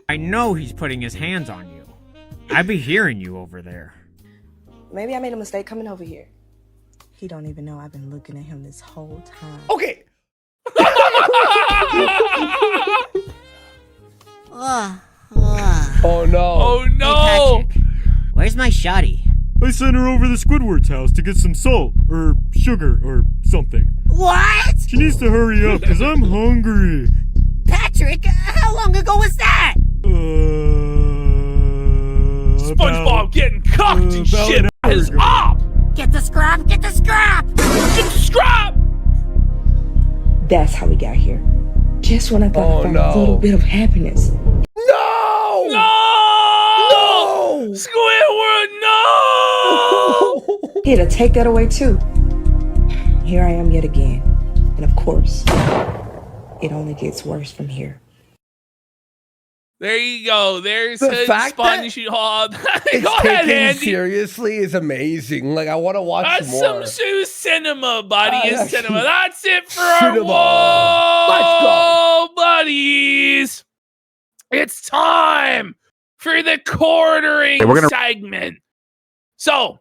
I know he's putting his hands on you. I be hearing you over there. Maybe I made a mistake coming over here. He don't even know I've been looking at him this whole time. Okay. Oh no. Oh no! Hey, Patrick, where's my shoddy? I sent her over to Squidward's house to get some salt, or sugar, or something. What? She needs to hurry up, because I'm hungry. Patrick, how long ago was that? SpongeBob getting cocked and shit is up! Get the scrap, get the scrap! Get the scrap! That's how we got here. Just when I thought I found a little bit of happiness. No! No! Squidward, no! He had to take that away too. Here I am yet again. And of course, it only gets worse from here. There you go. There's The his fact that SpongeBob. It's Go ahead, taken Andy. seriously is amazing. Like, I want to watch That's more. some true cinema, buddy. That's Cinema. That's it for our cinema. Whoa, Let's go. buddies. It's time for the quartering segment. So,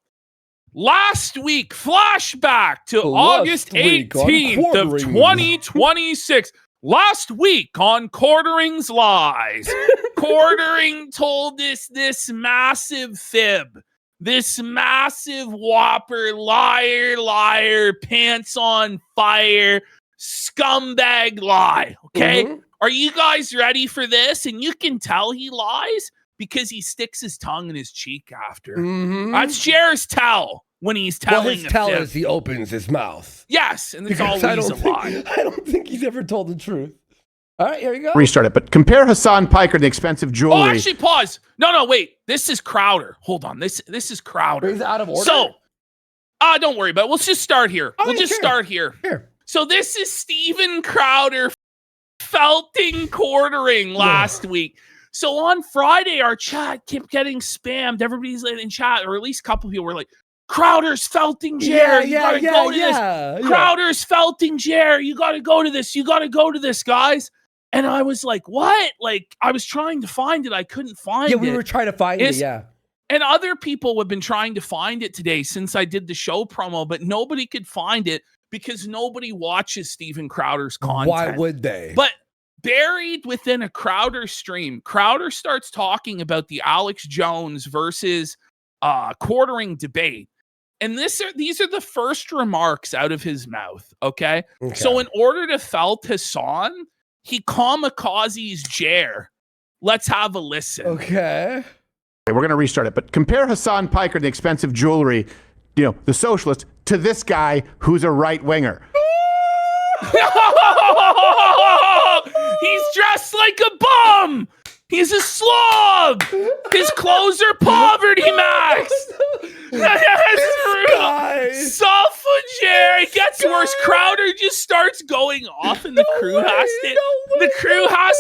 last week, flashback to August week on 18th of quartering. 2026. Last week on Quartering's Lies, Quartering told us this massive fib, this massive whopper, liar, pants on fire, scumbag lie, okay? Mhm. Are you guys ready for this? And you can tell he lies because he sticks his tongue in his cheek after. Mhm. That's Jer's tell when he's telling Well, his a tell fib. is he opens his mouth. Yes, and it's Because always a lie. I don't think he's ever told the truth. All right, here you go. Restart it, but compare Hassan Piker to the expensive jewelry. Oh, actually, pause. No, wait. This is Crowder. Hold on. This is Crowder. He's out of order. So, don't worry about it. Let's just start here. Oh, we'll yeah, just sure. start here. Here. So this is Steven Crowder felting Quartering last week. So on Friday, our chat kept getting spammed. Everybody's in chat, or at least a couple people were like, Crowder's felting Jer. You gotta go to this. Crowder's felting Jer. You gotta go to this. You gotta go to this, guys. And I was like, what? Like, I was trying to find it. I couldn't find it. Yeah, we were trying to find it, yeah. And other people have been trying to find it today since I did the show promo, but nobody could find it because nobody watches Steven Crowder's content. Why would they? But buried within a Crowder stream, Crowder starts talking about the Alex Jones versus Quartering debate. And these are the first remarks out of his mouth, okay? So in order to felt Hassan, he kamikazes Jer. Let's have a listen. Okay. We're going to restart it, but compare Hassan Piker to the expensive jewelry, the socialist, to this guy who's a right-winger. He's dressed like a bum. He's a slob. His clothes are poverty max. That's true. Suffer Jer. It gets worse. Crowder just starts going off, and the crew has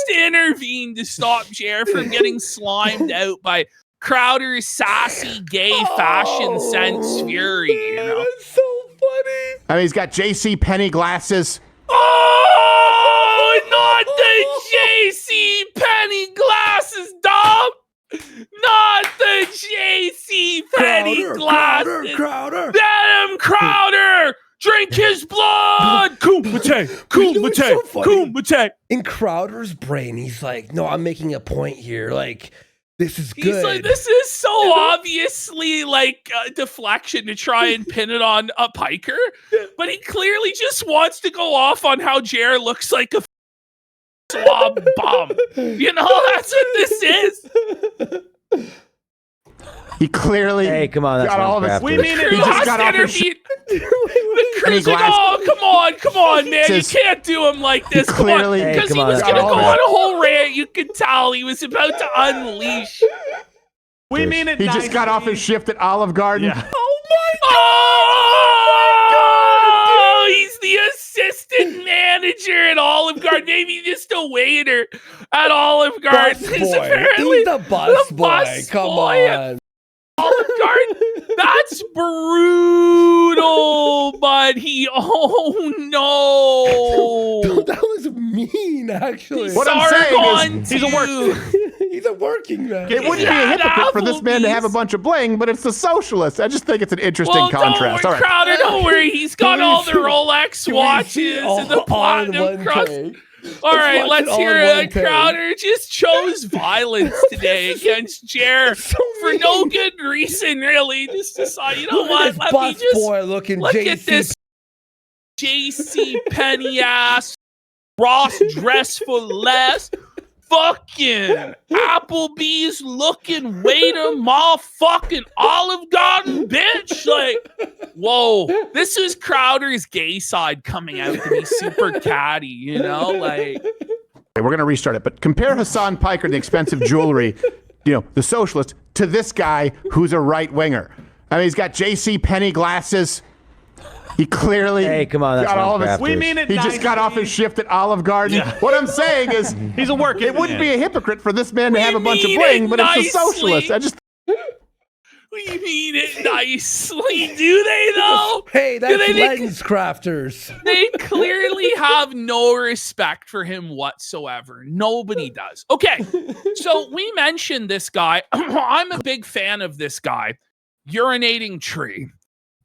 to intervene to stop Jer from getting slimed out by Crowder's sassy gay fashion sense fury. That's so funny. I mean, he's got J.C. Penney glasses. Oh, not the J.C. Penney glasses, dog. Not the J.C. Penney glasses. Crowder. Let him, Crowder. Drink his blood. Kumite. Kumite. In Crowder's brain, he's like, no, I'm making a point here. Like, this is good. He's like, this is so obviously like a deflection to try and pin it on a Piker, but he clearly just wants to go off on how Jer looks like a slob bum. That's what this is. He clearly come on, that's got all of his. We mean it. He just got off his. The crew's like, oh, come on, man. You can't do him like this. Come on. Because he was going to go on a whole rant. You could tell he was about to unleash. We mean it. He just got off his shift at Olive Garden. Yeah. Oh, he's the assistant manager at Olive Garden. Maybe just a waiter at Olive Garden. He's the bus boy. Come on. Olive Garden. That's brutal, buddy. Oh no. That was mean, actually. What I'm saying is, he's a work. He's a working man. it wouldn't be a hypocrite for this man to have a bunch of bling, but it's the socialists. I just think it's an interesting Well, contrast. Don't All worry, right. Crowder, don't worry. He's got all the Rolex Can we see watches all- and the all in platinum one crust. take? All right, watch let's it all hear in one it. take. Crowder just chose violence today against Jer So for mean. no good reason, really. Just decide, you know Look what? at this Let me bus just boy looking look JC. at this JC Penny ass Ross dress for less. Fucking Applebee's looking waiter, motherfucking Olive Garden bitch. Like, whoa, this is Crowder's gay side coming out to be super catty, you know? Like, We're going to restart it, but compare Hassan Piker and the expensive jewelry, the socialist, to this guy who's a right winger. I mean, he's got J.C. Penney glasses. He clearly Come on, that's got all of his. Crafters. We mean it He just got off his shift at Olive Garden. Yeah. What I'm saying is, He's a working it wouldn't be a hypocrite for this man to We have a bunch of mean bling, it but it's the nicely. socialist. I just we mean it nicely, do they though? Hey, Do that's they think- lens crafters. They clearly have no respect for him whatsoever. Nobody does. Okay, so we mentioned this guy. I'm a big fan of this guy, Urinating Tree.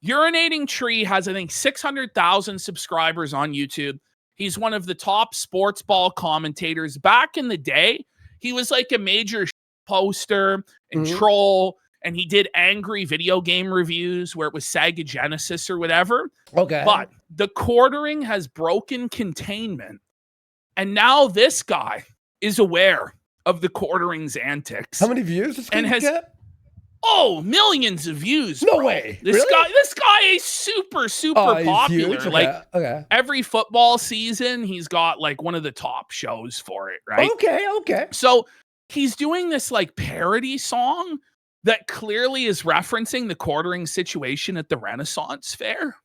Urinating Tree has, I think, 600,000 subscribers on YouTube. He's one of the top sports ball commentators. Back in the day, he was like a major poster and troll, and he did angry video game reviews where it was Sega Genesis or whatever. Okay. But the quartering has broken containment. And now this guy is aware of the quartering's antics. How many views does And he has- get? Oh, millions of views. No bro. way. This Really? guy is super He's popular. huge. Okay. Like okay. every football season, he's got like one of the top shows for it, right? Okay. So he's doing this like parody song that clearly is referencing the quartering situation at the Renaissance Fair.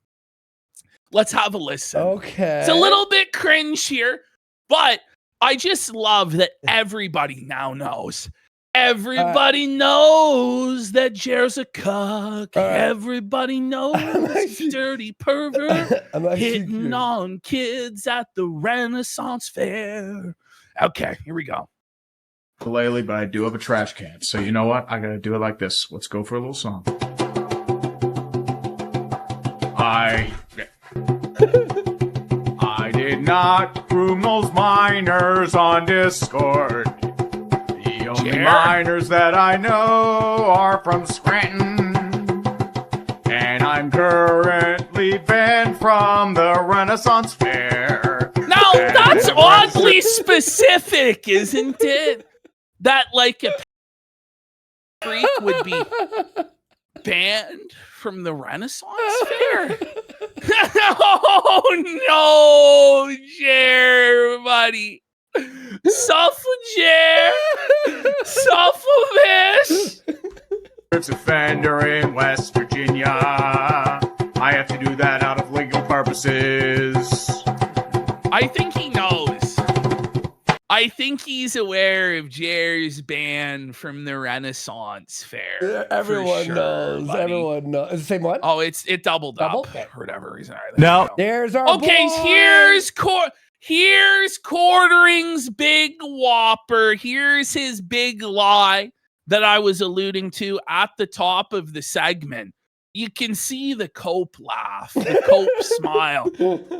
Let's have a listen. Okay. It's a little bit cringe here, but I just love that everybody now knows. Everybody knows that Jer's a cuck. All right. Everybody knows he's a dirty pervert I'm actually hitting curious. on kids at the Renaissance Fair. Okay, here we go. Ukulele, but I do have a trash can. So you know what? I gotta do it like this. Let's go for a little song. I did not groom those minors on Discord. The only Jer? minors that I know are from Scranton. And I'm currently banned from the Renaissance Fair. Now, And that's it was- oddly specific, isn't it? That, like, a freak would be banned from the Renaissance Fair? Oh, no, Jer, buddy. Suffer, Jer. Suffer this. It's offender in West Virginia. I have to do that out of legal purposes. I think he knows. I think he's aware of Jer's ban from the Renaissance Fair. for Everyone sure, knows. buddy. Everyone knows. Is it the same one? Oh, it doubled Double? up Okay. for whatever reason. All right, No. there we go. There's our Okay, boy. here's Quartering's big whopper. Here's his big lie that I was alluding to at the top of the segment. You can see the cope laugh, the cope smile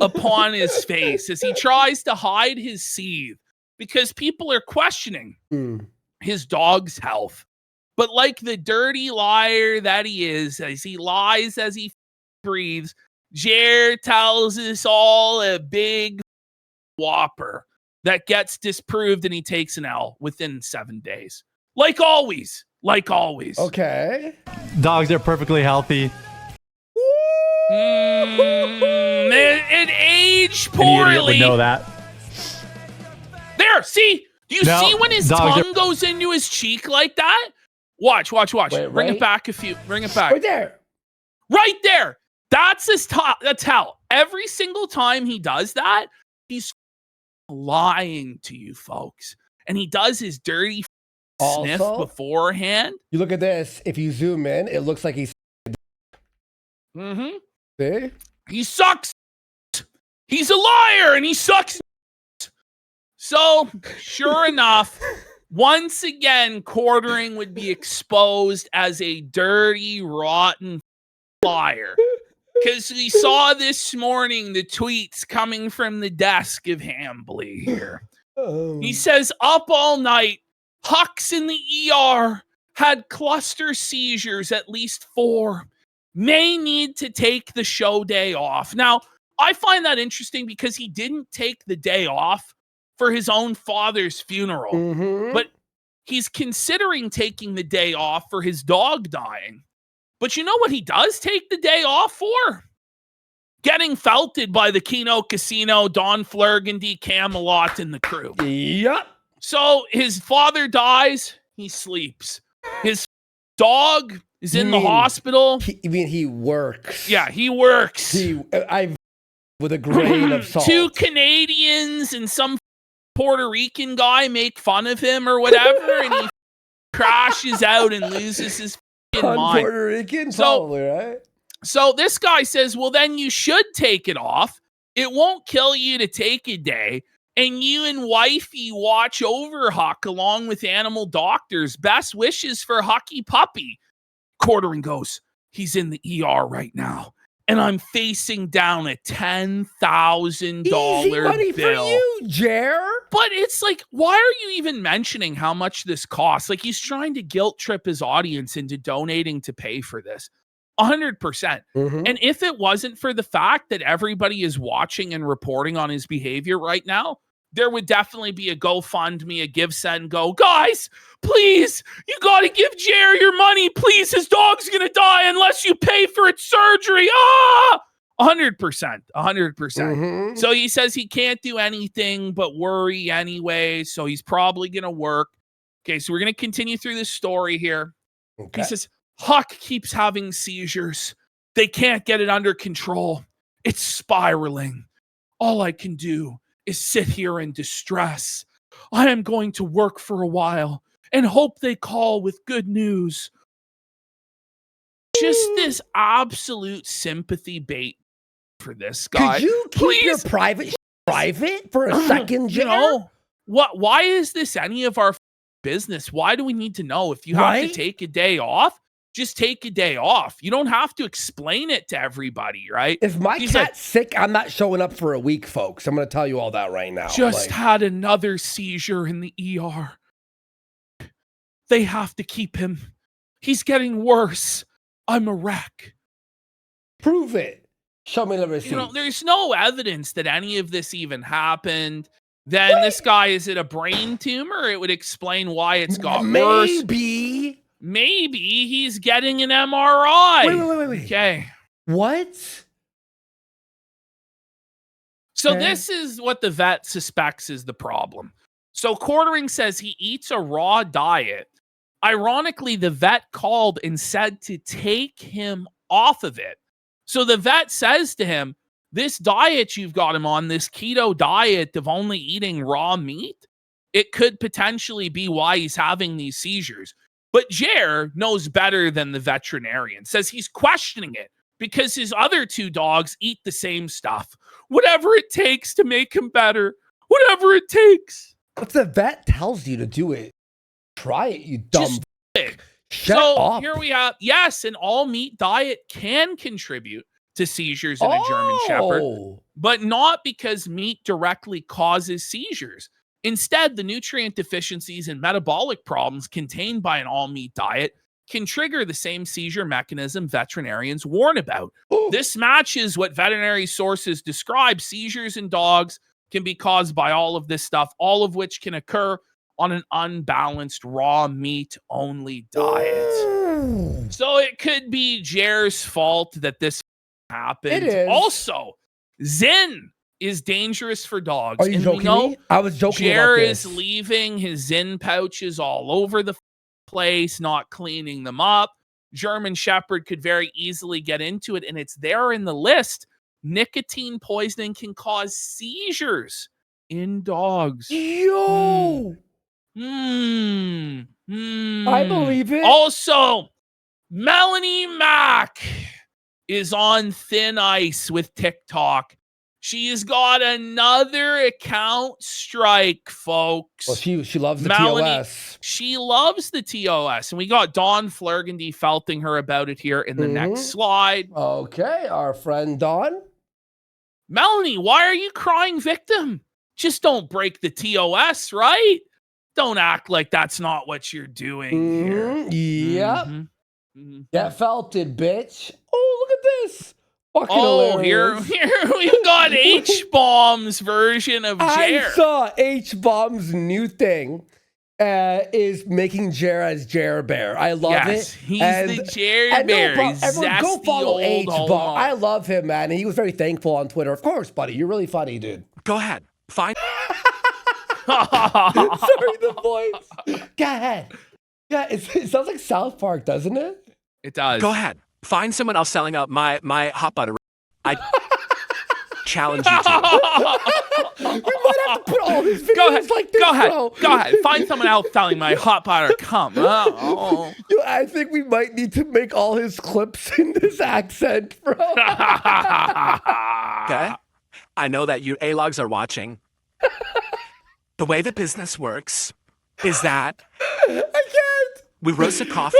upon his face as he tries to hide his seethe because people are questioning his dog's health. But like the dirty liar that he is, as he lies as he breathes, Jer tells us all a big whopper that gets disproved and he takes an L within 7 days. Like always. Okay. Dogs are perfectly healthy. It aged Any idiot would poorly. know that. There, see? Do you No, see when his dogs tongue goes into his cheek like that? Watch. Wait, Bring right? it back bring it back. Right there. Right there. That's his top. That's how. Every single time he does that, he's lying to you folks. And he does his dirty sniff Also- beforehand. You look at this. If you zoom in, it looks like he's Mm-hmm. See? He sucks. He's a liar and he sucks. So, sure enough, once again, Quartering would be exposed as a dirty, rotten liar. Because we saw this morning the tweets coming from the desk of Hambly here. He says, up all night, Huck's in the ER, had cluster seizures, at least 4. May need to take the show day off. Now, I find that interesting because he didn't take the day off for his own father's funeral, but he's considering taking the day off for his dog dying. But you know what he does take the day off for? Getting felted by the Keno Casino, Don Flurgandy, Camelot, and the crew. Yep. So his father dies, he sleeps. His dog is in the hospital. He works. Yeah, he works. I with a grain of salt. 2 Canadians and some Puerto Rican guy make fun of him or whatever, and he crashes out and loses his mind. Puerto Rican, So- probably, right? So this guy says, well, then you should take it off. It won't kill you to take a day. And you and wifey watch over Huck along with animal doctors. Best wishes for Hucky Puppy. Quartering goes, he's in the ER right now. And I'm facing down a $10,000 Easy money bill. for you, Jer. But it's like, why are you even mentioning how much this costs? Like, he's trying to guilt trip his audience into donating to pay for this. 100%. And if it wasn't for the fact that everybody is watching and reporting on his behavior right now, there would definitely be a GoFundMe, a Give, Send, Go. Guys, please, you got to give Jer your money. Please, his dog's going to die unless you pay for its surgery. 100%. 100%. So he says he can't do anything but worry anyway. So he's probably going to work. Okay, so we're going to continue through this story here. Okay. He says, Huck keeps having seizures. They can't get it under control. It's spiraling. All I can do is sit here in distress. I am going to work for a while and hope they call with good news. Just this absolute sympathy bait for this guy. Could you keep your private for a second, Jer? You know, why is this any of our business? Why do we need to know? If you have to take a day off, just take a day off. You don't have to explain it to everybody, right? If my cat's sick, I'm not showing up for a week, folks. I'm going to tell you all that right now. Just had another seizure in the ER. They have to keep him. He's getting worse. I'm a wreck. Prove it. Show me the receipt. You know, there's no evidence that any of this even happened. Then this guy, is it a brain tumor? It would explain why it's got worse. Maybe he's getting an MRI. Wait. Okay. What? So this is what the vet suspects is the problem. So Quartering says he eats a raw diet. Ironically, the vet called and said to take him off of it. So the vet says to him, this diet you've got him on, this keto diet of only eating raw meat, it could potentially be why he's having these seizures. But Jer knows better than the veterinarian, says he's questioning it because his other 2 dogs eat the same stuff. Whatever it takes to make him better. Whatever it takes. If the vet tells you to do it, try it, you dumb. Just do it. Shut so up. Here we have, yes, an all-meat diet can contribute to seizures in a German Shepherd, but not because meat directly causes seizures. Instead, the nutrient deficiencies and metabolic problems contained by an all-meat diet can trigger the same seizure mechanism veterinarians warn about. This matches what veterinary sources describe. Seizures in dogs can be caused by all of this stuff, all of which can occur on an unbalanced raw meat-only diet. So it could be Jer's fault that this happened. It is. Also, Zin is dangerous for dogs. Are you joking me? I was joking Jer about this. is leaving his Zin pouches all over the place, not cleaning them up. German Shepherd could very easily get into it, and it's there in the list. Nicotine poisoning can cause seizures in dogs. Yo! I I believe it. Also, Melanie Mack is on thin ice with TikTok. She has got another account strike, folks. Well, she loves the Melanie, TOS. she loves the TOS. And we got Don Flergandy felting her about it here in the next slide. Okay, our friend Don. Melanie, why are you crying victim? Just don't break the TOS, right? Don't act like that's not what you're doing here. Yep. Mhm. Get felted, bitch. Oh, look at this. Fucking Oh, hilarious. here we've got H-Bomb's version of I Jer. saw H-Bomb's new thing is making Jer as Jer Bear. I love it. He's the Jer Bear. He's everyone go zesty follow old H-Bomb. homo. I love him, man. And he was very thankful on Twitter. Of course, buddy. You're really funny, dude. Go ahead. Find. Sorry, the voice. Go ahead. Yeah, it sounds like South Park, doesn't it? It does. Go ahead. Find someone else selling out my hot butter. I challenge you to. We might have to put all his videos Go ahead. like this, Go ahead. bro. Go ahead. Find someone else selling my hot butter. Come. Oh. Yo, I think we might need to make all his clips in this accent, bro. Okay. I know that you A-logs are watching. The way the business works is that I can't. we roast a coffee.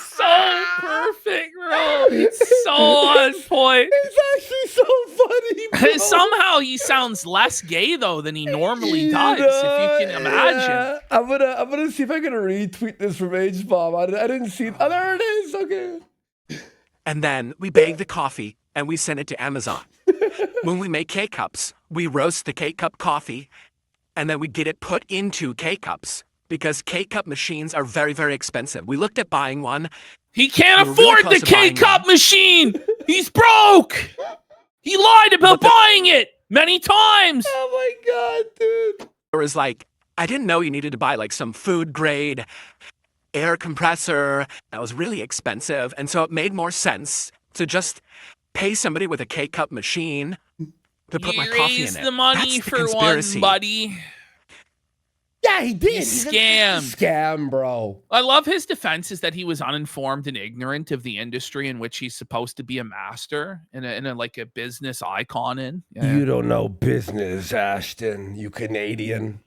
So perfect, bro. It's so on point. It's actually so funny, bro. Somehow he sounds less gay though than he normally does, if you can imagine. Yeah. I'm gonna see if I can retweet this from H-Bomb. I didn't see. Oh, there it is. Okay. And then we bag the coffee and we send it to Amazon. When we make K-Cups, we roast the K-Cup coffee and then we get it put into K-Cups because K-Cup machines are very, very expensive. We looked at buying one. He can't We're really afford close the to buying K-Cup machine. He's broke. He lied about buying it many times. Oh my god, dude. It was like, I didn't know you needed to buy like some food grade air compressor that was really expensive. And so it made more sense to just pay somebody with a K-Cup machine to put He my coffee in raised it. the money That's the for conspiracy. one, buddy. Yeah, he did. He He's a scammed. Scam, bro. I love his defense is that he was uninformed and ignorant of the industry in which he's supposed to be a master and a like a business icon in. Yeah. You don't know business, Ashton. You Canadian.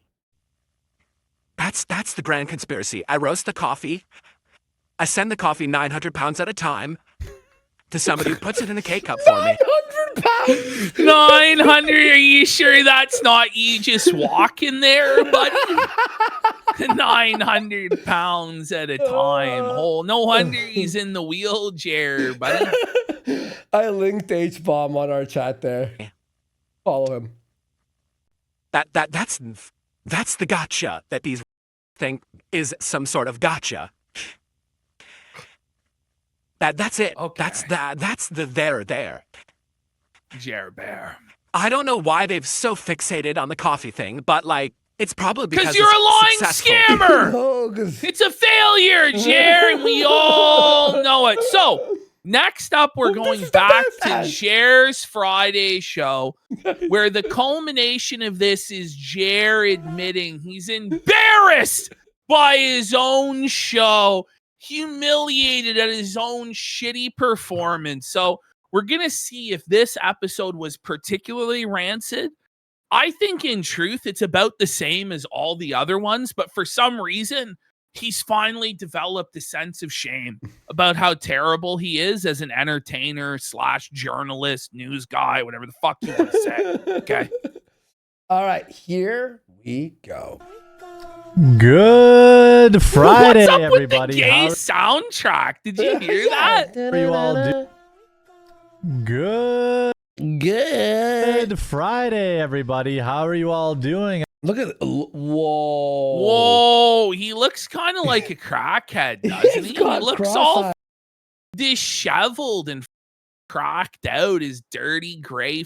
That's the grand conspiracy. I roast the coffee. I send the coffee 900 pounds at a time to somebody who puts it in a K-Cup for me. 900 pounds. 900. Are you sure that's not you just walking there, buddy? 900 pounds at a time. Oh, no wonder he's in the wheelchair, buddy. I linked H-Bomb on our chat there. Follow him. That's the gotcha that these think is some sort of gotcha. That's it. Okay. That's the there. Jer Bear. I don't know why they've so fixated on the coffee thing, but like it's probably because Because you're a lying it's successful. scammer. Oh, 'cause- It's a failure, Jer, and we all know it. So, next up, we're going back to Jer's Friday show, where the culmination of this is Jer admitting he's embarrassed by his own show, humiliated at his own shitty performance. So, we're going to see if this episode was particularly rancid. I think in truth, it's about the same as all the other ones, but for some reason, he's finally developed a sense of shame about how terrible he is as an entertainer / journalist, news guy, whatever the fuck you want to say. Okay. All right, here we go. Good Friday, What's up everybody. with the gay soundtrack? Did you hear that? How are you all doing? Good Friday, everybody. How are you all doing? Look at whoa. Whoa, he looks kind of like a crackhead, doesn't he? He got looks all cross-eyed. disheveled and cracked out. His dirty gray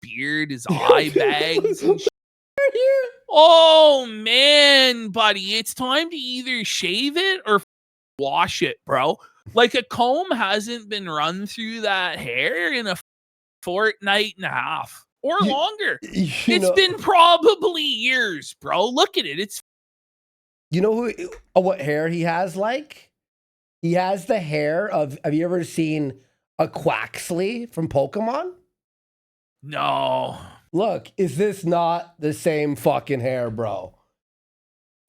beard, his eye bags. And oh man, buddy, it's time to either shave it or wash it, bro. Like a comb hasn't been run through that hair in a fortnight and a half or longer. It's been probably years, bro. Look at it. It's You know what hair he has like? He has the hair of. Have you ever seen a Quaxley from Pokemon? No. Look, is this not the same fucking hair, bro?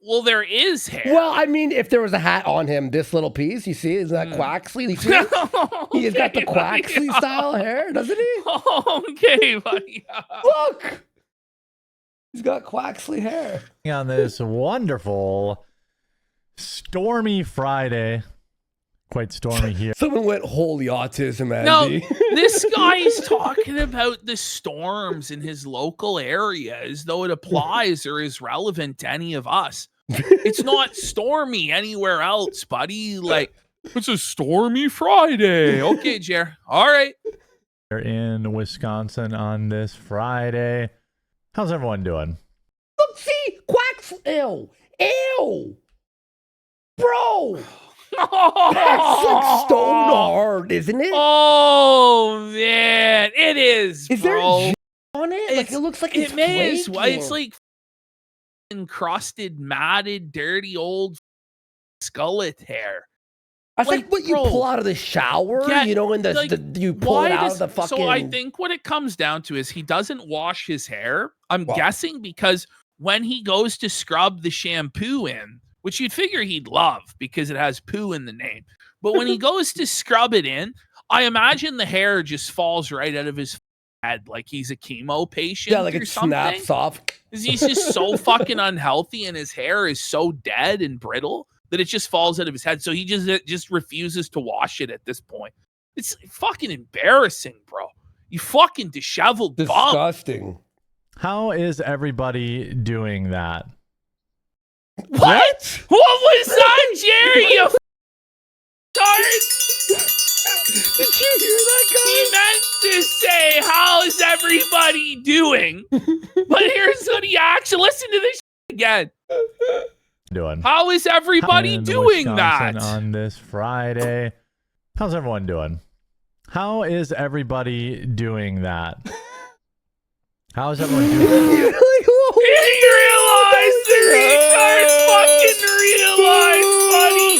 Well, there is hair. Well, I mean, if there was a hat on him, this little piece, you see, is that Quaxley? You see it? He's got the Quaxley style hair, doesn't he? Okay, buddy. Look, he's got Quaxley hair. On this wonderful stormy Friday. Quite stormy here. Someone went holy autism, No, Andy. this guy's talking about the storms in his local area as though it applies or is relevant to any of us. It's not stormy anywhere else, buddy. Like, it's a stormy Friday. Okay, Jer. All right. We're in Wisconsin on this Friday. How's everyone doing? Look, see, Quaxley. Ew. Bro. That's like stone hard, isn't it? Oh, man. It is, Is there bro. a on it? Like, it looks like it's It may as flaky. well. It's like encrusted, matted, dirty, old skullet hair. That's like, like, what you bro, pull out of the shower, yeah, you know, and like, you pull why it out does- of the fucking. So I think what it comes down to is he doesn't wash his hair. I'm Well. guessing because when he goes to scrub the shampoo in, which you'd figure he'd love because it has poo in the name. But when he goes to scrub it in, I imagine the hair just falls right out of his head like he's a chemo patient. Yeah, like or it something. snaps off. 'Cause he's just so fucking unhealthy and his hair is so dead and brittle that it just falls out of his head. So he just refuses to wash it at this point. It's fucking embarrassing, bro. You fucking disheveled bum. Disgusting. How is everybody doing that? What? What was that, Jerry? You tart? Did you hear that, He meant to say, how's everybody doing? But here's what he actually, listen to this again. Doing? How is everybody In doing Wisconsin that? on this Friday? How's everyone doing? How is everybody doing that? How is everyone doing that? You're like, whoa. He realized the retard fucking realized, buddy.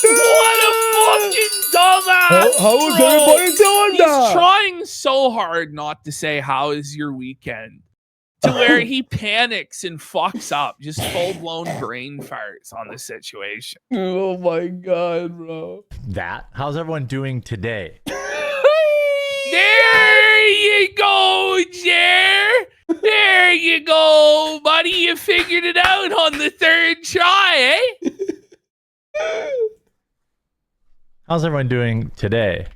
What a fucking dumbass. How is bro. everybody doing He's that? trying so hard not to say, how is your weekend? To where he panics and fucks up. Just full-blown brain farts on the situation. Oh my god, bro. That? How's everyone doing today? There you go, Jer. There you go, buddy. You figured it out on the third try, eh? How's everyone doing today?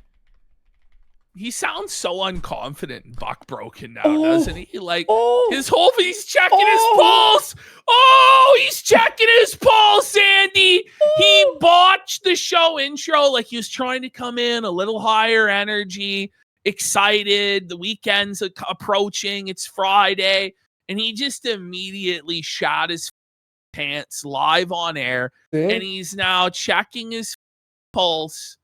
He sounds so unconfident and buck broken now, Oh. doesn't he? Like Oh. his whole he's checking his Oh. pulse. Oh, he's checking his pulse, Andy. He botched the show intro. Like he was trying to come in a little higher energy, excited. The weekend's approaching. It's Friday. And he just immediately shot his pants live on air. See? And he's now checking his pulse.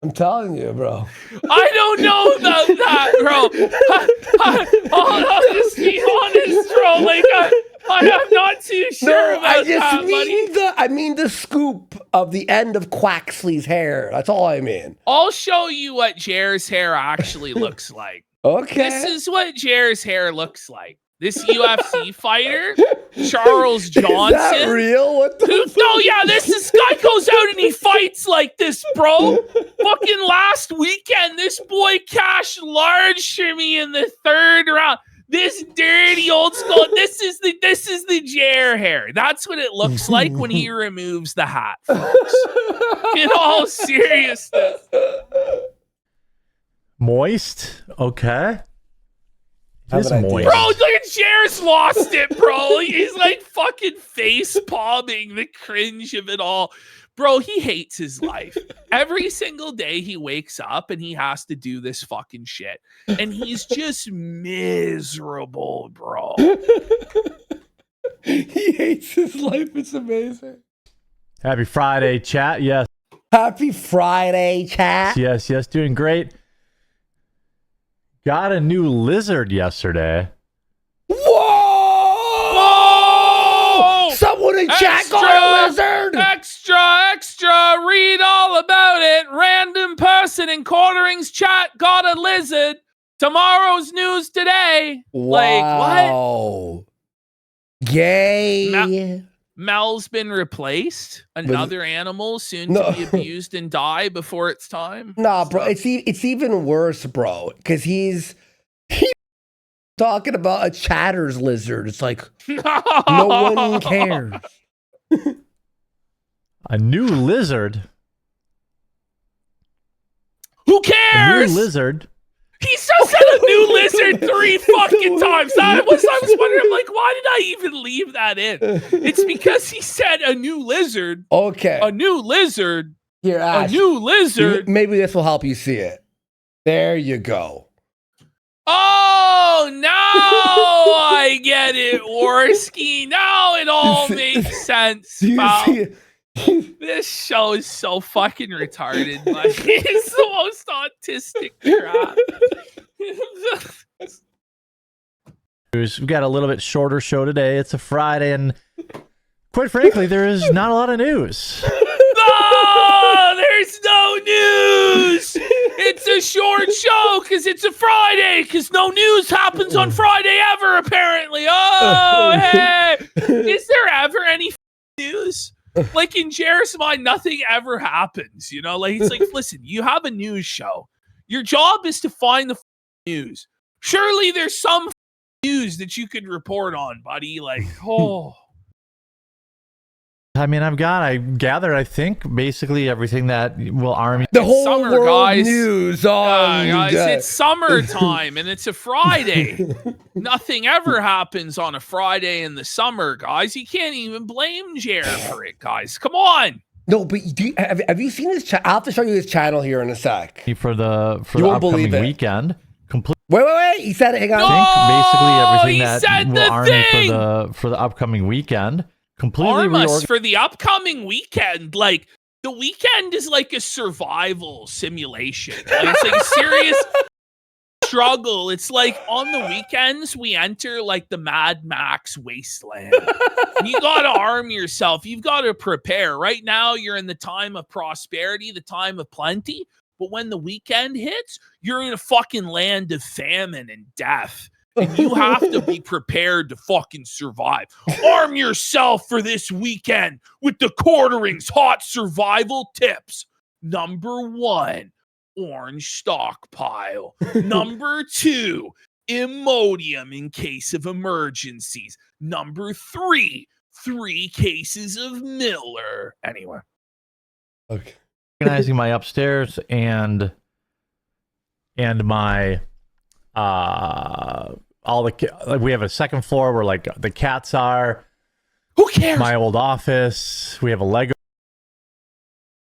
I'm telling you, bro. I don't know about that, bro. I'll just be honest, bro. Like, I'm not too sure No, about I just that, buddy. I mean the scoop of the end of Quaxley's hair. That's all I mean. I'll show you what Jer's hair actually looks like. Okay. This is what Jer's hair looks like. This UFC fighter, Charles Is that Johnson. real? What the No, yeah, this guy goes out and he fights like this, bro. Fucking last weekend, this boy cashed large for me in the third round. This dirty old skull. This is the Jer hair. That's what it looks like when he removes the hat, folks. In all seriousness. Moist? Okay. It Have is an idea. moist. Bro, look at Jer's lost it, bro. He's like fucking face palming the cringe of it all. Bro, he hates his life. Every single day he wakes up and he has to do this fucking shit. And he's just miserable, bro. He hates his life. It's amazing. Happy Friday, chat. Yes, Happy Friday, chat. yes, doing great. Got a new lizard yesterday. Whoa! Whoa! Someone the chat called a lizard. Extra, read all about it. Random person in Quartering's chat got a lizard. Tomorrow's news today. Like, what? Wow. Gay. Mel's been replaced. Another animal soon to be abused and die before its time. Nah, bro, it's even worse, bro, because he's talking about a Chatter's lizard. It's like no one cares. A new lizard. Who cares? A new lizard. He just said a new lizard 3 fucking times. I was wondering, I'm like, why did I even leave that in? It's because he said a new lizard. Okay. A new lizard. Here, Ash, a new lizard. Maybe this will help you see it. There you go. Oh, now I get it, Worski. Now it all makes sense. Do you see it? This show is so fucking retarded. Like, it's the most autistic crap. We've got a little bit shorter show today. It's a Friday, and quite frankly, there is not a lot of news. No, there's no news. It's a short show because it's a Friday. Because no news happens on Friday ever, apparently. Oh, hey, is there ever any news? Like in Jared's mind, nothing ever happens. You know, like he's like, listen, you have a news show. Your job is to find the news. Surely there's some news that you could report on, buddy. Like, oh. I mean, I gathered, I think, basically everything that will arm the whole summer, world guys. news on guys, it's summertime and it's a Friday. Nothing ever happens on a Friday in the summer, guys. You can't even blame Jared for it, guys. Come on. No, but have you seen his? I'll have to show you his channel here in a sec. for the won't upcoming believe it. weekend. Wait! He said it. Hang on. I think basically everything he said that the will arm me thing! for the upcoming weekend. Completely Arm us reorganized. for the upcoming weekend. Like, the weekend is like a survival simulation. Like, it's like a serious struggle. It's like on the weekends, we enter like the Mad Max wasteland. You got to arm yourself. You've got to prepare. Right now, you're in the time of prosperity, the time of plenty. But when the weekend hits, you're in a fucking land of famine and death. And you have to be prepared to fucking survive. Arm yourself for this weekend with the Quartering's hot survival tips. Number 1, orange stockpile. Number 2, Imodium in case of emergencies. Number 3, 3 cases of Miller. Anyway. Okay. Organizing my upstairs and my we have a second floor where like the cats are. Who cares? My old office. We have a Lego.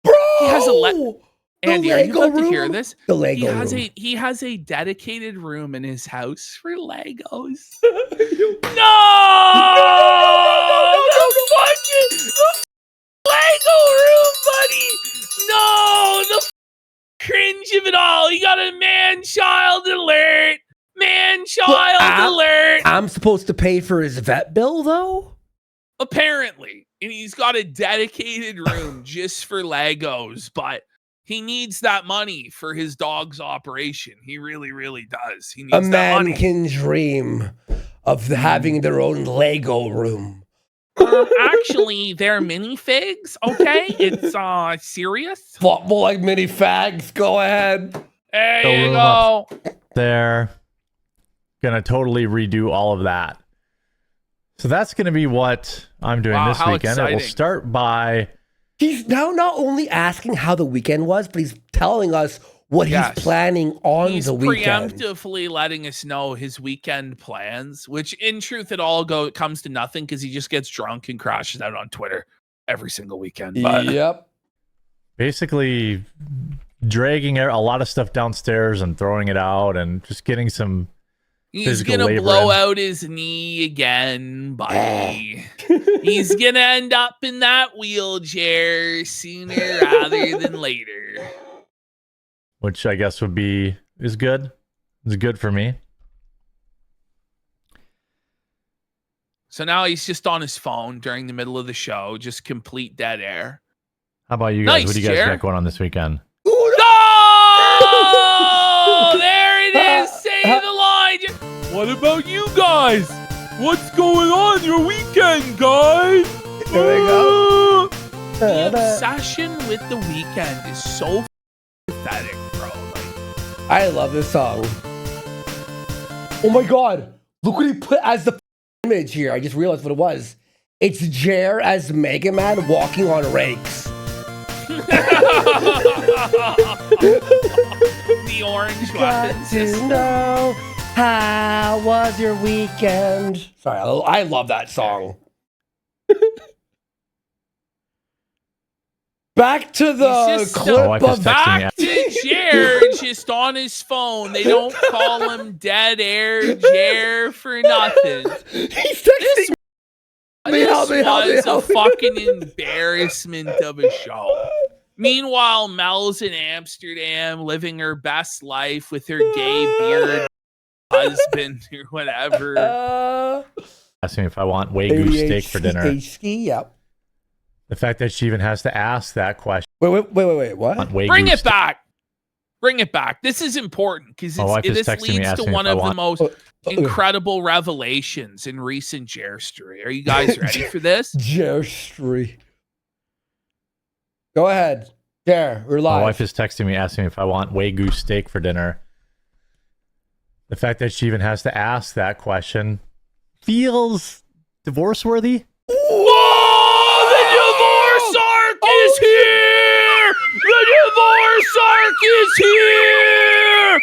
Bro, He has a Andy, are you Lego about to hear room? this? The Lego room. He has a dedicated room in his house for Legos. No! The fucking Lego room, buddy! No! The cringe of it all. He got a man-child alert. Man-child alert. I'm supposed to pay for his vet bill, though? Apparently. And he's got a dedicated room just for Legos, but he needs that money for his dog's operation. He really, really does. He needs A that man money. can dream of having their own Lego room. Actually, they're minifigs, okay? It's serious. More like mini fags. Go ahead. There The you room go. There. Gonna totally redo all of that. So that's gonna be what I'm doing Wow, this how weekend. It will exciting. start by He's now not only asking how the weekend was, but he's telling us what Yes. he's planning on He's the weekend. preemptively letting us know his weekend plans, which in truth it all comes to nothing because he just gets drunk and crashes out on Twitter every single weekend. But Yep. basically dragging a lot of stuff downstairs and throwing it out and just getting some he's physical gonna labor blow in. out his knee again, buddy. He's gonna end up in that wheelchair sooner rather than later. which I guess is good. It's good for me. So now he's just on his phone during the middle of the show, just complete dead air. How about you guys? Nice, What do you guys Jer. got going on this weekend? Oh, there it is. Say the line. What about you guys? What's going on your weekend, guys? There we go. The obsession with the weekend is so pathetic, bro. Like, I love this song. Oh my god. Look what he put as the image here. I just realized what it was. It's Jer as Mega Man walking on rakes. the orange Got weapon to system. know how was your weekend? Sorry, I love that song. Back to He's the just clip My wife is of texting me. Back to Jared, just on his phone. They don't call him Dead Air Jer for nothing. He's This, texting me. this Help me, help me, was a help me. fucking embarrassment of a show. Meanwhile, Mel's in Amsterdam living her best life with her gay beard husband or whatever. Ask me if I want Wagyu steak for dinner. ADHD, yep. The fact that she even has to ask that question. Wait, what? Want Wagyu Bring it steak- back. Bring it back. This is important because My wife is this texting me leads to asking one if I of the want- most incredible revelations in recent Jerstery. Are you guys ready for this? Jerstry. Go ahead. Jer, we're live. My wife is texting me asking me if I want Wagyu steak for dinner. The fact that she even has to ask that question feels divorce worthy. Whoa! The divorce arc is here! The divorce arc is here!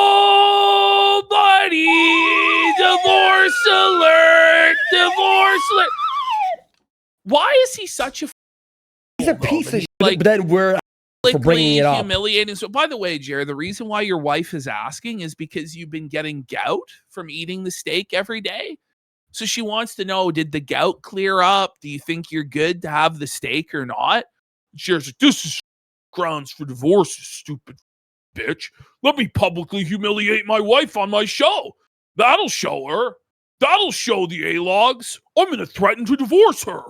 Oh, buddy! Divorce alert! Divorce alert! Why is he such a He's a piece of shit, Like- but then we're for bringing it up. humiliating? So, by the way, Jared, the reason why your wife is asking is because you've been getting gout from eating the steak every day. So she wants to know, did the gout clear up? Do you think you're good to have the steak or not? Jared's like, this is grounds for divorce, you stupid bitch. Let me publicly humiliate my wife on my show. That'll show her. That'll show the A-logs. I'm going to threaten to divorce her.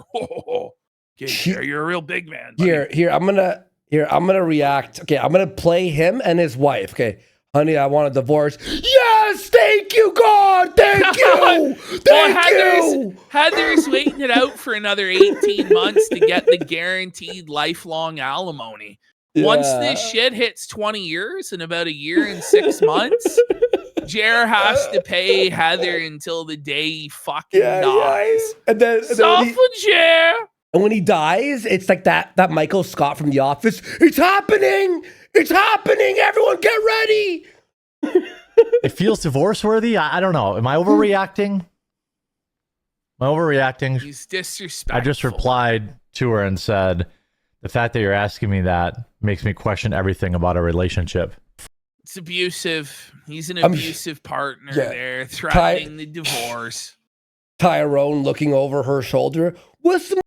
Okay, Jared, you're a real big man. buddy. Here, I'm gonna react. Okay, I'm gonna play him and his wife. Okay, honey, I want a divorce. Yes, thank you, God, thank you, thank you. Heather's waiting it out for another 18 months to get the guaranteed lifelong alimony. Once this shit hits 20 years in about a year and 6 months, Jer has to pay Heather until the day he fucking dies. And then Suffer, Jer. and when he dies, it's like that Michael Scott from The Office. It's happening! It's happening! Everyone get ready! It feels divorce worthy. I don't know. Am I overreacting? Am I overreacting? He's disrespectful. I just replied to her and said, the fact that you're asking me that makes me question everything about our relationship. It's abusive. He's an I'm- abusive partner yeah. there, threatening the divorce. Tyrone looking over her shoulder. What's the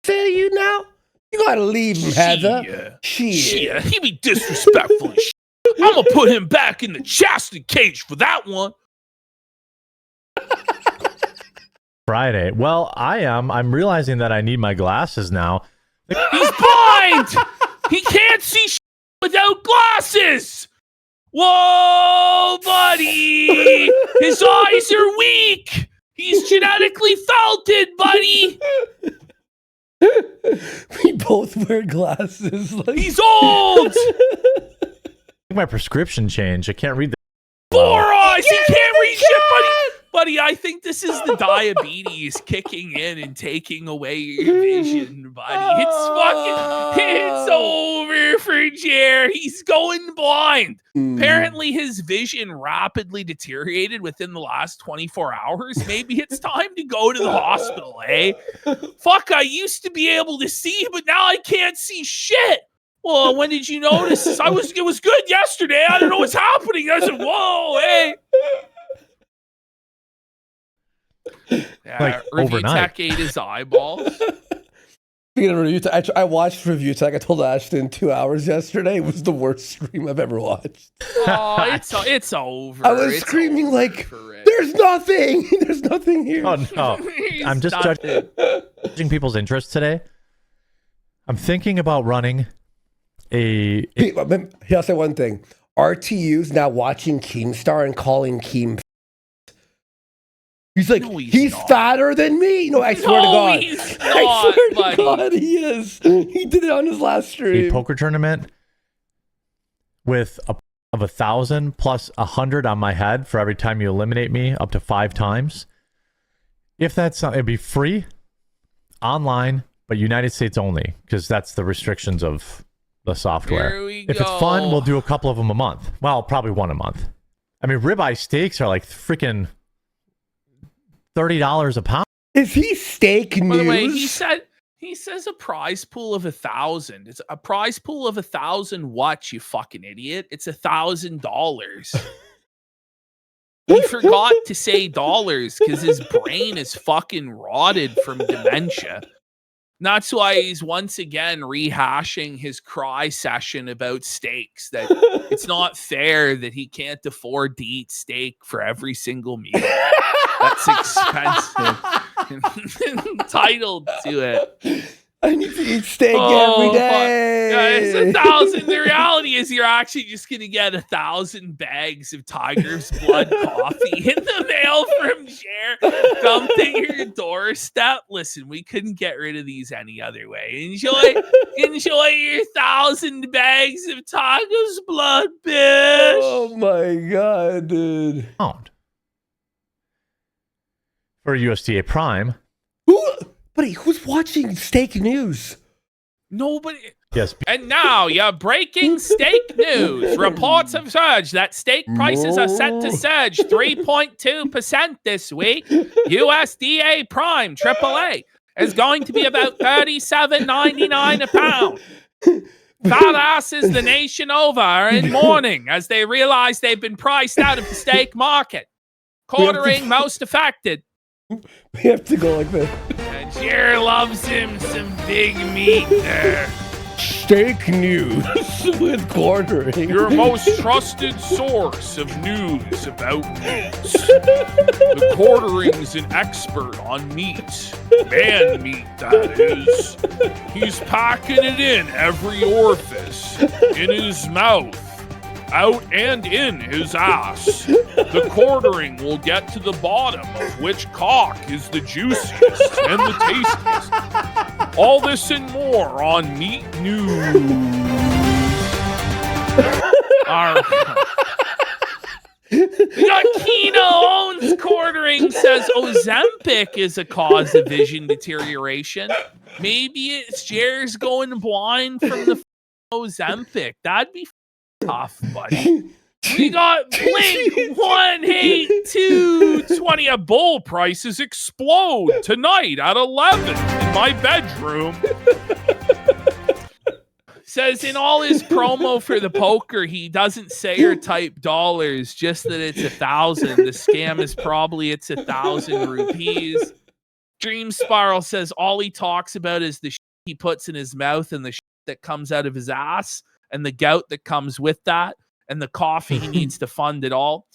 say to you now? You gotta leave him, Heather. Shit, he be disrespectful as shit. I'm gonna put him back in the chastity cage for that one. Friday. Well, I'm realizing that I need my glasses now. He's blind. He can't see shit without glasses. Whoa, buddy. His eyes are weak. He's genetically felted, buddy. We both wear glasses. Like He's old. My prescription changed. I can't read the. Four eyes. He can't read shit, buddy. Buddy, I think this is the diabetes kicking in and taking away your vision, buddy. It's over for Jer. He's going blind. Apparently, his vision rapidly deteriorated within the last 24 hours. Maybe it's time to go to the hospital, eh? Fuck, I used to be able to see, but now I can't see shit. Well, when did you notice this? It was good yesterday. I don't know what's happening. I said, whoa, hey. Like, Review overnight. Tech ate his eyeballs. Speaking of Review Tech, I watched Review Tech. I told Ashton 2 hours yesterday. It was the worst stream I've ever watched. Oh, it's over. I was It's screaming over like, for it. "There's nothing! There's nothing here." Oh no! I'm just judging people's interests today. I'm thinking about running a I'll say one thing. RTU's now watching Keemstar and calling Keem. He's like, No, he's not. fatter than me. No, I swear to No, God. he's I not, swear to buddy. God, he is. He did it on his last a stream. poker tournament with of 1,000 plus 100 on my head for every time you eliminate me up to 5 times. If that's it'd be free, online, but United States only, because that's the restrictions of the software. Here we If it's go. fun, we'll do a couple of them a month. Well, probably one a month. I mean, ribeye steaks are like freaking $30 a pound. Is he steak news? By the way, he says a prize pool of 1,000. It's a prize pool of 1,000. What, you fucking idiot? It's $1,000. He forgot to say dollars because his brain is fucking rotted from dementia. That's why he's once again rehashing his cry session about steaks. That it's not fair that he can't afford to eat steak for every single meal. That's expensive. Entitled to it. I need to eat steak every fuck. day. Yeah, it's 1,000. The reality is you're actually just going to get 1,000 bags of Tiger's Blood coffee in the mail from Jer, dumped at your doorstep. Listen, we couldn't get rid of these any other way. Enjoy your 1,000 bags of Tiger's Blood, bitch. Oh my God, dude. For USDA Prime. Buddy, who's watching steak news? Nobody. Yes. And now, your breaking steak news. Reports have surged that steak prices are set to surge 3.2% this week. USDA Prime AAA is going to be about $37.99 a pound. Fat asses the nation over are in mourning as they realize they've been priced out of the steak market. Quartering most affected. We have to go like this. And Jer loves him some big meat there. Steak news with quartering. Your most trusted source of news about meats. The Quartering's an expert on meat. Man meat, that is. He's packing it in every orifice. In his mouth. Out and in his ass. The Quartering will get to the bottom of which cock is the juiciest and the tastiest. All this and more on Meat News. We got Kino owns Quartering, says Ozempic is a cause of vision deterioration. Maybe it's Jer's going blind from the Ozempic. That'd be tough, buddy. We got Blink 18220. A bull prices explode tonight at 11 in my bedroom. Says in all his promo for the poker, he doesn't say or type dollars, just that it's 1,000. The scam is probably it's 1,000 rupees. Dream Spiral says all he talks about is the shit he puts in his mouth and the shit that comes out of his ass and the gout that comes with that and the coffee he needs to fund it all.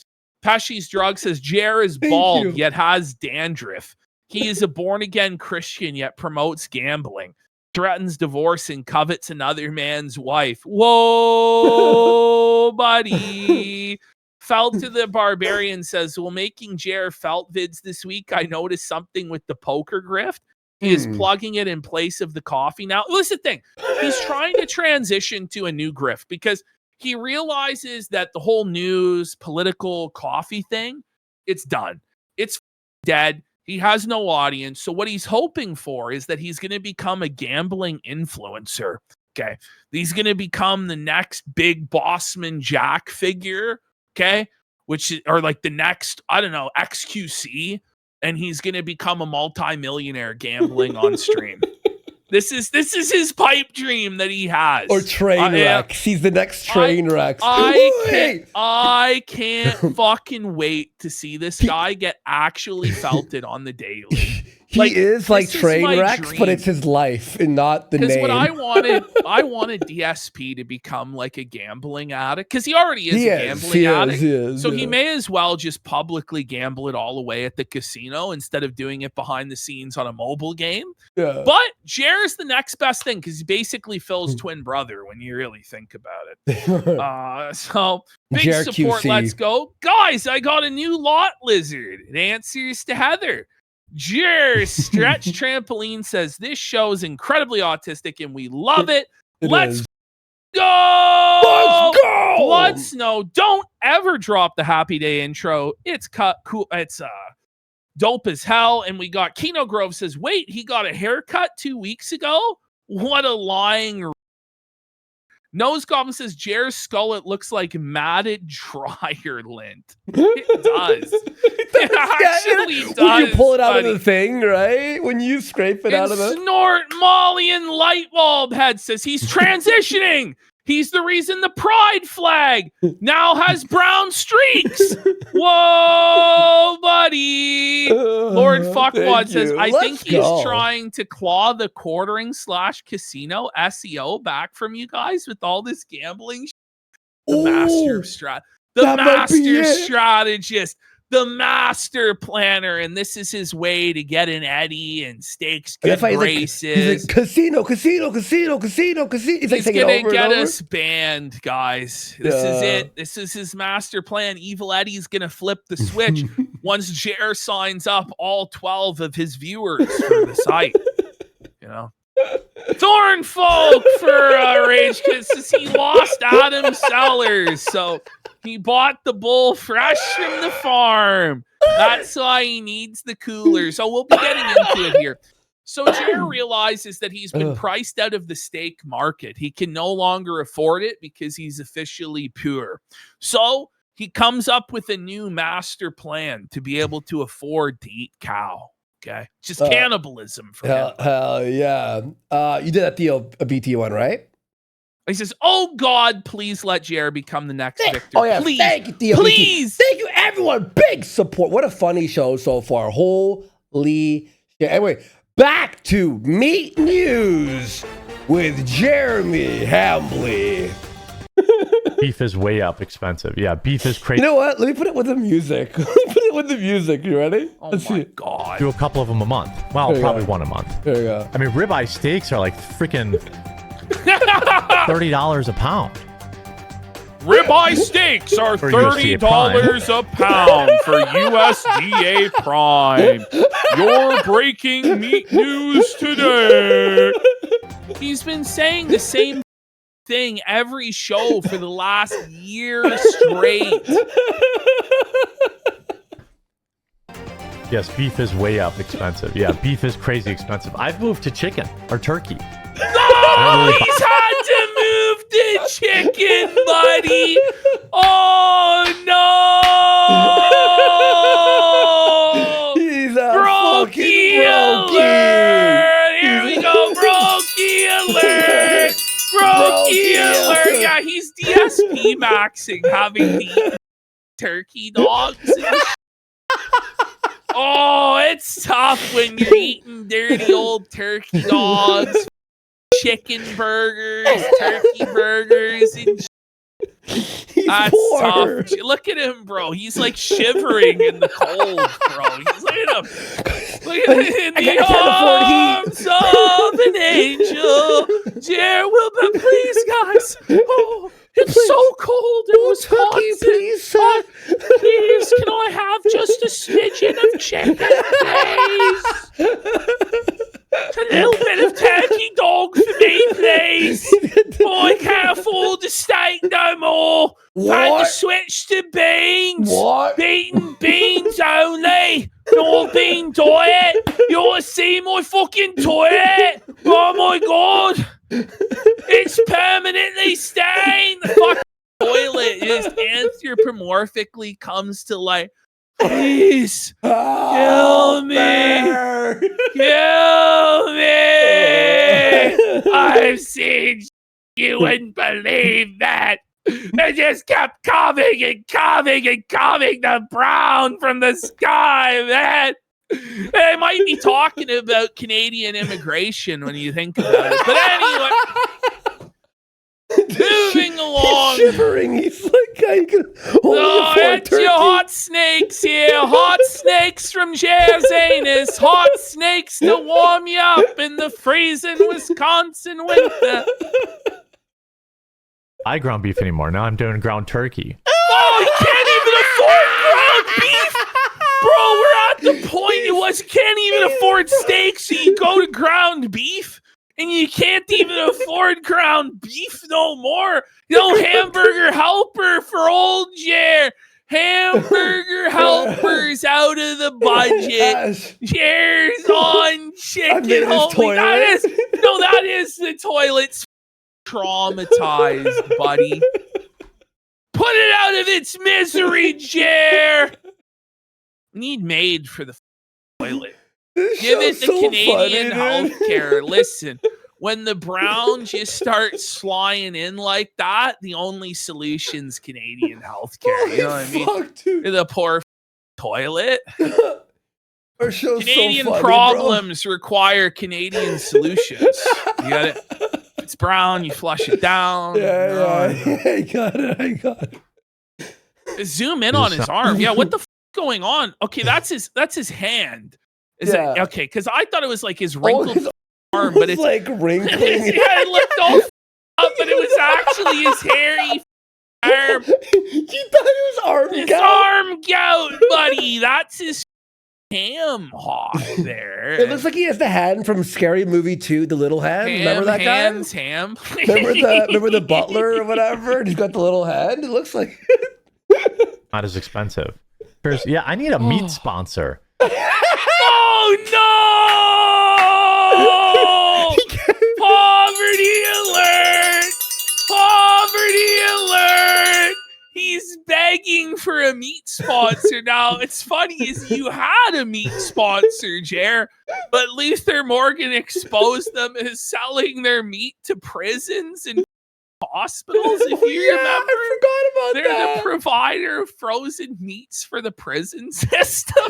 Pesci's Drug says Jer is bald yet has dandruff. He is a born-again Christian yet promotes gambling. Threatens divorce and covets another man's wife. Whoa, buddy. Felt to the Barbarian says, well, making Jer felt vids this week, I noticed something with the poker grift. He is plugging it in place of the coffee. Now, listen, the thing. He's trying to transition to a new grift because he realizes that the whole news, political coffee thing, it's done. It's dead. He has no audience. So what he's hoping for is that he's going to become a gambling influencer. Okay. He's going to become the next big Bossman Jack figure. Okay. Or like the next, I don't know, XQC. And he's going to become a multimillionaire gambling on stream. This is his pipe dream that he has. Or Trainwreck. He's the next Trainwreck. I can't fucking wait to see this guy get actually felted on the daily. He is like this is train my wrecks, but dream. it's his life and not the Because name. what I wanted DSP to become like a gambling addict. Because he already is He a is, gambling he is, addict. he is, So yeah. he may as well just publicly gamble it all away at the casino instead of doing it behind the scenes on a mobile game. Yeah. But Jer is the next best thing because he basically Phil's twin brother when you really think about it. So big Jer support. QC. Let's go. Guys, I got a new lot lizard. It answers to Heather. Jer Stretch Trampoline says this show is incredibly autistic and we love it. Let's is. go. Let's go. Blood Snow. Don't ever drop the Happy Day intro. It's cool. It's dope as hell. And we got Keno Grove says, wait, he got a haircut 2 weeks ago? What a lying. Nose Goblin says, Jer's skull, it looks like matted dryer lint. It does. It actually does. When you pull it out buddy. of the thing, right? When you scrape it out of the... Snort Molly and Lightbulb Head says he's transitioning. He's the reason the pride flag now has brown streaks. Whoa, buddy. Lord Fuckwad says, I think he's trying to claw the quartering / casino SEO back from you guys with all this gambling. The master strategist, the master planner, and this is his way to get an Eddie and stakes good races. He's like, casino. He's like, He's gonna get us banned, guys. This is it. This is his master plan. Evil Eddie's gonna flip the switch once Jer signs up all 12 of his viewers for the site. You know, Thornfolk for Rage Kid says he lost Adam Sellers, so he bought the bull fresh from the farm. That's why he needs the cooler. So we'll be getting into it here. So Jer realizes that he's been priced out of the steak market. He can no longer afford it because he's officially poor. So he comes up with a new master plan to be able to afford to eat cow. Okay. Just cannibalism for him. Hell yeah. You did that deal, a BT one, right? He says, oh God, please let Jer become the next victor. Oh yeah, please. thank you, Theo. Please. Thank you, everyone. Big support. What a funny show so far. Holy shit. Anyway, back to Meat News with Jeremy Hambley. Beef is way up expensive. Yeah, beef is crazy. You know what? Let me put it with the music. Let me put it with the music. You ready? Oh Let's my see. God. Do a couple of them a month. Well, There you probably go. one a month. There you go. I mean, ribeye steaks are like freaking $30 a pound. Ribeye steaks are For USDA $30 a pound for USDA Prime. Your breaking meat news today. He's been saying the same thing every show for the last year straight. Yes, beef is way up expensive. Yeah, beef is crazy expensive. I've moved to chicken or turkey. No, he's had to move to chicken, buddy. Oh no! He's a Brokey fucking alert! Here we go, Brokey alert! Brokey alert! Yeah, he's DSP maxing having to eat turkey dogs. And oh, it's tough when you're eating dirty old turkey dogs, chicken burgers, turkey burgers, and He's that's poor. tough. Look at him, bro. He's like shivering in the cold, bro. He's look at him. Look at him in the arms of an angel. Jer will, but please, guys. Oh, it's so cold in Wisconsin. Please, sir. Please, can I have just a smidgen of chicken, please? A little bit of turkey dog for me, please. Oh, I can't afford the steak no more. Had to What? switch to beans. What? Eating beans only. No bean diet. You ought to see my fucking toilet. Oh my god. It's permanently stained. The fucking toilet is anthropomorphically comes to life. Please. Kill me. Kill me. I've seen you wouldn't believe that. It just kept coming and coming and coming. The brown from the sky, man. I might be talking about Canadian immigration when you think about it. But anyway, moving along. He's shivering. He's like, I can only Oh, afford it's your hot snakes here. Hot snakes from Jer's anus. Hot snakes to warm you up in the freezing Wisconsin winter. I ground beef anymore. Now I'm doing ground turkey. Oh, you can't even afford ground beef. Bro, we're at the point it was you can't even afford steak, so you go to ground beef, and you can't even afford ground beef no more. No hamburger helper for old Jer. Hamburger helper's out of the budget. Jer's on chicken. Holy, that is the toilet's traumatized, buddy. Put it out of its misery, Jer. Need made for the toilet. Give it the Canadian healthcare. Listen, when the Browns just start flying in like that, the only solution's Canadian healthcare. You know what I mean? The poor toilet. Canadian problems require Canadian solutions. You got it? If it's brown, you flush it down. Yeah, I got it. Zoom in on his arm. Yeah, what the going on? Okay, that's his hand. Is it okay? Because I thought it was like his wrinkled arm, but it's like wrinkling. Yeah, it looked all up, but it was actually his hairy arm. You thought it was arm his gout? arm gout, buddy. That's his ham hock there. It looks like he has the hand from Scary Movie 2, the little hand. Remember that guy? Ham. Remember the butler or whatever? And he's got the little hand. It looks like Not as expensive. Yeah, I need a meat sponsor. Oh no! Poverty alert! Poverty alert! He's begging for a meat sponsor now. It's funny is you had a meat sponsor, Jer, but Luther Morgan exposed them as selling their meat to prisons and hospitals. If you remember, I forgot about they're that. the provider of frozen meats for the prison system.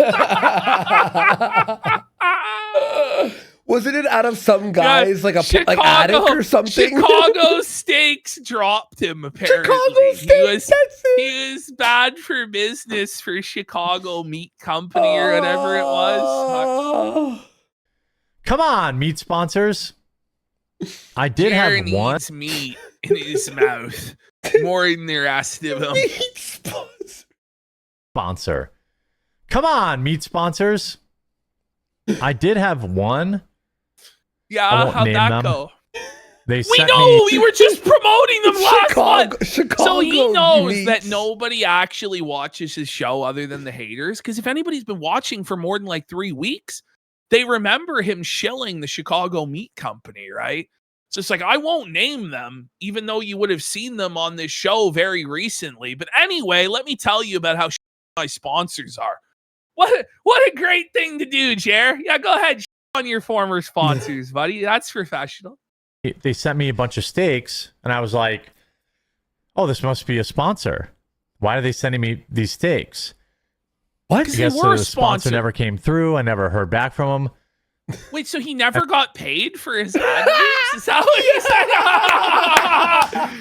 Wasn't it out of some guys like a Chicago, like attic or something? Chicago Steaks dropped him. Apparently, Chicago Steaks. he was bad for business for Chicago Meat Company or whatever it was. Come on, meat sponsors. I did Jer have one needs meat in his mouth more than the rest of them. sponsor. Come on, meat sponsors. I did have one. Yeah, how'd that go? They We sent know me. we were just promoting them last month. Chicago So he knows meats. that nobody actually watches his show other than the haters. Because if anybody's been watching for more than like 3 weeks, they remember him shilling the Chicago Meat Company, right? So it's like, I won't name them, even though you would have seen them on this show very recently. But anyway, let me tell you about how my sponsors are. What a great thing to do, Jer. Yeah, go ahead on your former sponsors, buddy. That's professional. They sent me a bunch of steaks, and I was like, "Oh, this must be a sponsor. Why are they sending me these steaks?" What? I guess the sponsor never came through. I never heard back from him. Wait, so he never got paid for his ad reads? Is that what you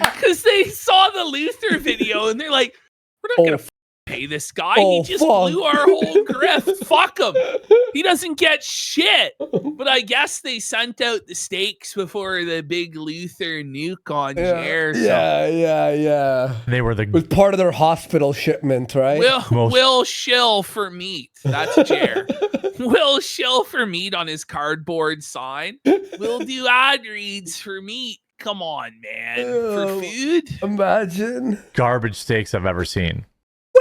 said? Because they saw the Luther video and they're like, we're not going to pay this guy. He just blew our whole grift. Fuck him. He doesn't get shit. But I guess they sent out the steaks before the big Luther nuke on Jer. Yeah. They were It was part of their hospital shipment, right? Will shill for meat. That's Jer. Will shill for meat on his cardboard sign. We'll do ad reads for meat. Come on, man. For food? Imagine. Garbage steaks I've ever seen.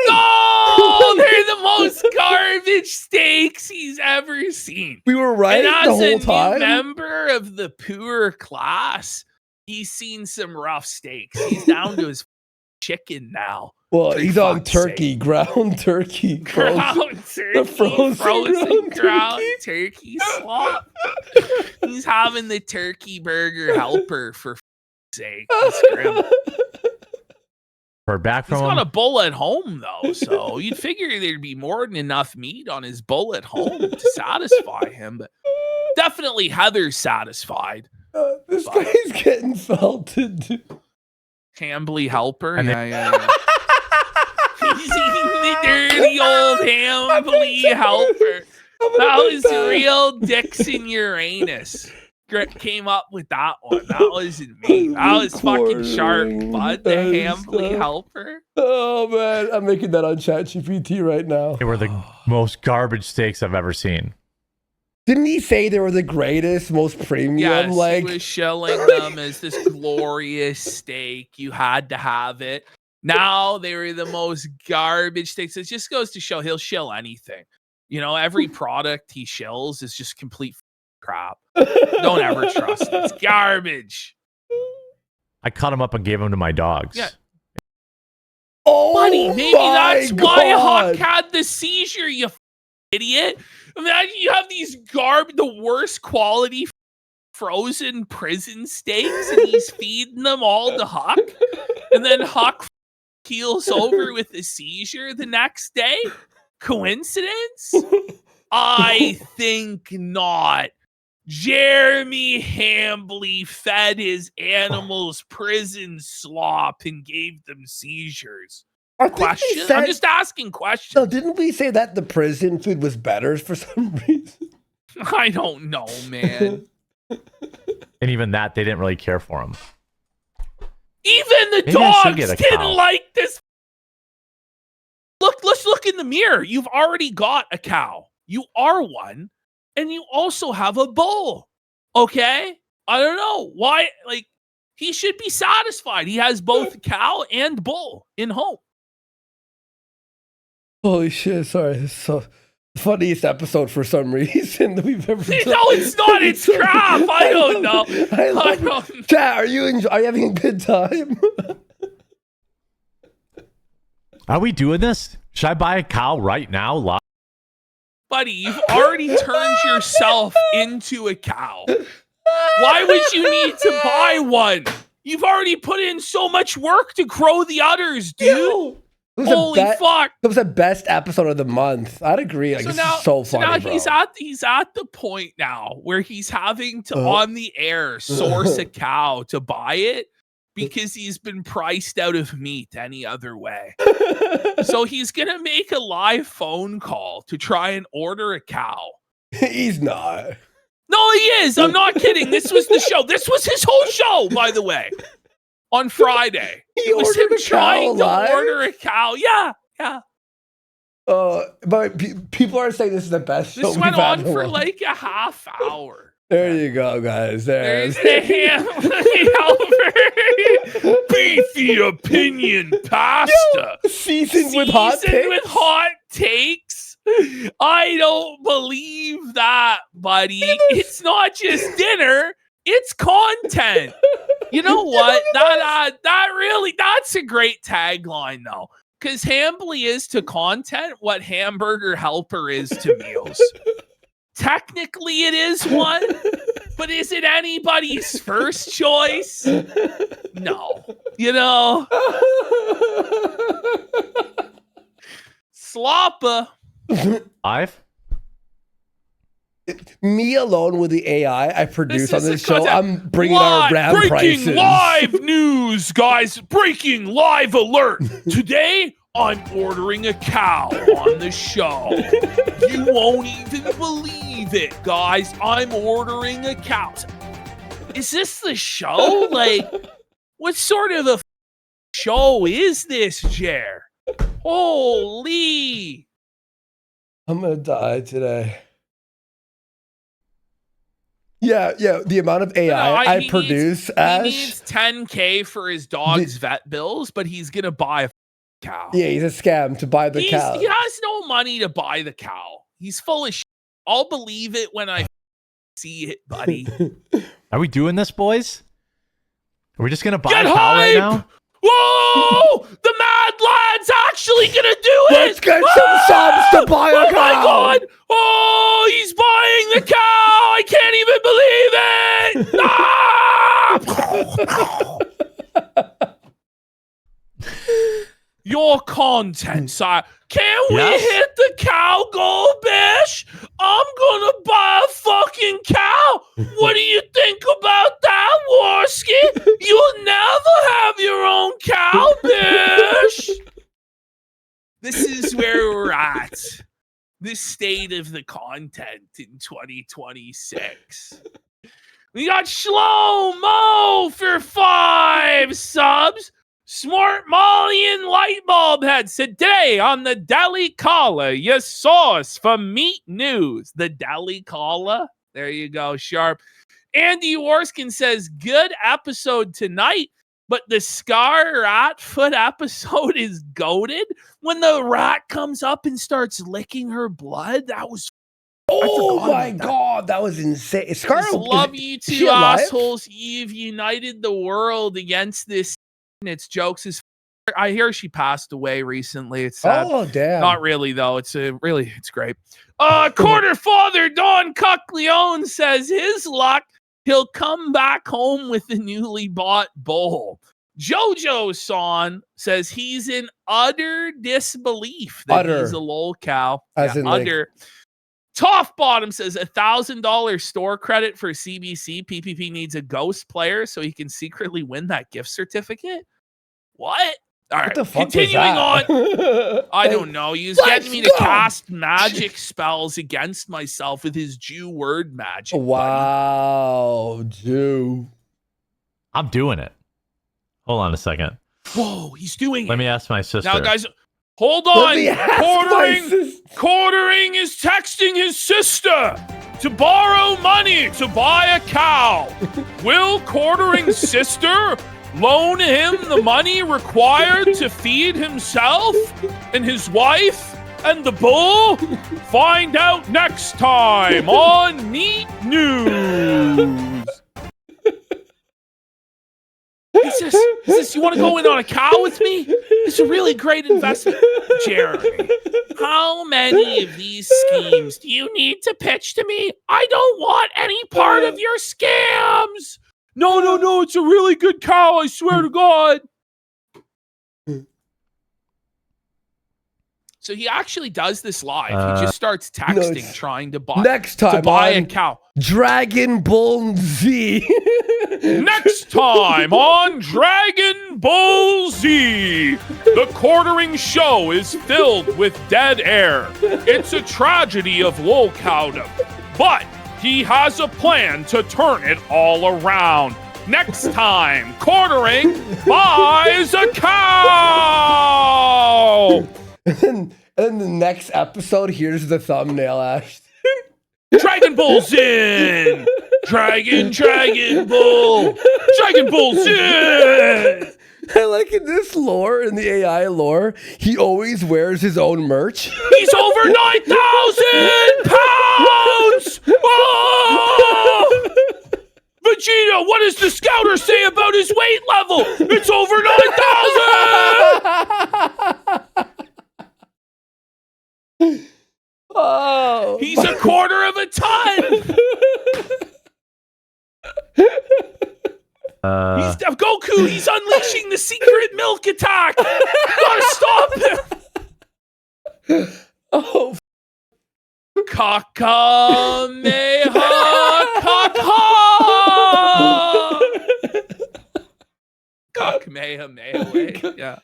Oh, they're the most garbage steaks he's ever seen. We were right and the as whole a time. new member of the poor class, he's seen some rough steaks. He's down to his chicken now. Well, For he's on fuck's turkey, sake. ground turkey. Ground turkey, The frozen ground turkey slop. He's having the turkey burger helper for sake. That's grim. Heard back He's from got him. a bull at home, though, so you'd figure there'd be more than enough meat on his bull at home to satisfy him. But definitely Heather's satisfied. This guy's getting salted. Hambly helper. And Yeah. He's eating the dirty old Hambly helper. That was real Dixon Uranus. Came up with that one. That wasn't me. That was fucking sharp, bud. The Hambly helper. Oh man, I'm making that on ChatGPT right now. They were the most garbage steaks I've ever seen. Didn't he say they were the greatest, most premium? Yes, like he was shilling them as this glorious steak. You had to have it. Now they were the most garbage steaks. It just goes to show he'll shill anything. You know, every product he shills is just complete crap. Don't ever trust it. It's garbage. I cut them up and gave them to my dogs. Yeah. oh, Buddy, maybe my that's why Huck God. had the seizure, you idiot. Imagine you have these the worst quality frozen prison steaks, and he's feeding them all to Huck. And then Huck keels over with a seizure the next day. Coincidence? I think not. Jeremy Hambly fed his animals prison slop and gave them seizures. I think we Question? said- I'm just asking questions. No, didn't we say that the prison food was better for some reason? I don't know, man. And even that, they didn't really care for him. Even the Maybe I should dogs get a didn't cow. like this. Let's look in the mirror. You've already got a cow. You are one. And you also have a bull. Okay? I don't know why. Like, he should be satisfied. He has both cow and bull in home. Holy shit! Sorry, this is so funniest episode for some reason that we've ever done. No, it's not. It's crap. I don't know. I love I it. don't- Chat, are you having a good time? Are we doing this? Should I buy a cow right now? Live? Buddy, you've already turned yourself into a cow. Why would you need to buy one? You've already put in so much work to grow the udders, dude. It was Holy fuck. It was the best episode of the month. I'd agree. Like, this is so funny, now bro. he's at the point now where he's having to on the air source a cow to buy it because he's been priced out of meat any other way. So he's gonna make a live phone call to try and order a cow. He's not. No, he is. I'm not kidding. This was the show. This was his whole show, by the way. On Friday. He It was ordered him a cow trying to live? order a cow. Yeah. But people are saying this is the best show This we've went had on in a for while. like a half hour. There you go, guys. There's the Hambly helper. Beefy opinion pasta. Seasoned with hot Seasoned takes. with hot takes. I don't believe that, buddy. It's not just dinner. It's content. You know what? That's a great tagline though. Because Hambly is to content what Hamburger Helper is to meals. Technically it is one, but is it anybody's first choice? No. You know? Sloppa. Live? Me alone with the AI I produce on is this a show, content- I'm bringing our RAM breaking prices. live news, guys. Breaking live alert. Today, I'm ordering a cow on the show. You won't even believe it, guys. I'm ordering a cow. Is this the show? Like, what sort of a show is this, Jer? Holy. I'm gonna die today. Yeah, the amount of AI I produce, He Ash. needs $10K for his dog's vet bills, but he's gonna buy a cow. Yeah, he's a scam to buy the cow. He has no money to buy the cow. He's full of shit. I'll believe it when I see it, buddy. Are we doing this, boys? Are we just gonna buy Get a cow right hype! now? Whoa! The Mad Lad's actually gonna do it! Let's get some subs to buy a Oh my cow! god! Oh, he's buying the cow! I can't even believe it! Ah! more content, sire. Can we Yes? hit the cow goal, Bish? I'm gonna buy a fucking cow. What do you think about that, Warski? You'll never have your own cow, Bish. This is where we're at. The state of the content in 2026. We got Shlomo for 5 subs. Smart Molly and Lightbulb Head said today on the Deli Kala, your source for meat news. The Deli Kala. There you go, Sharp. Andy Warskin says, good episode tonight, but the Scar Ratfoot episode is goated. When the rat comes up and starts licking her blood, that was Oh my god, that was insane. just Scarlet, love you is she two alive? assholes. You've united the world against this. And it's jokes. I hear she passed away recently. It's sad. Oh damn. Not really though. It's great. Quarter father Don Cuckleone says his luck. He'll come back home with the newly bought bowl. Jojo Son says he's in utter disbelief that he's a lol cow. As in, like- utter. Toff Bottom says $1,000 store credit for CBC. PPP needs a ghost player so he can secretly win that gift certificate. What? All right, What the fuck was continuing on. that? I don't know. He's Let's getting me to go. cast magic spells against myself with his Jew word magic. buddy. Wow, Jew. I'm doing it. Hold on a second. Whoa, he's doing Let it. me ask my sister. Now, guys, hold Let on. me ask my sister. Quartering is texting his sister to borrow money to buy a cow. Will Quartering's sister loan him the money required to feed himself and his wife and the bull? Find out next time on Meat News. Is this, you want to go in on a cow with me? It's a really great investment. Jeremy, how many of these schemes do you need to pitch to me? I don't want any part of your scams. No, it's a really good cow, I swear to God. So he actually does this live. He just starts texting, it's- trying to buy Next time to buy a on cow. Dragon Ball Z. Next time on Dragon Ball Z, the Quartering show is filled with dead air. It's a tragedy of lolcowdom, but he has a plan to turn it all around. Next time, Quartering buys a cow. And then the next episode, here's the thumbnail, Ash. Dragon Ball's in. Dragon Bull. Dragon Ball's in. I like in this lore, in the AI lore, he always wears his own merch. He's over 9,000 pounds. Oh! Vegeta, what does the scouter say about his weight level? It's over 9,000. Oh, He's a quarter of a ton. He's Goku. He's unleashing the secret milk attack. Gotta stop him. oh, Kamehameha. Kamehameha. Wait, yeah.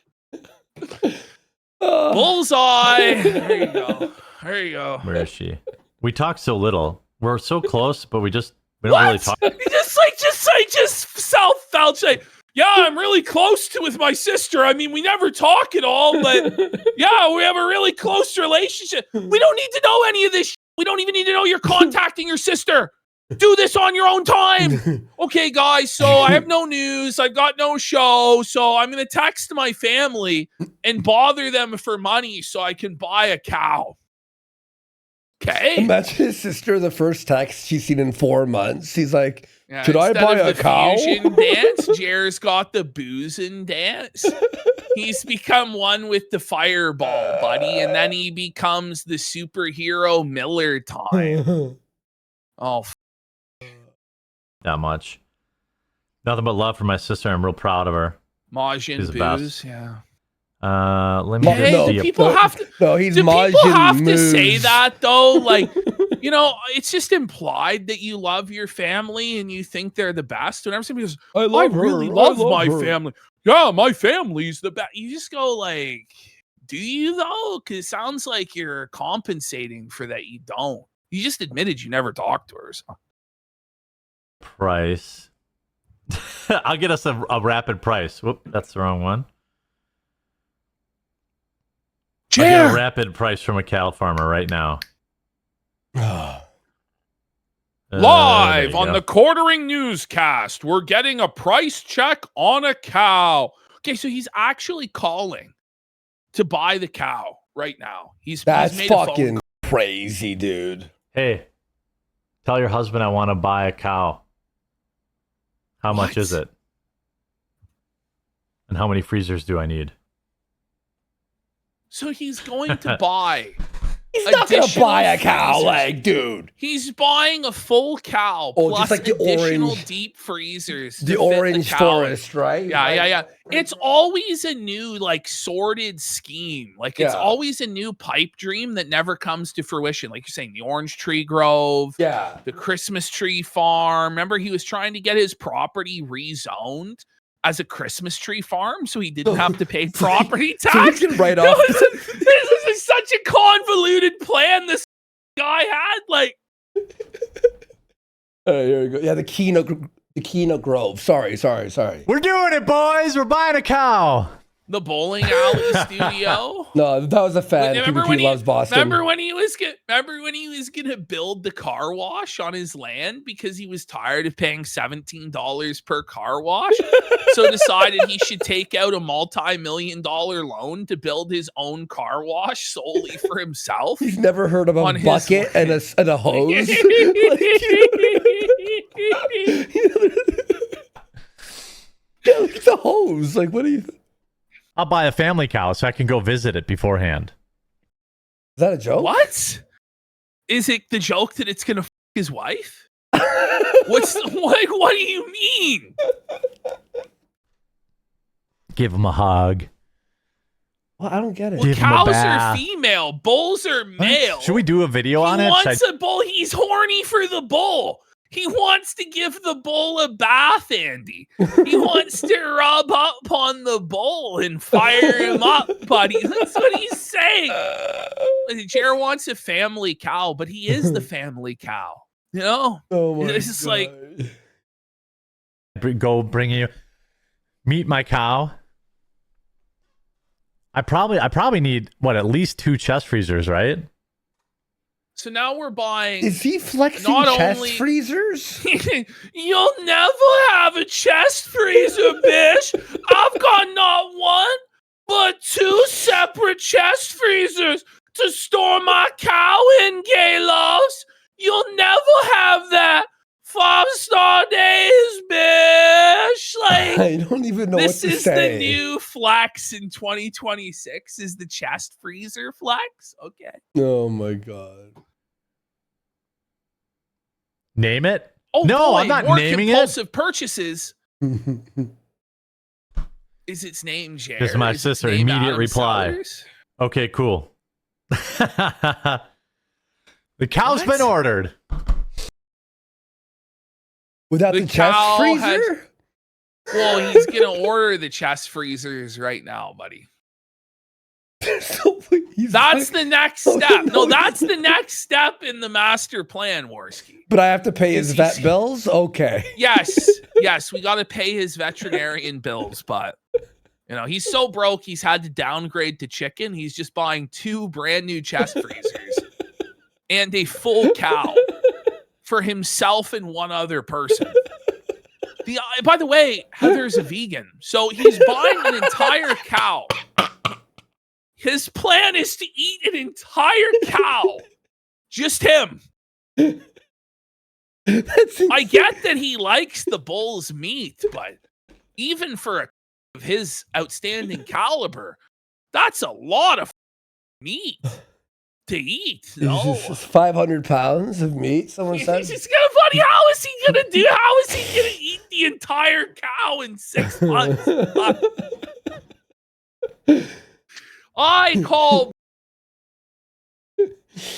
Bullseye. There you go. There you go. Where is she? We talk so little. We're so close, but we don't really talk. He just self-felt like, yeah, I'm really close to with my sister. I mean, we never talk at all, but yeah, we have a really close relationship. We don't need to know any of this. We don't even need to know you're contacting your sister. Do this on your own time. Okay, guys, so I have no news. I've got no show, so I'm going to text my family and bother them for money so I can buy a cow. Okay? imagine his sister, the first text she's seen in 4 months. He's like, Yeah, should I instead buy of a the cow? Fusion dance, Jer's got the boozing dance. He's become one with the fireball, buddy, and then he becomes the superhero Miller time. Oh, Not much. Nothing but love for my sister. I'm real proud of her. Majin She's the booze, best. yeah. Let me Hey, just Hey, see. people have to. No, he's Do people Majin have to say moves. that though? Like, you know, it's just implied that you love your family and you think they're the best. Whenever somebody goes, I really love my family. Yeah, my family's the best. You just go like, do you though? Because it sounds like you're compensating for that you don't. You just admitted you never talked to her. So. Price. I'll get us a rapid price. Whoop, that's the wrong one. I'll get a Jer, rapid price from a cow farmer right now. live there you on go. the Quartering Newscast, we're getting a price check on a cow. Okay, so he's actually calling to buy the cow right now. He's That's made a phone fucking crazy, dude. Hey, tell your husband I want to buy a cow. How much What? is it? And how many freezers do I need? So he's going to buy. He's not gonna additional buy a cow, freezers. like, dude. He's buying a full cow Oh, plus just like the additional orange- deep freezers. to The fit orange cow. forest, right? Yeah. It's always a new, like, sordid scheme. Like, it's Yeah. always a new pipe dream that never comes to fruition. Like you're saying, the orange tree grove, Yeah. the Christmas tree farm. Remember, he was trying to get his property rezoned as a Christmas tree farm so he didn't have to pay property So he tax. can write It off. this is such a convoluted plan this guy had. Like, Here we go. Yeah, the Keno Grove. Sorry. We're doing it, boys. We're buying a cow. the bowling alley studio. No, that was a fan. PvP loves Boston. Remember when he was gonna build the car wash on his land because he was tired of paying $17 per car wash, so decided he should take out a multi-million-dollar loan to build his own car wash solely for himself. He's never heard of a On his bucket and a hose. Yeah, look at the hose. Like, what are you? Is I'll buy a family cow so I can go visit it beforehand. that a joke? What? Is it the joke that it's gonna f his wife? What do you mean? Give him a hug. Well, I don't get it. Well, Give him a cows are bath. female, bulls are male. Should we do a video on He it? wants a bull. He's horny for the bull. He wants to give the bull a bath, Andy. He wants to rub up on the bull and fire him up, buddy. That's what he's saying. Jer wants a family cow, but he is the family cow. You know? Oh my It's just like- Go bring you meet my cow. I probably need at least 2 chest freezers, right? So now we're buying. Is he flexing Not chest only- freezers? You'll never have a chest freezer, bitch. I've got not one, but 2 separate chest freezers to store my cow in, gay loves. You'll never have that. 5-star days, bitch. Like, I don't even know what this to is say. the new flex in 2026 is the chest freezer flex. Okay. Oh my god. Name it? Oh, No, boy, I'm not more naming it. compulsive purchases. Is its name Jer? This is my Is its sister. name Immediate Adam reply. Sellers? Okay, cool. The cow's What? been ordered. Without The the, chest cow freezer? Well, he's gonna order the chest freezers right now, buddy. So, he's That's like- the next Oh, step. no, No, that's the next step in the master plan, Worski. But I have to pay his He's- vet bills? Okay. Yes, we got to pay his veterinarian bills, but you know he's so broke he's had to downgrade to chicken. He's just buying 2 brand new chest freezers and a full cow for himself and one other person. By the way, Heather's a vegan, so he's buying an entire cow. His plan is to eat an entire cow, just him. That's I get that he likes the bull's meat, but even for a of his outstanding caliber, that's a lot of meat to eat. No. This is 500 pounds of meat, someone said. It's just gonna funny. How is he gonna do? How is he gonna eat the entire cow in 6 months? I call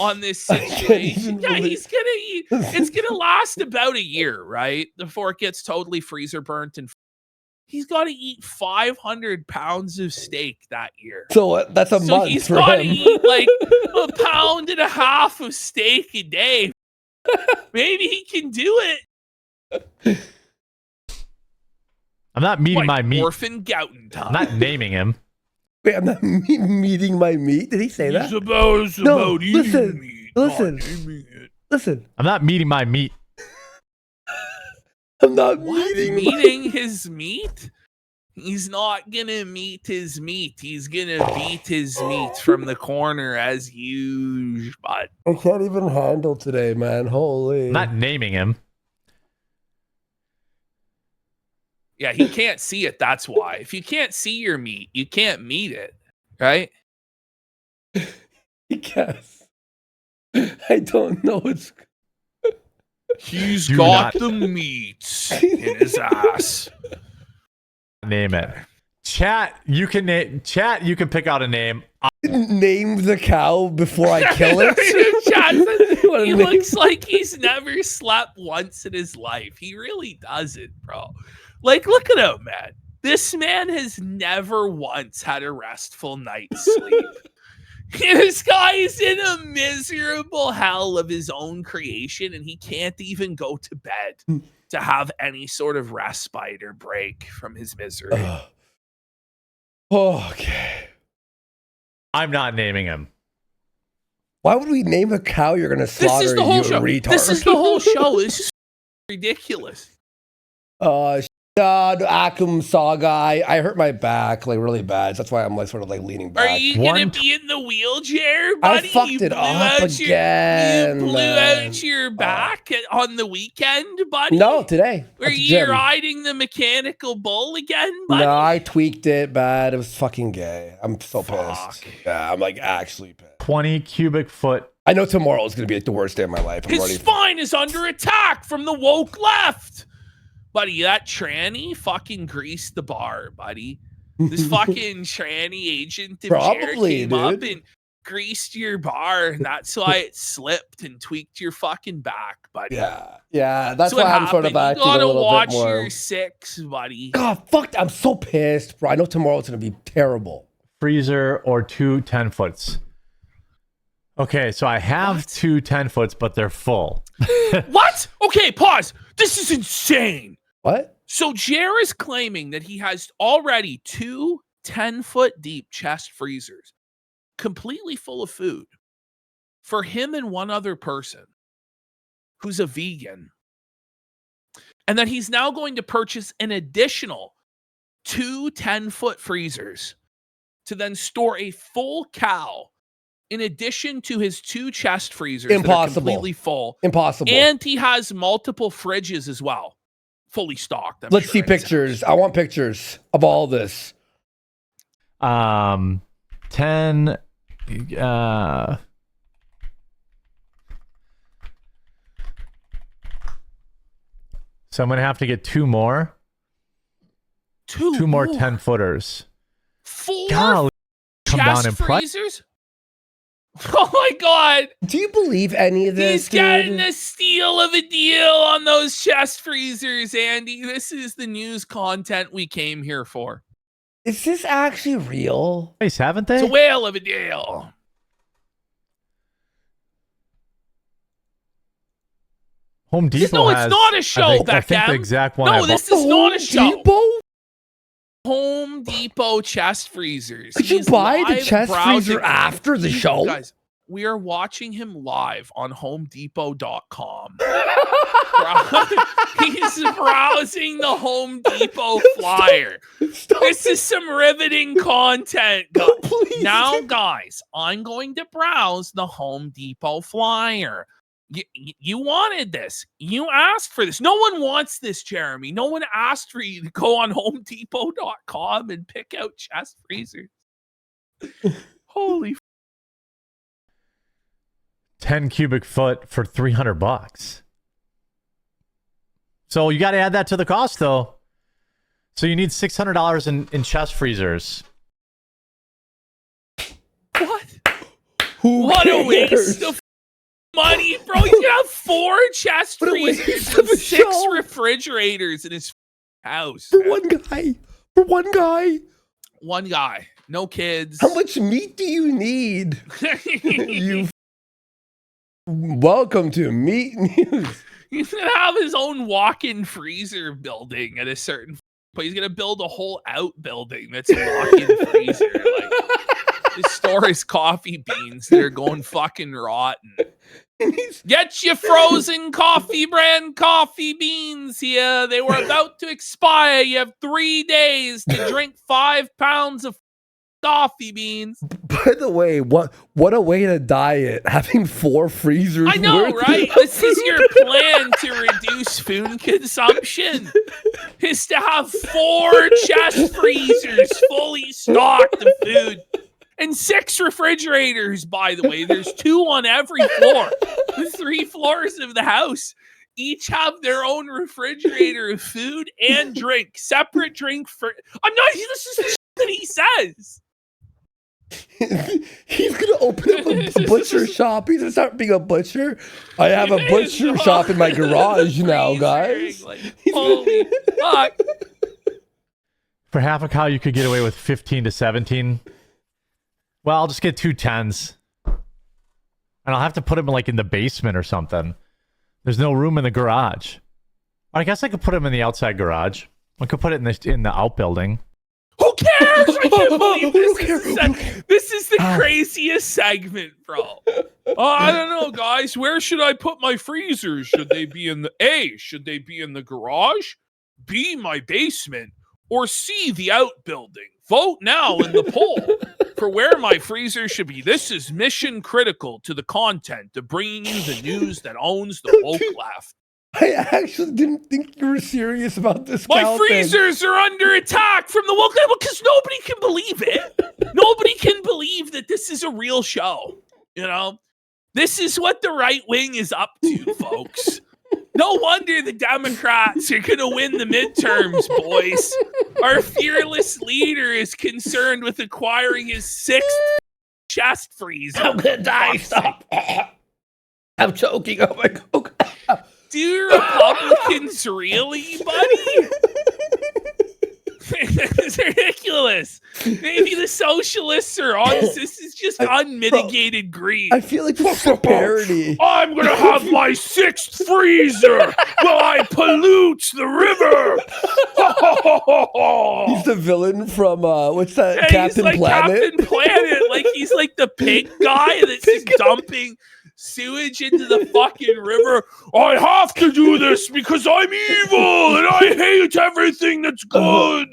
on this situation. Yeah, he's gonna eat. It's gonna last about a year, right? Before it gets totally freezer burnt, and he's got to eat 500 pounds of steak that year. So what? That's a So month he's for got to him. eat like 1.5 pounds of steak a day. Maybe he can do it. I'm not meeting my meat. Orphan Gouton time. I'm not naming him. Wait, I'm not meeting my meat. Did he say that? It's about No, eating listen, meat, listen. not naming it. Listen, I'm not meeting my meat. I'm not What? Meeting his meat? He's not gonna meet his meat. He's gonna beat his meat from the corner as usual. Bud. I can't even handle today, man. Holy. I'm not naming him. Yeah, he can't see it. That's why. If you can't see your meat, you can't meet it, right? Yes. I don't know what's. He's Do got not- the meat in his ass. Name it. Chat, you can name. Chat, you can pick out a name. Name the cow before I kill it. Chat says What a he name. looks like he's never slept once in his life. He really doesn't, bro. Like, look at him, man. This man has never once had a restful night's sleep. This guy is in a miserable hell of his own creation, and he can't even go to bed to have any sort of respite or break from his misery. Okay. I'm not naming him. Why would we name a cow you're gonna slaughter? This is the whole you show. retard? This is the whole show. This is ridiculous. God, Akum Saw guy. I hurt my back like really bad. So that's why I'm like sort of like leaning back. Are you gonna be in the wheelchair, buddy? I fucked You it blew up out again. You blew man. out your back on the weekend, buddy. No, today. Were at the you gym. riding the mechanical bull again, buddy? No, I tweaked it bad. It was fucking gay. I'm so pissed. Fuck. Yeah, I'm like actually pissed. 20 cubic foot. I know tomorrow is gonna be like the worst day of my life. I'm His already. spine is under attack from the woke left. Buddy, that tranny fucking greased the bar, buddy. This fucking tranny agent of Jared Probably, came up dude. and greased your bar, and that's why it slipped and tweaked your fucking back, buddy. Yeah. That's what why I'm sort of happened. acting You a gotta little watch bit more. your six, buddy. God, fuck! I'm so pissed, bro. I know tomorrow's gonna be terrible. Freezer or two 10-foots. Okay, so I have two 10-foots, but they're full. What? Okay, pause. This is insane. What? So Jer is claiming that he has already two 10-foot deep chest freezers completely full of food for him and one other person who's a vegan. And that he's now going to purchase an additional two 10-foot freezers to then store a full cow in addition to his two chest freezers that are Impossible. completely full. Impossible. And he has multiple fridges as well, fully stocked. I'm Let's sure see in his pictures. I want pictures of all this. 10 so I'm gonna have to get two more Two more 10-footers. Four Golly, come down chest in price. freezers? Oh my god! Do you believe any of this? He's getting dude? a steal of a deal on those chest freezers, Andy. This is the news content we came here for. Is this actually real? Nice, haven't they? It's a whale of a deal. Home Depot No, it's has, not a show, I think the Beckham. exact one. I No, bought. this is not a show. Depot? Home Depot chest freezers. Could you He's buy the live chest freezer browsing- after the show? Guys, we are watching him live on HomeDepot.com. He's browsing the Home Depot flyer. Stop This is some riveting content. Please. Now, guys, I'm going to browse the Home Depot flyer. You wanted this. You asked for this. No one wants this, Jeremy. No one asked for you to go on HomeDepot.com and pick out chest freezers. Holy 10 cubic foot for $300. So you got to add that to the cost, though. So you need $600 in chest freezers. Who What a cares? waste of money, bro. He's gonna have 4 chest What a waste freezers of and a 6 show. refrigerators in his house. For one guy. For one guy. One guy, no kids. How much meat do you need? You welcome to Meat News. He's gonna have his own walk-in freezer building at a certain, but he's gonna build a whole outbuilding that's a walk-in freezer. Like, to store his coffee beans that are going fucking rotten. Get your frozen coffee brand coffee beans here. They were about to expire. You have 3 days to drink 5 pounds of coffee beans. By the way, what a way to diet, having 4 freezers. I know, worth right? of This is food. your plan to reduce food consumption. Is to have 4 chest freezers fully stocked of food. And 6 refrigerators, by the way. There's 2 on every floor. The 3 floors of the house each have their own refrigerator of food and drink. Separate drink for... I'm not... This is the shit that he says. He's gonna open up a butcher shop. He's gonna start being a butcher. I have a butcher shop in my garage now, guys. Like, holy fuck. For half a cow, you could get away with 15 to 17. Well, I'll just get 2 10s. And I'll have to put them like in the basement or something. There's no room in the garage. I guess I could put them in the outside garage. I could put it in the outbuilding. Who cares? I can't believe this. Who cares? This is the craziest segment, bro. I don't know, guys. Where should I put my freezers? Should they be in the A? Should they be in the garage? B, my basement? Or C, the outbuilding? Vote now in the poll for where my freezer should be. This is mission critical to the content of bringing you the news that owns the woke left. I actually didn't think you were serious about this. My cow thing. freezers are under attack from the woke left because nobody can believe it. Nobody can believe that this is a real show. You know, this is what the right wing is up to, folks. No wonder the Democrats are going to win the midterms, boys. Our fearless leader is concerned with acquiring his 6th chest freezer. I'm gonna die. Stop. I'm choking. Oh my god. Do Republicans really, buddy? It's ridiculous. Maybe the socialists are honest. This is just unmitigated greed. I feel like this is a parody. I'm gonna have my 6th freezer while I pollute the river. He's the villain from what's that? Yeah, Captain he's like Planet. Captain Planet. Like he's like the pig guy that's just dumping sewage into the fucking river. I have to do this because I'm evil and I hate everything that's good.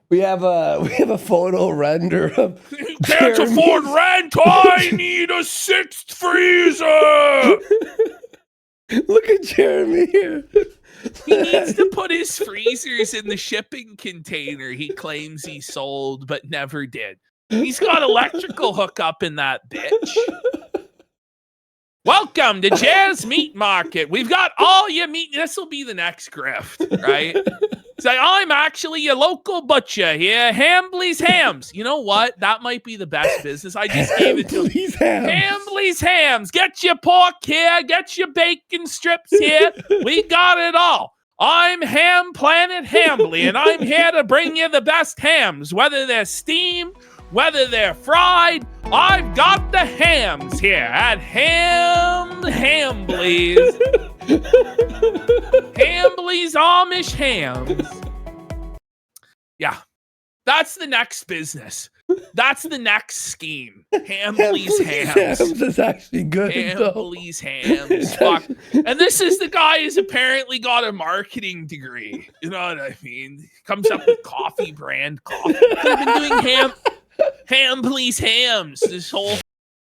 We have a photo render of Can't Jeremy. afford rent. I need a 6th freezer. Look at Jeremy here. He needs to put his freezers in the shipping container he claims he sold but never did. He's got electrical hookup in that bitch. Welcome to Jazz Meat Market. We've got all your meat. This will be the next grift, right? Say, I'm actually your local butcher here. Hambly's Hams. You know what? That might be the best business. I just gave it to him. Hambly's Hams. Hambly's Hams. Get your pork here. Get your bacon strips here. We got it all. I'm Ham Planet Hambly, and I'm here to bring you the best hams, whether they're steamed, whether they're fried. I've got the hams here at Hambly's. Hambly's Amish Hams. Yeah, that's the next business. That's the next scheme. Hambly's Hams. Is actually good. though. Hambly's Hams. Fuck. And this is the guy who's apparently got a marketing degree. You know what I mean? Comes up with coffee brand coffee. I've been doing Hambly's Hams this whole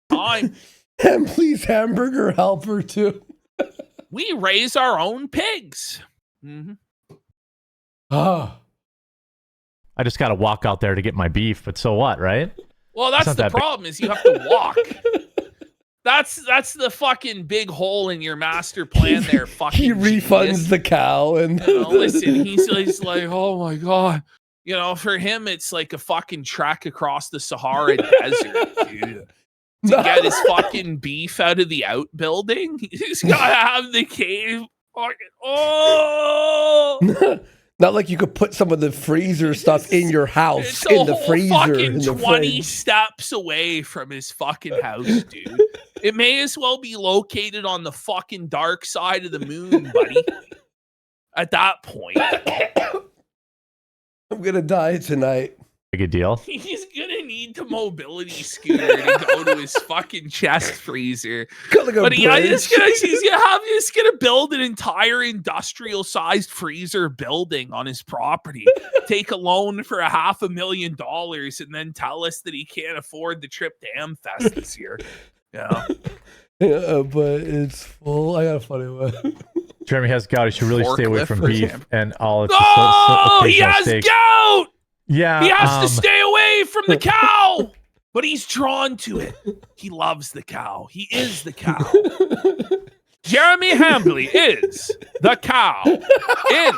time. Hambly's Hamburger Helper too. We raise our own pigs. Mm-hmm. Ah. I just got to walk out there to get my beef, but so what, right? Well, that's not the that big. problem is you have to walk. That's the fucking big hole in your master plan there, fucking He refunds genius. the cow and You know, listen, he's like, oh my god, You know, for him, it's like a fucking trek across the Sahara Desert, dude. To get his fucking beef out of the outbuilding, he's gotta have the cave. Oh, Not like you could put some of the freezer stuff in your house it's in a the whole freezer. fucking In the 20 fridge. steps away from his fucking house, dude. It may as well be located on the fucking dark side of the moon, buddy. At that point, I'm gonna die tonight. Big a deal. he's gonna need the mobility scooter to go to his fucking chest freezer. Got like a But he's bridge. gonna build an entire industrial-sized freezer building on his property, take a loan for $500,000, and then tell us that he can't afford the trip to Amfest this year. Yeah. Yeah, but it's full. I got a funny one. Jeremy has gout. He should really stay away Forklift from for beef example. and all its Oh, he occasional has steaks. gout. Yeah, He has to stay away from the cow, but he's drawn to it. He loves the cow. He is the cow. Jeremy Hambley is the cow in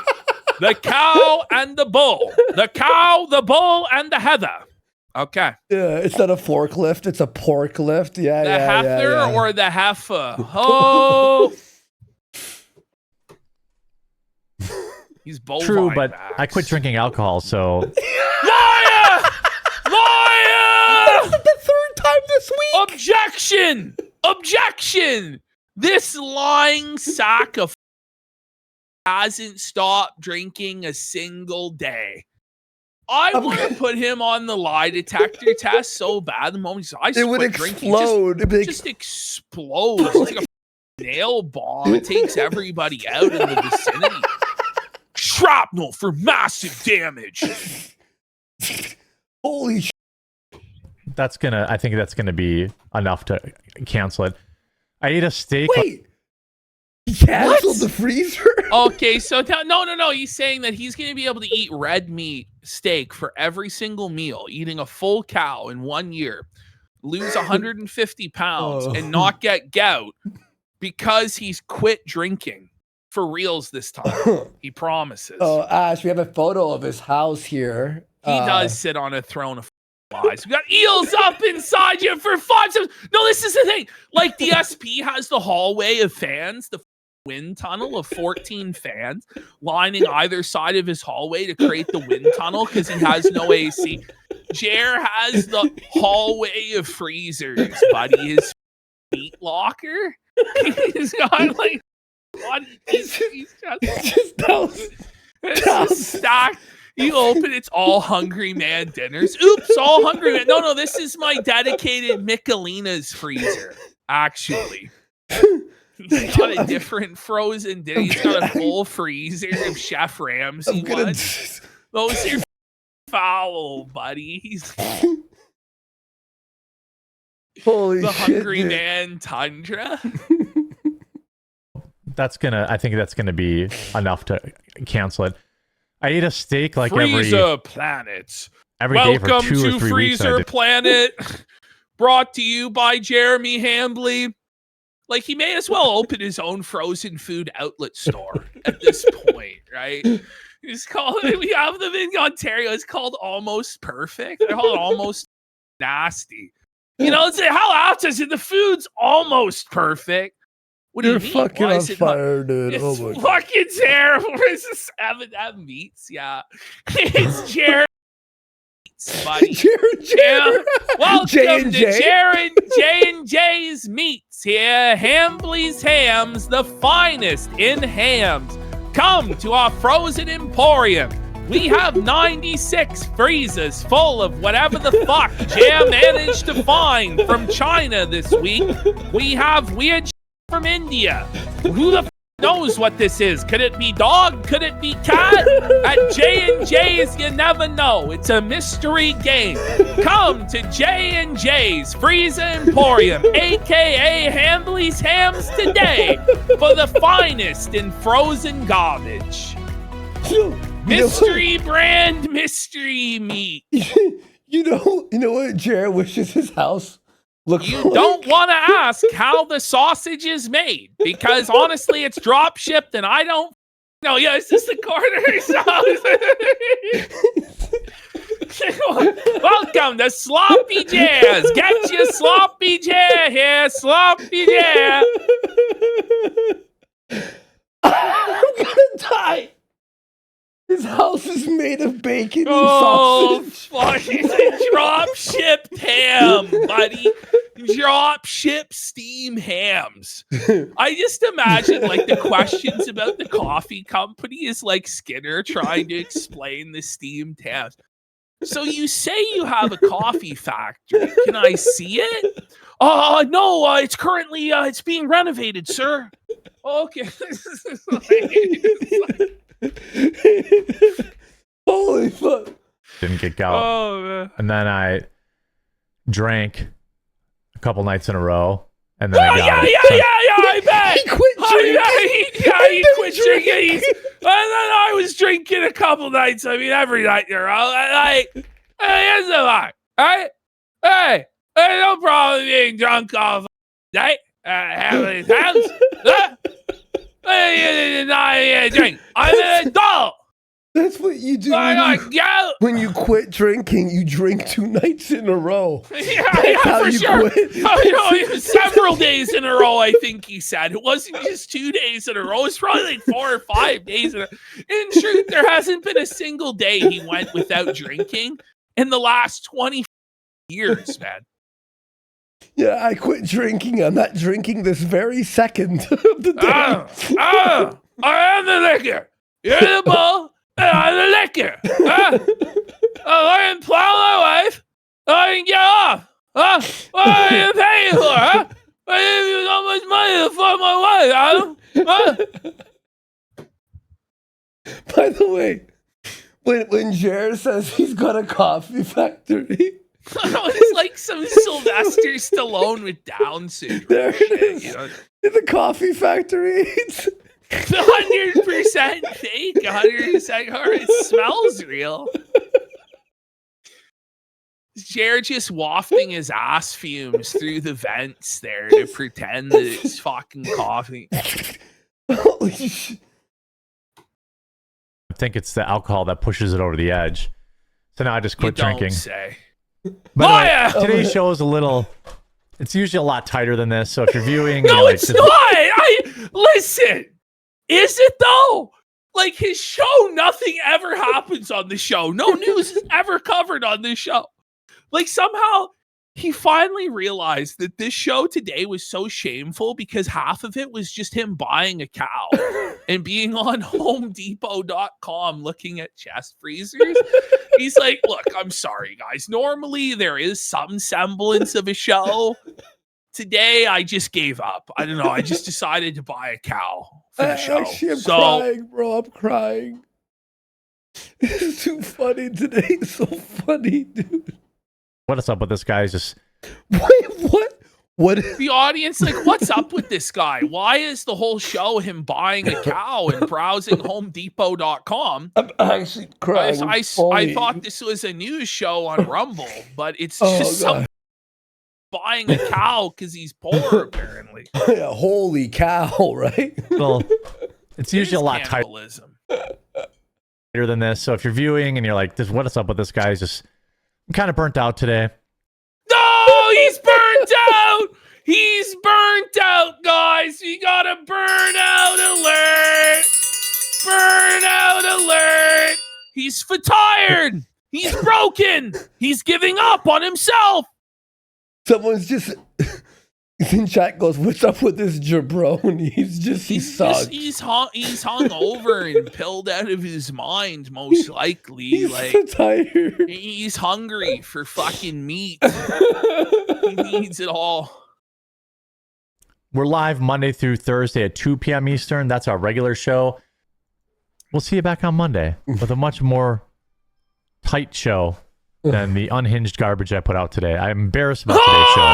The Cow and the Bull. The Cow, the Bull, and the Heather. Okay. Yeah, it's not a forklift. It's a pork lift. Yeah, The yeah, heifer yeah, yeah. or the heifer? Oh. He's bovine. True, but Max. I quit drinking alcohol, so Liar! Liar! the third time this week. Objection! Objection! This lying sack of hasn't stopped drinking a single day. I want to put him on the lie detector test so bad. The moment I It would quit drinking, explode. It'd be like, just explodes. It's like a nail bomb. It takes everybody out in the vicinity. Shrapnel for massive damage. holy sh! I think that's gonna be enough to cancel it. I ate a steak. Wait, he canceled the freezer. Okay, so no. He's saying that he's going to be able to eat red meat steak for every single meal, eating a full cow in 1 year, lose 150 pounds, and not get gout because he's quit drinking for reals this time. He promises. Oh, Ash, we have a photo of his house here. He does sit on a throne of lies. We got eels up inside you for 5 seconds. No, this is the thing. Like the SP has the hallway of fans, the wind tunnel of 14 fans lining either side of his hallway to create the wind tunnel because he has no AC. Jer has the hallway of freezers, buddy. His meat locker. He's got like he's just stacked. You open it's all Hungry Man dinners. Oops, all Hungry Man. No, this is my dedicated Michelina's freezer, actually. He's got a different frozen dinner. He's got a full freezer of Chef Ramsay ones. Those are foul, buddy. He's Holy the shit, Hungry dude. Man Tundra. I think that's gonna be enough to cancel it. I ate a steak like Freezer Planets. every day for Welcome 2 or to 3 weeks. Freezer Planet. Brought to you by Jeremy Hambley. Like, he may as well open his own frozen food outlet store at this point, right? It's called, we have them in Ontario. It's called Almost Perfect. They're called Almost Nasty. You know, it's how after the food's almost perfect. What do You're you mean? fucking Why on is it not- fire, dude. It's Oh my god. fucking terrible. Where's this M&M meats? Yeah. It's Jared Meats, buddy. Yeah. Welcome to J&J's Meats here. Hambley's Hams, the finest in hams. Come to our frozen emporium. We have 96 freezers full of whatever the fuck Jer managed to find from China this week. We have weird shit from India. Who the knows what this is? Could it be dog? Could it be cat? At J&J's, you never know. It's a mystery game. Come to J&J's Freezer Emporium, aka Hambley's Hams, today for the finest in frozen garbage. Mystery brand, mystery meat. You know what Jared wishes his house looked You like? don't want to ask how the sausage is made because honestly, it's drop shipped and I don't. No, yeah, it's just the corner. Welcome to Sloppy Jazz. Get your sloppy jazz here, sloppy jazz. I'm gonna die. His house is made of bacon and Oh, sausage. fuck. It's a drop shipped ham, buddy. Drop ship steam hams. I just imagine like the questions about the coffee company is like Skinner trying to explain the steamed hams. So you say you have a coffee factory. Can I see it? No, it's currently it's being renovated, sir. Okay. Holy fuck. Didn't get out. Oh man. And then I drank a couple nights in a row. And then I got it. So- I bet. He quit drinking. He quit drinking. And then I was drinking a couple nights. I mean, every night in a row. Like, here's the line, right? Hey, no problem being drunk all the night. How many times? I drink. I'm an adult. That's what you do Go. when you quit drinking. You drink 2 nights in a row. Yeah, how for you sure. quit. It was several days in a row, I think he said. It wasn't just 2 days in a row. It was probably like 4 or 5 days in a row. In truth, there hasn't been a single day he went without drinking in the last 20 years, man. Yeah, I quit drinking. I'm not drinking this very second of the day. I am the liquor. You're the bull, and I'm the liquor. I can plow my wife. I can get off. What are you paying for? I give you so much money to fuck my wife, Adam. By the way, when Jared says he's got a coffee factory, It's like some Sylvester Stallone with Down syndrome. there it shit, is. you know? In the coffee factory. 100% fake, 100% or it smells real. Jared just wafting his ass fumes through the vents there to pretend that it's fucking coffee. Holy shit. I think it's the alcohol that pushes it over the edge. So now I just You quit don't drinking. say. By the way, Liar! today's show is a little. It's usually a lot tighter than this. So if you're viewing, No, you're like, it's not. Listen. Is it though? Like his show, nothing ever happens on the show. No news is ever covered on this show. Like somehow he finally realized that this show today was so shameful because half of it was just him buying a cow and being on HomeDepot.com looking at chest freezers. He's like, look, I'm sorry, guys. Normally there is some semblance of a show. Today I just gave up. I don't know. I just decided to buy a cow for the show. Actually, I'm crying, bro. I'm crying. This is too funny today. It's so funny, dude. what is up with this guy? He's just Wait, what? What? The audience, like, what's up with this guy? Why is the whole show him buying a cow and browsing HomeDepot.com? I'm actually crying. I fully. thought this was a news show on Rumble, but it's Oh, just some God. buying a cow because he's poor, apparently. Yeah, holy cow, right? well. It's It usually is a lot tighter cannibalism. than this. So if you're viewing and you're like, "What is up with this guy?" He's just I'm kind of burnt out today. No, he's burnt out. He's burnt out, guys. We got a burnout alert. Burnout alert. He's tired. He's broken. He's giving up on himself. Someone's just in chat goes, "What's up with this jabroni?" He sucks. He's hung over and pilled out of his mind, most likely. He's like so tired. he's hungry for fucking meat. He needs it all. We're live Monday through Thursday at 2 p.m. Eastern. That's our regular show. We'll see you back on Monday with a much more tight show than the unhinged garbage I put out today. I'm embarrassed about today's show.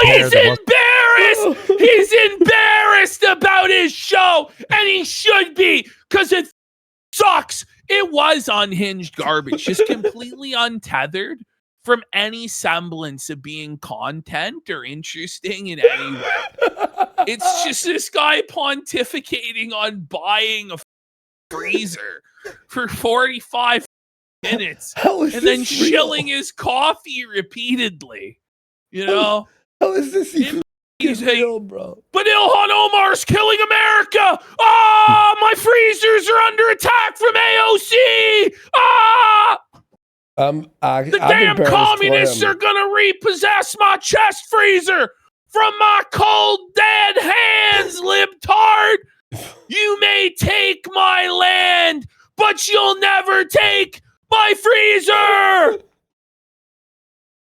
He's embarrassed. He's embarrassed about his show, and he should be, because it sucks. It was unhinged garbage, just completely untethered from any semblance of being content or interesting in any way. It's just this guy pontificating on buying a freezer for $45 minutes How is and then this real? shilling his coffee repeatedly. You know? How is this even He's real, bro? But Ilhan Omar's killing America! Ah, my freezers are under attack from AOC! Ah! The I'm damn embarrassed communists for him. are gonna repossess my chest freezer from my cold dead hands, libtard! You may take my land, but you'll never take my freezer!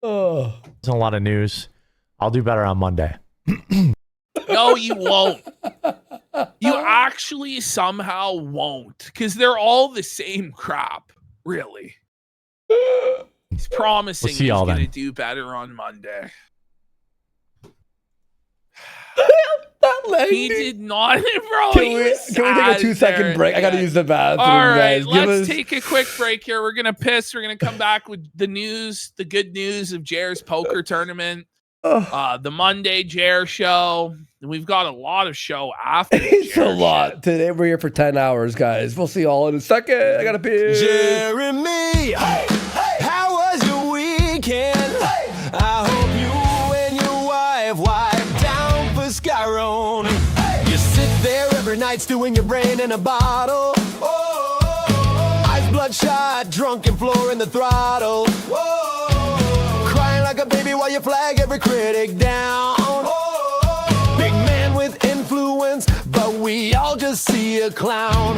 Oh. There's a lot of news. I'll do better on Monday. No, you won't. You actually somehow won't, because they're all the same crap, really. He's promising We'll see he's y'all going to then. do better on Monday. He did not, bro. Can we take a 2-second break? I gotta use the bathroom. All right, guys. Give let's us- take a quick break here. We're gonna piss. We're gonna come back with the news, the good news of Jer's poker tournament, the Monday Jer show. And we've got a lot of show after. the It's Jer a lot. Today we're here for 10 hours, guys. We'll see you all in a second. I gotta pee. Jeremy, how was your weekend? I hope you and your wife wipe down for Scarone. You sit there every night stewing your brain in a bottle. Eyes bloodshot, drunken floor in the throttle. Crying like a baby while you flag every critic down. Big man with influence, but we all just see a clown.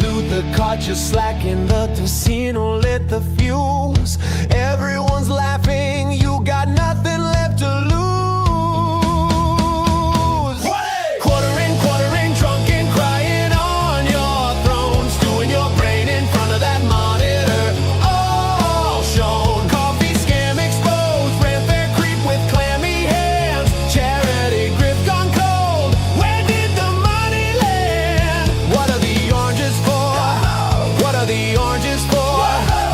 Luther caught you slacking, the casino lit the fuse. Everyone's laughing, you got nothing left to lose. Quartering, drunken, crying on your throne, stewing your brain in front of that monitor. All shown, coffee scam exposed, rent fair creep with clammy hands, charity grip gone cold. Where did the money land? What are the oranges for? What are the oranges for?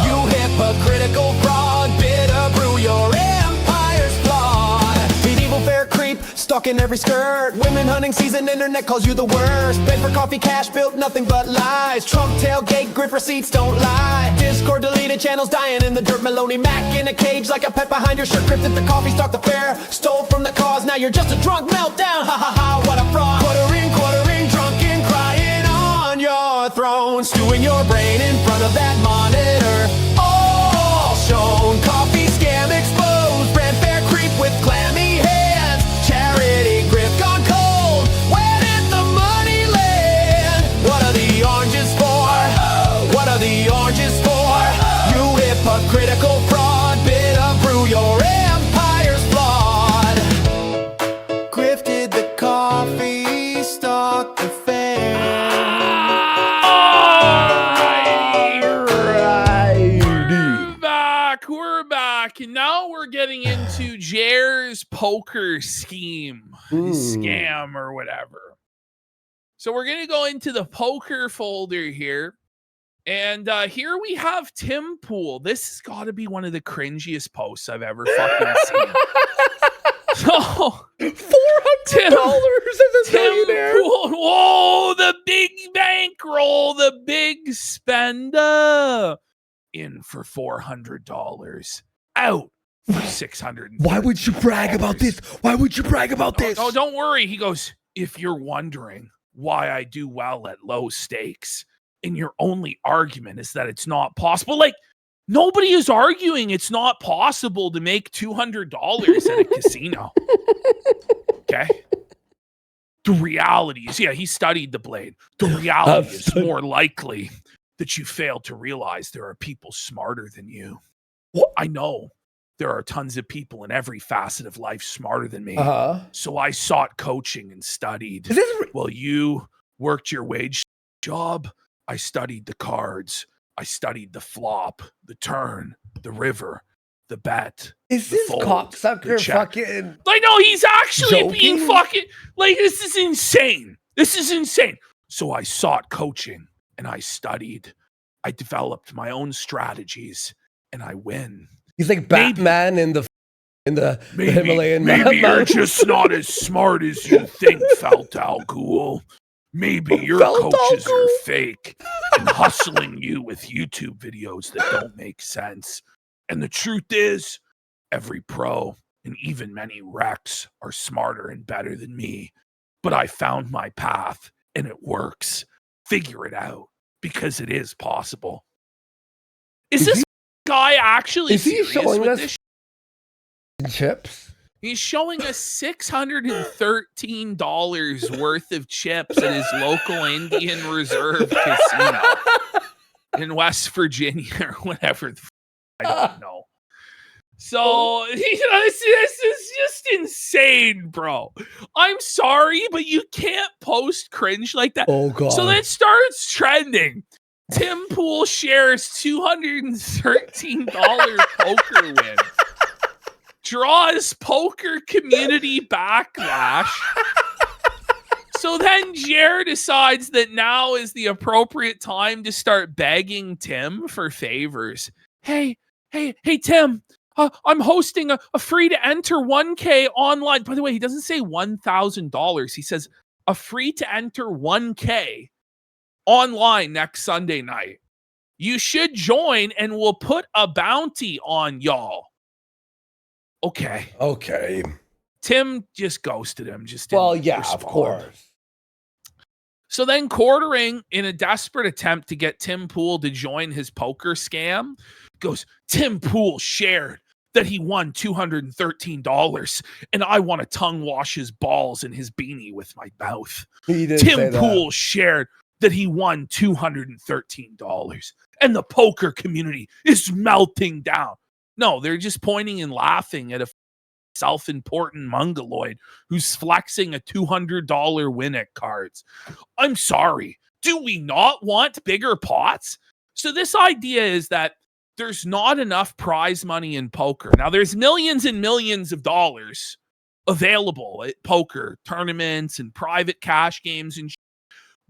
You hypocritical fraud, bitter brew, your empire's flawed. Medieval fair creep, stalking every skirt. Women hunting season, internet calls you the worst. Paid for coffee, cash built, nothing but lies. Trump tailgate, grip receipts don't lie. Discord deleted channels, dying in the dirt. Maloney Mac in a cage like a pet behind your shirt. Crypted the coffee, stalked the fair. Stole from the cause, now you're just a drunk meltdown. Ha ha ha, what a fraud. Quartering, drunken, crying on your throne. Stewing your brain in front of that monitor. All shown, coffee scam exposed. Brand fair creep with clammy hands. Charity grip gone cold. Where did the money land? What are the oranges for? What are the oranges for? You hypocritical fraud, bitter brew, your empire's flawed. Grifted the coffee, stalked the fair. We're back, and now we're getting into Jer's poker scheme, scam, or whatever. So we're gonna go into the poker folder here, and here we have Tim Pool. This has got to be one of the cringiest posts I've ever fucking seen. So $400 as a millionaire. Pool, whoa, the big bankroll, the big spender. In for $400, out for $600. Why would you brag about this? Why would you brag about this? Oh, don't worry. He goes, if you're wondering why I do well at low stakes, and your only argument is that it's not possible, like nobody is arguing it's not possible to make $200 at a casino. Okay. The reality is, yeah, he studied the blade. The reality is more likely that you fail to realize there are people smarter than you. What? I know there are tons of people in every facet of life smarter than me. So I sought coaching and studied. Well, you worked your wage job. I studied the cards. I studied the flop, the turn, the river, the bet. Is the this fold, cocksucker the check. fucking... Like, no, he's actually being joking? fucking... Like, this is insane. This is insane. So I sought coaching. And I studied, I developed my own strategies, and I win. He's like Batman in the Himalayan Maybe you're mountains. just not as smart as you think, Felt Al Ghul. maybe your Felt coaches alcohol. are fake and hustling you with YouTube videos that don't make sense. And the truth is, every pro and even many Recs are smarter and better than me. But I found my path and it works. Figure it out because it is possible. Is this guy actually Is he serious showing with us this? chips? He's showing us $613 worth of chips at his local Indian Reserve casino in West Virginia or whatever. I don't know. So, this is just insane, bro. I'm sorry, but you can't post cringe like that. Oh, God. So that starts trending. Tim Pool shares $213 poker win. Draws poker community backlash. So then Jer decides that now is the appropriate time to start begging Tim for favors. Hey, Tim, I'm hosting a free to enter 1K online. By the way, he doesn't say $1,000. He says a free to enter 1K online next Sunday night. You should join and we'll put a bounty on y'all. Okay. Tim just ghosted him. Well, yeah, of course. So then Quartering, in a desperate attempt to get Tim Pool to join his poker scam, goes, Tim Pool shared that he won $213 and I want to tongue wash his balls in his beanie with my mouth. He did say Tim that. Pool shared that he won $213 and the poker community is melting down. No, they're just pointing and laughing at a self-important mongoloid who's flexing a $200 win at cards. I'm sorry. Do we not want bigger pots? So this idea is that there's not enough prize money in poker. Now, there's millions and millions of dollars available at poker tournaments and private cash games and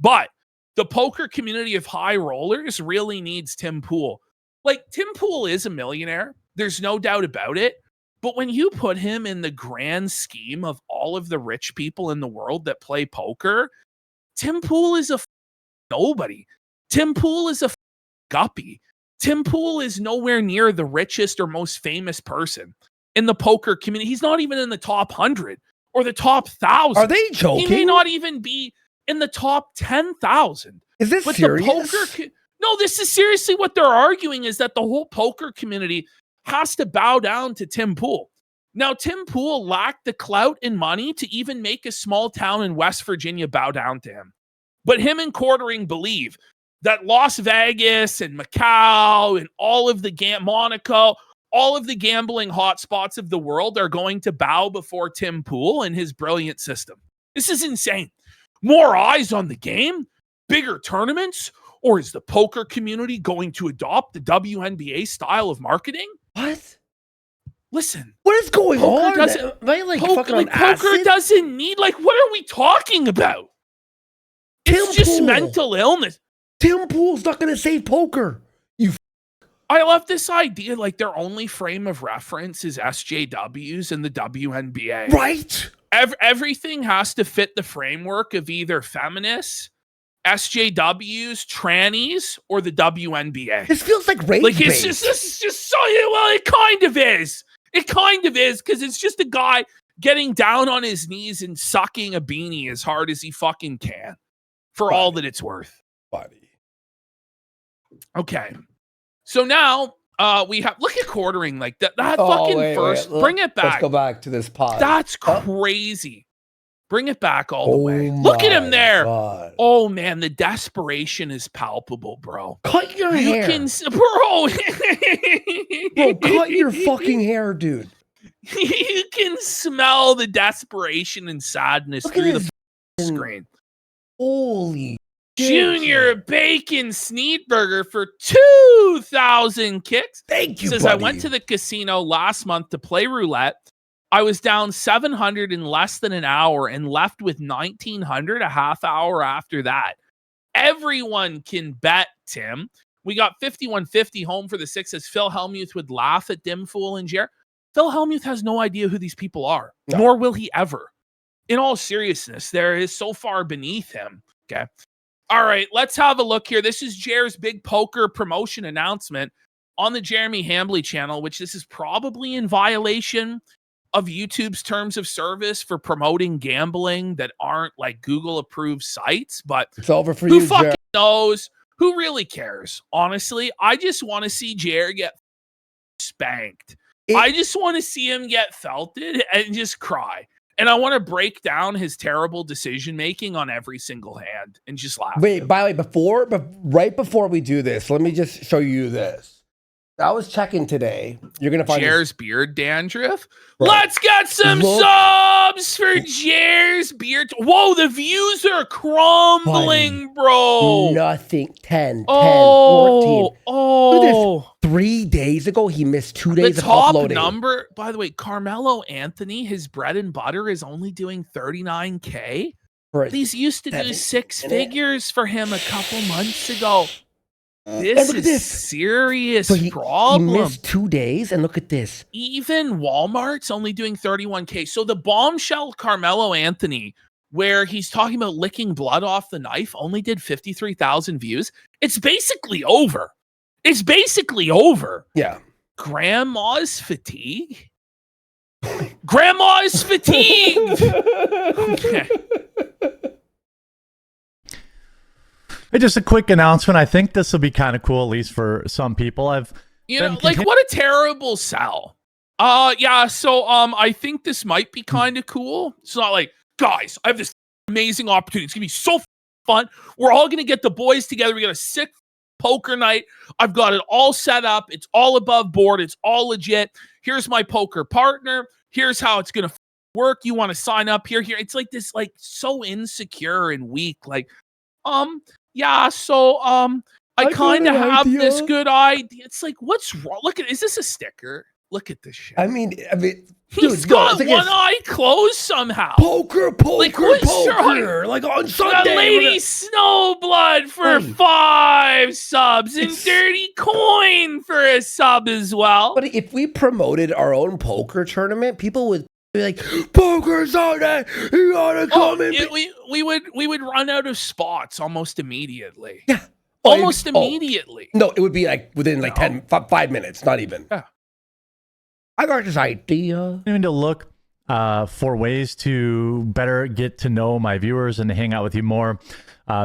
but the poker community of high rollers really needs Tim Pool. Like, Tim Pool is a millionaire. There's no doubt about it. But when you put him in the grand scheme of all of the rich people in the world that play poker, Tim Pool is a nobody. Tim Pool is a guppy. Tim Pool is nowhere near the richest or most famous person in the poker community. He's not even in the top 100 or the top 1,000. Are they joking? He may not even be in the top 10,000. Is this But serious? No, this is seriously what they're arguing, is that the whole poker community has to bow down to Tim Pool. Now, Tim Pool lacked the clout and money to even make a small town in West Virginia bow down to him. But him and Quartering believe that Las Vegas and Macau and all of the Monaco, all of the gambling hotspots of the world are going to bow before Tim Pool and his brilliant system. This is insane. More eyes on the game? Bigger tournaments? Or is the poker community going to adopt the WNBA style of marketing? What? Listen. What is going on? Doesn't, Am I like fucking on poker acid? doesn't need, like, what are we talking about? It's Tim just Pool. mental illness. Tim Pool's not going to save poker. I love this idea, like, their only frame of reference is SJWs and the WNBA. Right? Everything has to fit the framework of either feminists, SJWs, trannies, or the WNBA. This feels like rage Like, bait. this is just so, well, it kind of is. It kind of is, because it's just a guy getting down on his knees and sucking a beanie as hard as he fucking can for all that it's worth. Buddy. Okay. So now we have, look at Quartering, like that Oh, fucking wait, first. wait. Bring it back. Let's go back to this pod. That's crazy. Bring it back all the way. Oh Look at him my there. God. Oh man, the desperation is palpable, bro. Cut your You hair. can, bro. Bro, cut your fucking hair, dude. You can smell the desperation and sadness Look at through his the screen. Holy Junior Bacon Sneedburger for 2,000 kicks. Thank you, Says, buddy. I went to the casino last month to play roulette. I was down 700 in less than an hour and left with 1,900 a half hour after that. Everyone can bet, Tim. We got 5150 home for the six, as Phil Hellmuth would laugh at Dimfool and Jer. Phil Hellmuth has no idea who these people are, No. nor will he ever. In all seriousness, there is so far beneath him Okay. All right, let's have a look here. This is Jer's big poker promotion announcement on the Jeremy Hambly channel, which this is probably in violation of YouTube's terms of service for promoting gambling that aren't like Google approved sites. But It's over for who you, fucking Jer. knows? Who really cares? Honestly, I just want to see Jer get spanked. I just want to see him get felted and just cry. And I want to break down his terrible decision making on every single hand and just laugh. Wait, by the way, right before we do this, let me just show you this. I was checking today. You're gonna find Jer's beard dandruff. Bro, Let's get some look- subs for Jer's beard. Whoa, the views are crumbling, bro. nothing. 10, 10, Oh, 14. Look at oh. this. 3 days ago, he missed 2 The days of top uploading. number, by the way, Carmelo Anthony, his bread and butter is only doing 39K. For These used to do 7 six minute. figures for him a couple months ago. And This look at is this. serious So he problem. missed 2 days, and look at this. Even Walmart's only doing 31K. So the bombshell Carmelo Anthony, where he's talking about licking blood off the knife, only did 53,000 views. It's basically over. It's basically over. Yeah. Grandma's fatigue. Grandma's fatigued. Okay. Hey, just a quick announcement. I think this will be kind of cool, at least for some people. You know, like what a terrible sell. Yeah, so I think this might be kind of cool. It's not like, guys, I have this amazing opportunity. It's gonna be so fun. We're all gonna get the boys together. We got a sick poker night. I've got it all set up. It's all above board. It's all legit. Here's my poker partner. Here's how it's gonna work. You want to sign up here? It's like this, like so insecure and weak. Like, yeah, so I got kind of an have this idea. good idea. It's like, what's wrong? Look at, is this a sticker? Look at this shit. I mean, He's dude, got it's like one this. eye closed somehow. Poker, Like, what's poker. Like on Sunday. The lady Snowblood for Hey. 5 subs and It's- Dirty Coin for a sub as well. But if we promoted our own poker tournament, people would be like, "Poker Sunday, you gotta come in." we would run out of spots almost immediately. Yeah. Almost Oh, immediately. No, it would be like within like 5 minutes, not even. Yeah. I got this idea. Even to look for ways to better get to know my viewers and to hang out with you more.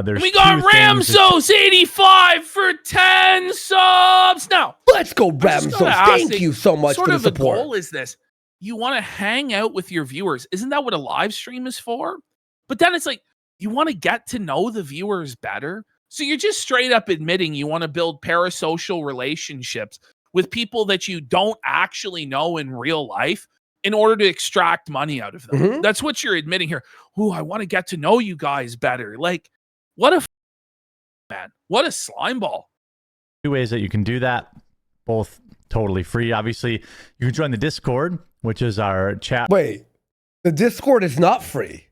There's We got 2 things that- Ramsos 85 for 10 subs. Now, Let's go, I just Ramsos. gotta ask, Thank you so much sort for the of the support. goal is this: you want to hang out with your viewers. Isn't that what a live stream is for? But then it's like you want to get to know the viewers better. So you're just straight up admitting you want to build parasocial relationships with people that you don't actually know in real life in order to extract money out of them. Mhm. That's what you're admitting here. Ooh, I want to get to know you guys better. Like, what a man. What a slime ball. 2 ways that you can do that, both totally free. Obviously, you can join the Discord, which is our chat. Wait, the Discord is not free.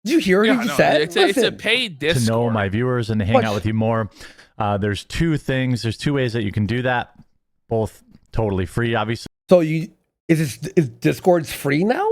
Did you hear what he just said? It's a Listen. paid to Discord. know my viewers and to hang What? out with you more. There's 2 things. There's 2 ways that you can do that, both totally free. Obviously, So is Discord's free now?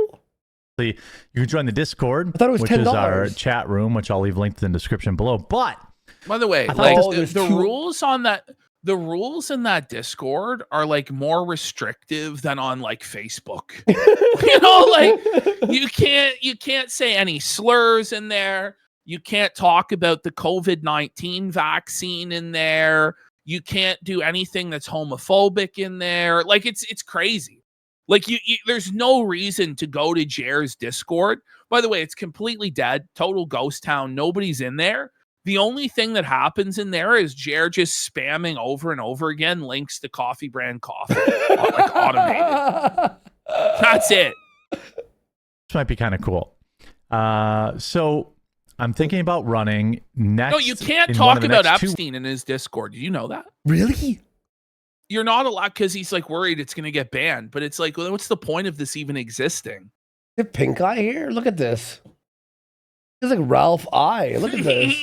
you can join the Discord, I thought it was which is our $10. chat room, which I'll leave linked in the description below. But By the way, I thought like Oh, the, there's the 2 rules on that, the rules in that Discord are like more restrictive than on like Facebook. You know, like you can't say any slurs in there. You can't talk about the COVID-19 vaccine in there. You can't do anything that's homophobic in there. Like it's crazy. Like you there's no reason to go to Jer's Discord. By the way, it's completely dead, total ghost town. Nobody's in there. The only thing that happens in there is Jer just spamming over and over again links to Coffee Brand Coffee, like automated. That's it. this might be kind of cool. So I'm thinking about running next. No, you can't in one talk of the about next 2 Epstein in his Discord. Do you know that? Really? You're not allowed because he's like worried it's going to get banned. But it's like, well, what's the point of this even existing? The pink eye here? Look at this. He's like Ralph I. Look at this.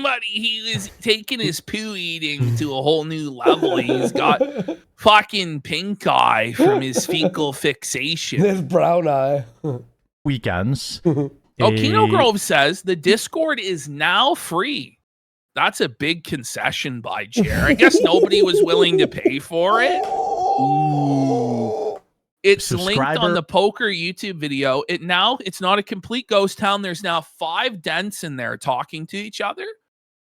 Buddy, he was taking his poo eating to a whole new level. He's got fucking pink eye from his fecal fixation. This brown eye. weekends Oh, Kino Grove says the Discord is now free. That's a big concession by Jer. I guess nobody was willing to pay for it. It's linked on the poker YouTube video. It's not a complete ghost town. There's now 5 dents in there talking to each other.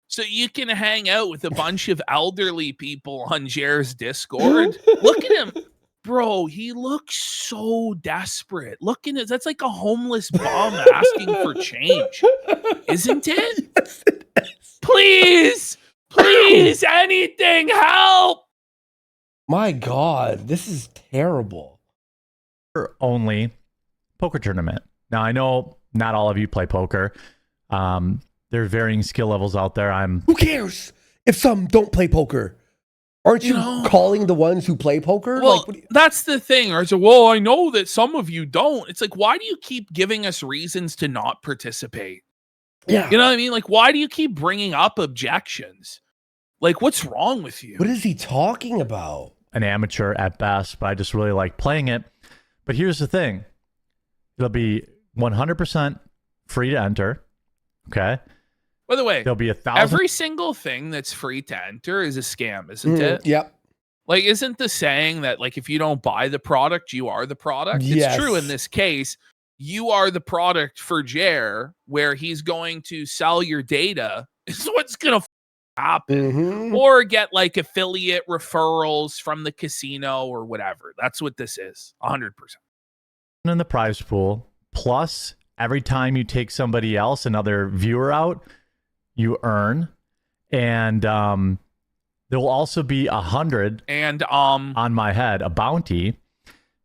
So you can hang out with a bunch of elderly people on Jer's Discord. Look at him. Bro, he looks so desperate. That's like a homeless bum asking for change. Isn't it? Please, anything, help. My God, this is terrible. Only poker tournament. Now, I know not all of you play poker. There are varying skill levels out there. Who cares if some don't play poker? Aren't you calling the ones who play poker? Well, that's the thing. Or it's well, I know that some of you don't. It's like, why do you keep giving us reasons to not participate? Yeah. You know what I mean? Like, why do you keep bringing up objections? Like, what's wrong with you? What is he talking about? An amateur at best, but I just really like playing it. But here's the thing. It'll be 100% free to enter. Okay. By the way, there'll be 1,000. Every single thing that's free to enter is a scam, isn't it? Yep. Like, isn't the saying that, like, if you don't buy the product, you are the product? Yes. It's true in this case. You are the product for Jer, where he's going to sell your data is what's going to happen. Or get, like, affiliate referrals from the casino or whatever. That's what this is, 100%. In the prize pool, plus every time you take somebody else, another viewer out, you earn, and there will also be 100 and on my head, a bounty,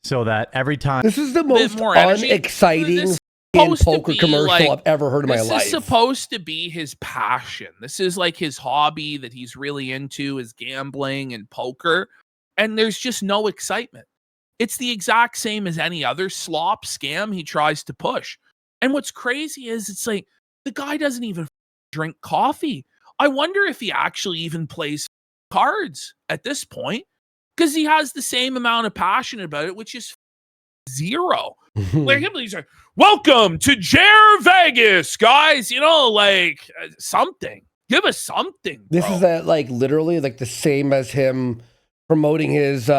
so that every time. This is the most unexciting poker commercial I've ever heard in my life. This is supposed to be his passion. This is like his hobby that he's really into, is gambling and poker, and there's just no excitement. It's the exact same as any other slop scam he tries to push. And what's crazy is it's like the guy doesn't even drink coffee. I wonder if he actually even plays cards at this point, because he has the same amount of passion about it, which is zero. Like, he's like, welcome to Jer Vegas, guys. You know, like, something. Give us something, bro. This is like literally like the same as him promoting his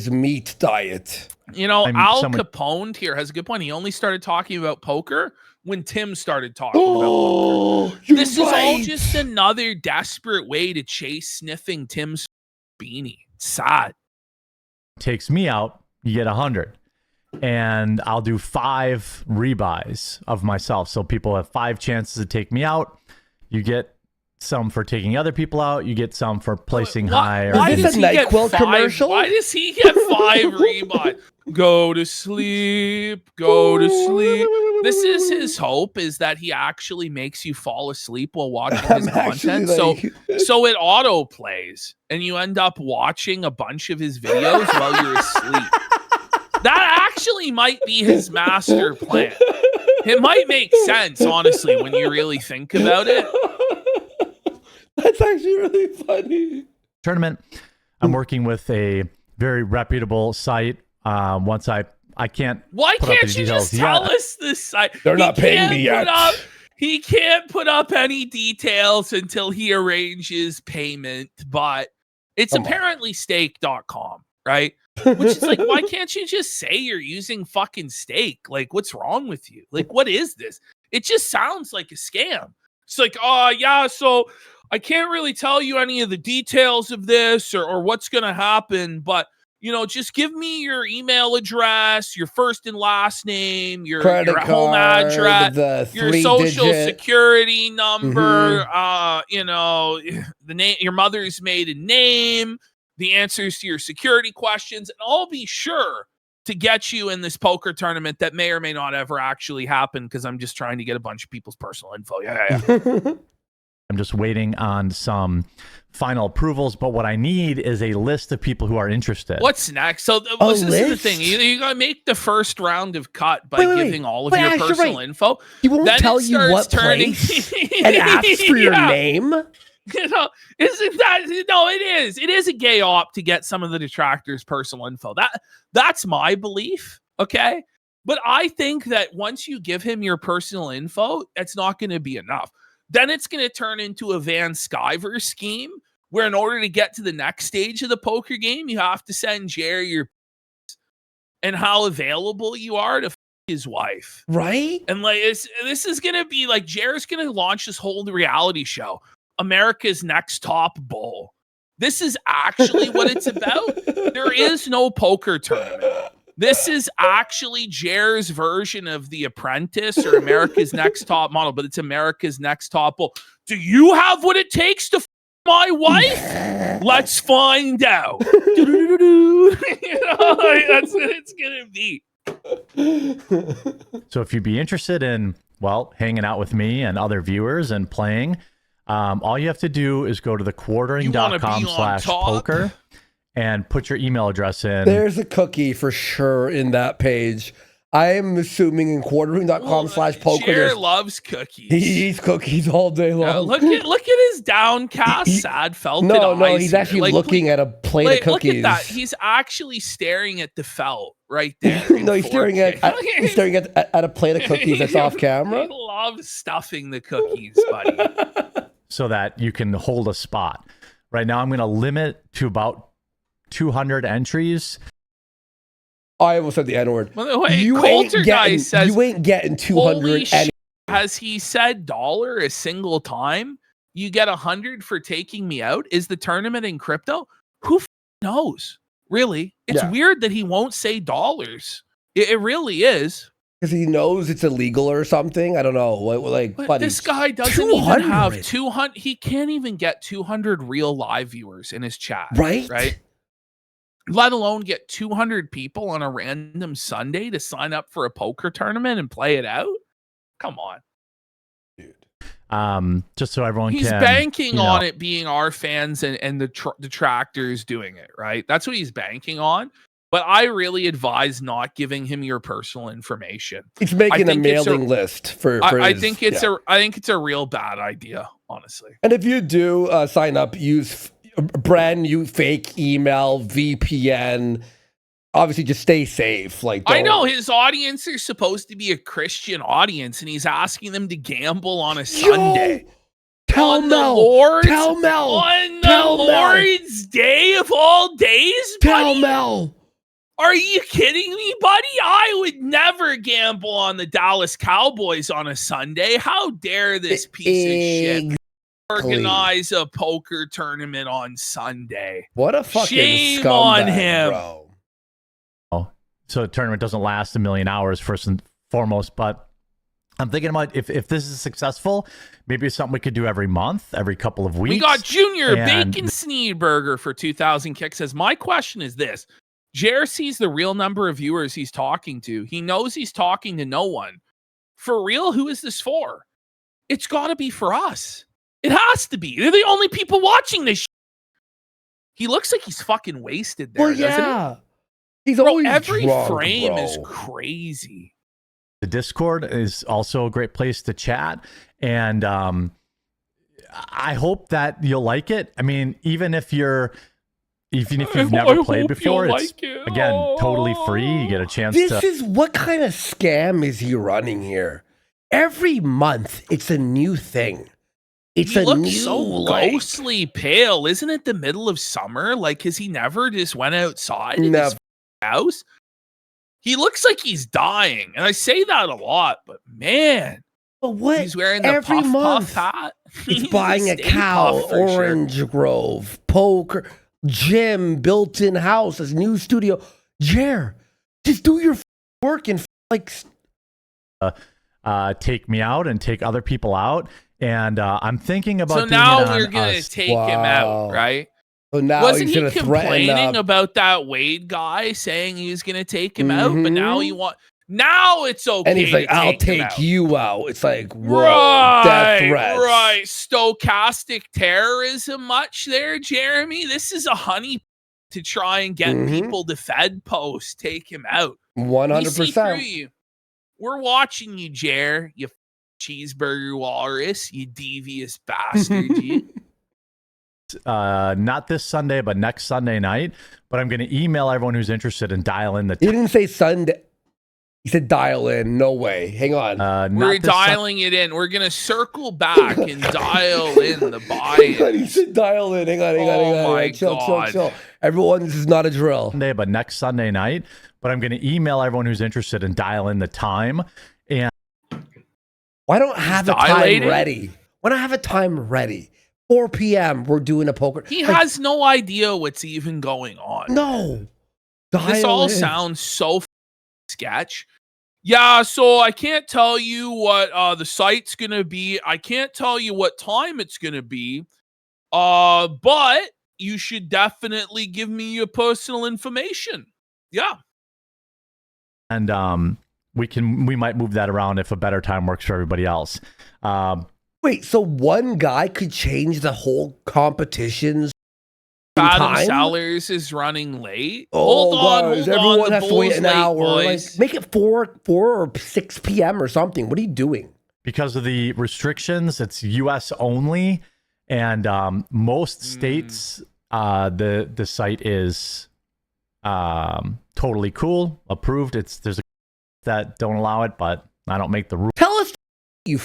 meat diet. You know, Al Capone here has a good point. He only started talking about poker when Tim started talking about poker. This is all just another desperate way to chase sniffing Tim's beanie. It's sad. Takes me out, you get 100. And I'll do 5 rebuys of myself. So people have 5 chances to take me out. You get some for taking other people out. You get some for placing high. Why is this a NyQuil commercial? Why does he get 5 rebuys? Go to sleep. Go to sleep. This is his hope, is that he actually makes you fall asleep while watching his content. So it auto plays and you end up watching a bunch of his videos while you're asleep. That actually might be his master plan. It might make sense, honestly, when you really think about it. That's actually really funny. Tournament. I'm working with a very reputable site. Once I can't. Why can't you just tell us this site? They're not paying me yet. He can't put up any details until he arranges payment, but it's apparently stake.com, right? Which is like, why can't you just say you're using fucking Stake? Like, what's wrong with you? Like, what is this? It just sounds like a scam. It's like, oh, yeah, so I can't really tell you any of the details of this or what's going to happen, but, you know, just give me your email address, your first and last name, your home address, your social security number, you know, the name, your mother's maiden name, the answers to your security questions, and I'll be sure to get you in this poker tournament that may or may not ever actually happen, because I'm just trying to get a bunch of people's personal info. Yeah. I'm just waiting on some final approvals, but what I need is a list of people who are interested. What's next? So this is the thing. You got to make the first round of cut by giving all of your personal info. He won't tell you what place and asks for your name. You know, isn't that? No, it is. It is a gay op to get some of the detractors' personal info. That's my belief. Okay, But I think that once you give him your personal info, that's not going to be enough. Then it's going to turn into a Van Sciver scheme where in order to get to the next stage of the poker game, you have to send Jerry your and how available you are to his wife. Right? And like this is going to be like Jerry's going to launch this whole reality show, America's Next Top Bowl. This is actually what it's about. There is no poker tournament. This is actually Jer's version of The Apprentice or America's Next Top Model, but it's America's Next Top Bowl. Do you have what it takes to my wife? Let's find out. That's what it's gonna be. So if you'd be interested in, well, hanging out with me and other viewers and playing, all you have to do is go to thequartering.com/poker and put your email address in. There's a cookie for sure in that page. I am assuming in quartering.com/poker. Jer loves cookies. He eats cookies all day long. Yeah, look at his downcast, sad felted eyes. No, he's actually looking at a plate of cookies. Look at that. He's actually staring at the felt right there. No, he's staring at a plate of cookies that's off camera. He loves stuffing the cookies, buddy. So that you can hold a spot. Right now, I'm going to limit to about 200 entries. I almost said the N-word. By the way, Coulter guy says you ain't getting 200. Has he said dollar a single time? You get 100 for taking me out? Is the tournament in crypto? Who knows? Really? It's weird that he won't say dollars. It really is. Because he knows it's illegal or something. I don't know. But this guy doesn't even have 200. He can't even get 200 real live viewers in his chat. Right? Let alone get 200 people on a random Sunday to sign up for a poker tournament and play it out. Come on. Just so everyone he's can... banking on it being our fans and the detractors doing it, right? That's what he's banking on. But I really advise not giving him your personal information. He's making a mailing list for I think it's a real bad idea, honestly. And if you do sign up, use a brand new fake email, VPN. Obviously, just stay safe. I know his audience is supposed to be a Christian audience, and he's asking them to gamble on a Sunday. Tell Mel. On the Lord's Day of all days, buddy? Tell Mel. Are you kidding me, buddy? I would never gamble on the Dallas Cowboys on a Sunday. How dare this piece of shit organize a poker tournament on Sunday? What a fucking shame scumbag, on him. Bro. So the tournament doesn't last a million hours, first and foremost, but I'm thinking about if this is successful, maybe it's something we could do every month, every couple of weeks. We got Junior Bacon Sneedburger for 2,000 kicks. Says, my question is this. Jer sees the real number of viewers he's talking to. He knows he's talking to no one. For real, who is this for? It's got to be for us. It has to be. They're the only people watching this. He looks like he's fucking wasted there, doesn't he? He's always every drunk, frame bro. is crazy. The Discord is also a great place to chat. And I hope that you'll like it. I mean, even if you've never played before, it's again totally free. You get a chance This is what kind of scam is he running here? Every month, it's a new thing. He looks so ghostly pale. Isn't it the middle of summer? Has he never just went outside in his house? He looks like he's dying. And I say that a lot, but man. But what? He's wearing the every month hat. It's buying a cow, Orange Grove, poker, gym, built-in house, a new studio. Jer, just do your work and take me out and take other people out. And I'm thinking about so now we're going to take him out, right? So now wasn't he's he complaining about that Wade guy saying he was going to take him out, but now now it's okay. And he's like, I'll take you out. It's like, whoa, death threats. Right. Stochastic terrorism much there, Jeremy? This is a honey to try and get people to Fed post, take him out. 100%. We're watching you, Jer, you cheeseburger walrus, you devious bastard. You. Not this Sunday, but next Sunday night. But I'm going to email everyone who's interested and dial in the. He didn't say Sunday. He said dial in. No way. Hang on. We're not this Sun- dialing it in. We're gonna circle back and dial in the Hang on, he buy-in. said dial in. Hang on. Oh my Chill. God. Everyone, this is not a drill. Sunday, but next Sunday night. But I'm going to email everyone who's interested and dial in the time. And Why don't I have a time Dilated? ready? Why don't I have a time ready? 4 p.m. We're doing a poker. He Like, has no idea what's even going on. no. This Dial all in. sounds so sketch. Yeah, so I can't tell you what the site's gonna be. I can't tell you what time it's gonna be. But you should definitely give me your personal information. Yeah. and we might move that around if a better time works for everybody else. Wait, so one guy could change the whole competitions in Adam time? Sellers is running late. Oh, hold on, guys, hold everyone on. The has to wait Bulls an late, hour. Like, boys. make it 4 or 6 p.m. or something. What are you doing? Because of the restrictions, it's U.S. only, and most states, the site is totally cool, approved. There's a that don't allow it, but I don't make the rules. Tell us, you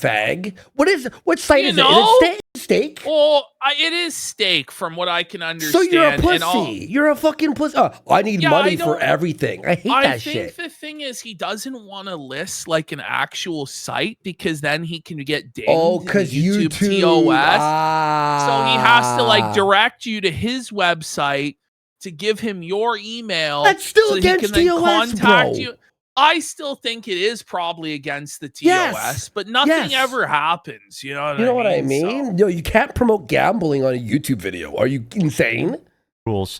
fag. What site You is know? it? Is it steak? Well, it is steak from what I can So understand. you're a and all- pussy. You're a fucking pussy. I need Yeah, money I for don't- everything. I hate I that think shit. the thing is he doesn't want to list like an actual site because then he can get dinged. Oh, in because YouTube YouTube. TOS. Ah. So he has to like direct you to his website to give him your email. That's still so that he against can then TOS, contact bro. you. I still think it is probably against the TOS, Yes. but nothing Yes. ever happens. You know what You know I what I mean? So- mean? No, you can't promote gambling on a YouTube video. Are you insane? Rules,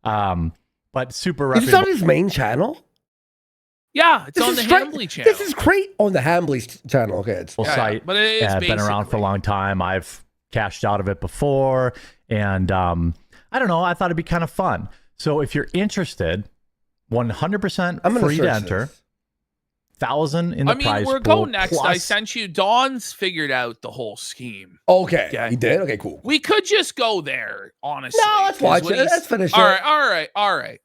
but super Is this reputable. on his main channel? yeah, it's This on is the straight- Hambly channel. This is great on the Hambly's channel. Okay, it's Yeah, site. but it is Been around for a basically- long time. I've cashed out of it before, and I don't know. I thought it'd be kind of fun. So if you're interested, 100% I'm gonna free to search enter. this. 1,000 in the I mean, prize we're pool. going next. I plus- sent you. Dawn's figured out the whole scheme. Okay, Okay. he did. Okay, cool. We could just go there, honestly. No, let's 'cause watch what it. he's- Let's finish All it. right, all right.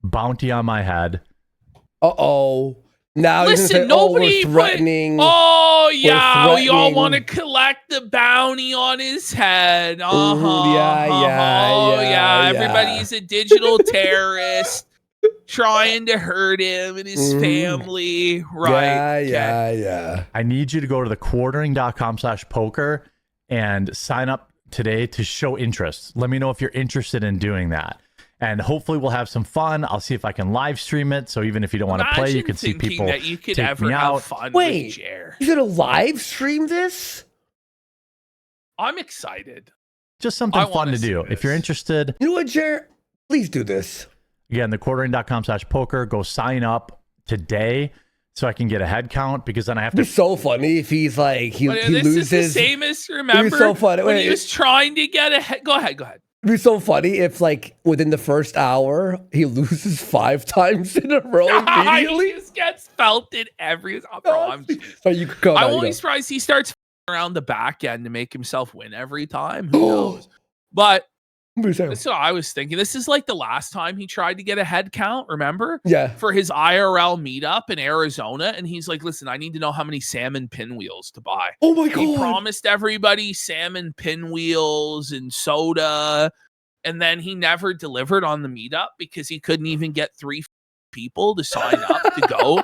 bounty on my head. Uh-oh. Now he's Listen, gonna say, nobody we're threatening. Oh yeah, we all threatening. want to collect the bounty on his head. yeah, Oh yeah. Everybody's a digital terrorist trying to hurt him and his Mhm. family. Right. Yeah. I need you to go to thequartering.com/poker and sign up today to show interest. Let me know if you're interested in doing that. And hopefully we'll have some fun. I'll see if I can live stream it. So even if you don't want to play, you Imagine can see thinking people that you could take ever me have out. fun Wait. with Jer. He's gonna live stream this? I'm excited. Just something I fun wanna to see do. If you're this. interested, You know what, Jared? Please do this. again, thequartering.com/poker. Go sign up today so I can get a head count because then I have It'd to. be so funny if he's like he But he this is the loses. same as remember so funny. when Wait, he was trying to get ahead. Go ahead. It'd be so funny if like within the first hour he loses 5 times in a row immediately. He just gets felted every. Bro, I'm So you could come I out, won't you be know. surprised he starts around the back end to make himself win every time. Who knows? But that's what I was thinking. This is like the last time he tried to get a head count, remember? Yeah. For his IRL meetup in Arizona. And he's like, listen, I need to know how many salmon pinwheels to buy. Oh my He god. promised everybody salmon pinwheels and soda. And then he never delivered on the meetup because he couldn't even get 3 people to sign up to go.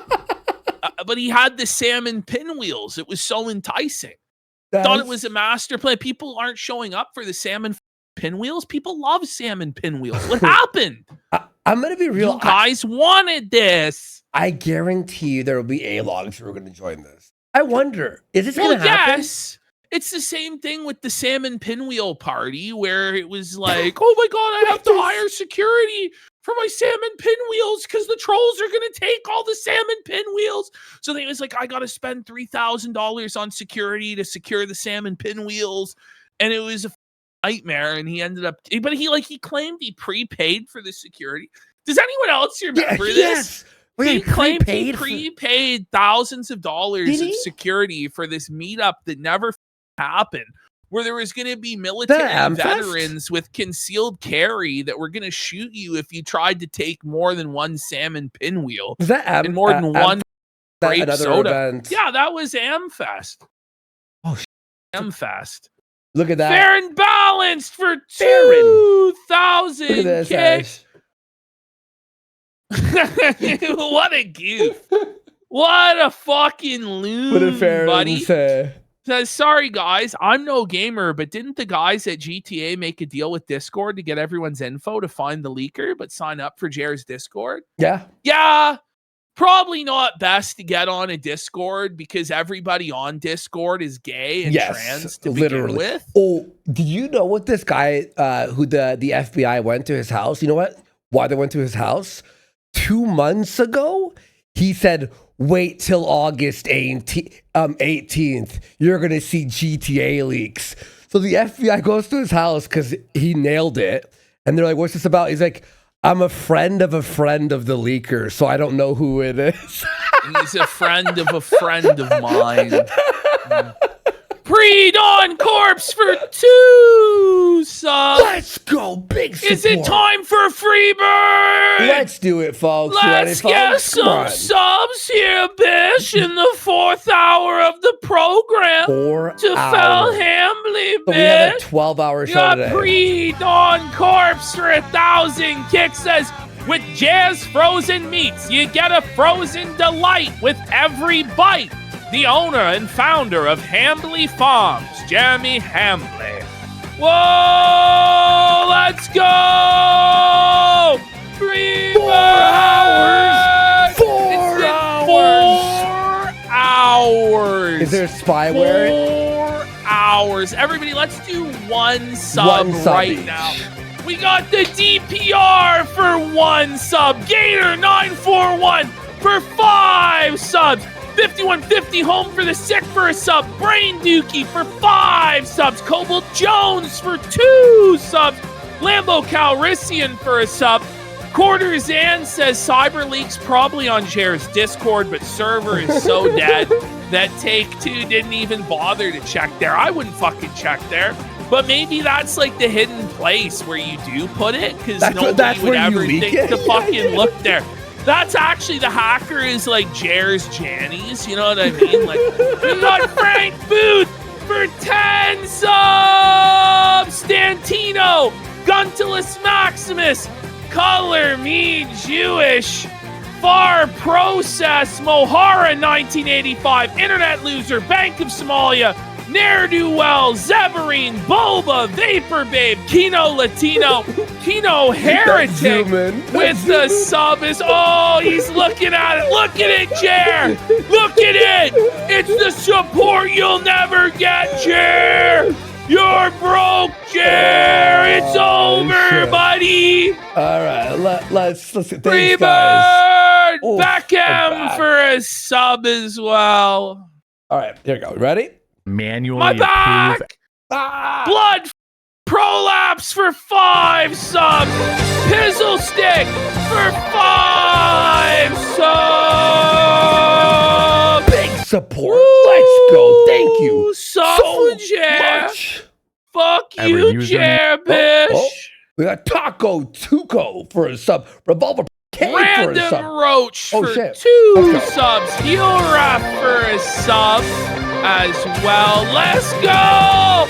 But he had the salmon pinwheels. It was so enticing. Thought it was a master plan. People aren't showing up for the salmon pinwheels. People love salmon pinwheels. What happened? I'm gonna be real. You guys wanted this. I guarantee you there will be A-logs who are gonna join this. I wonder, is this Well, gonna happen? yes. It's the same thing with the salmon pinwheel party where it was like, oh my God, I have to hire security for my salmon pinwheels because the trolls are going to take all the salmon pinwheels. So they was like, I got to spend $3,000 on security to secure the salmon pinwheels. And it was a nightmare. And he ended up, but he claimed he prepaid for the security. Does anyone else remember this? Yes. Wait, He claimed he prepaid for- prepaid thousands of dollars Did of he? security for this meetup that never happened. where there was going to be military Amfest? veterans with concealed carry that were going to shoot you if you tried to take more than one salmon pinwheel Was that and more than one grape another soda. event? Yeah, that was Amfest. Oh, Amfest. Look at that. Fair and balanced for Fair and- 2,000 Look at this, kicks. Ash. What a goof. What a fucking loon, What a fair buddy. say. Says, sorry guys, I'm no gamer, but didn't the guys at GTA make a deal with Discord to get everyone's info to find the leaker, but sign up for Jared's Discord? Yeah. Yeah, probably not best to get on a Discord because everybody on Discord is gay and trans to begin with. Oh, did you know what this guy who the FBI went to his house? You know what? Why they went to his house? 2 months ago, he said, wait till August 18th. You're going to see GTA leaks. So the FBI goes to his house because he nailed it. And they're like, what's this about? He's like, I'm a friend of the leaker, so I don't know who it is. He's a friend of mine. Pre-dawn corpse for 2 subs. Let's go, big support. Is it time for a free bird? Let's do it, folks. Let's Ready, get folks? Come some on. subs here, Bish, in the 4th hour of the program. 4 To Fel hours. Hambly, So we have a Bish. 12-hour show Got today. pre-dawn corpse for 1,000 kicks. Says, with Jazz Frozen Meats, you get a frozen delight with every bite. The owner and founder of Hambly Farms, Jeremy Hambly. Whoa, let's go! 4 hours! 4 hours! 4 hours! Is there spyware? 4 hours. Everybody, let's do one sub One sub right each. now. We got the DPR for 1 sub. Gator941 for 5 subs. 5150 home for the sick for a sub. Brain Dookie for 5 subs. Cobalt Jones for 2 subs. Lambo Calrissian for a sub. Quarters Ann says CyberLeak's probably on Jared's Discord, but server is so dead that Take-Two didn't even bother to check there. I wouldn't fucking check there. But maybe that's like the hidden place where you do put it, because nobody would where you ever leak think it? to fucking look there. That's actually the hacker is like Jer's Jannies, you know what I mean? Like, we got Frank Booth for 10 subs! Stantino, Guntulus Maximus, Color Me Jewish, Far Process, Mohara 1985, Internet Loser, Bank of Somalia, Ne'er-do-well, Zeverine, Boba, Vapor Babe, Kino Latino, Kino Heretic zoom in. with the sub is, oh, he's looking at it. Look at it, Jer. Look at it. It's the support you'll never get, Jer. You're broke, Jer. It's over, shit. buddy. All right, let's thanks, Freebird. guys. Oof, Beckham bad. for a sub as well. All right, here we go. Ready? Manually My back. approve. Blood Prolapse for 5 subs. Pizzle Stick for 5 subs. Big support. Let's go. Thank you So, Jer. much. Fuck Every you, username. Jer, bitch. Oh. We got Taco Tuco for a sub. Revolver K for a Random sub. Roach Oh, for shit. 2 Let's go. subs. Heel Rap for a sub as well. Let's go.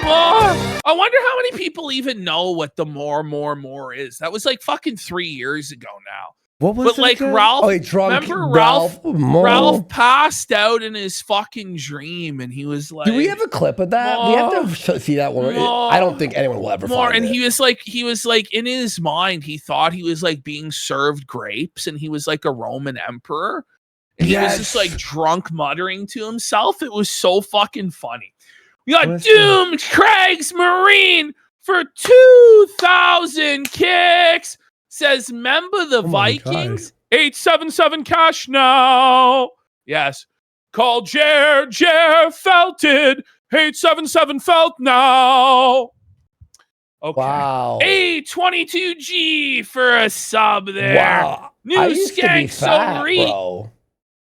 More. I wonder how many people even know what the more is. That was like fucking 3 years ago now. What was But it like again? Ralph, Oh, he drunk remember Ralph? Mo- Ralph passed out in his fucking dream, and he was like, Do we have a clip of that? We have to see that one. More. I don't think anyone will ever more? find And it. he was like in his mind, he thought he was like being served grapes, and he was like a Roman emperor, and he was just Yes. like drunk, muttering to himself. It was so fucking funny. We got What's Doomed Craig's Marine for 2,000 kicks. Says, remember the Oh my Vikings? 877 cash now. Yes. Call Jer Felted. 877 Felt now. Okay. Wow. A22G for a sub there. Wow. New I used to be Skank fat, Sorry. bro.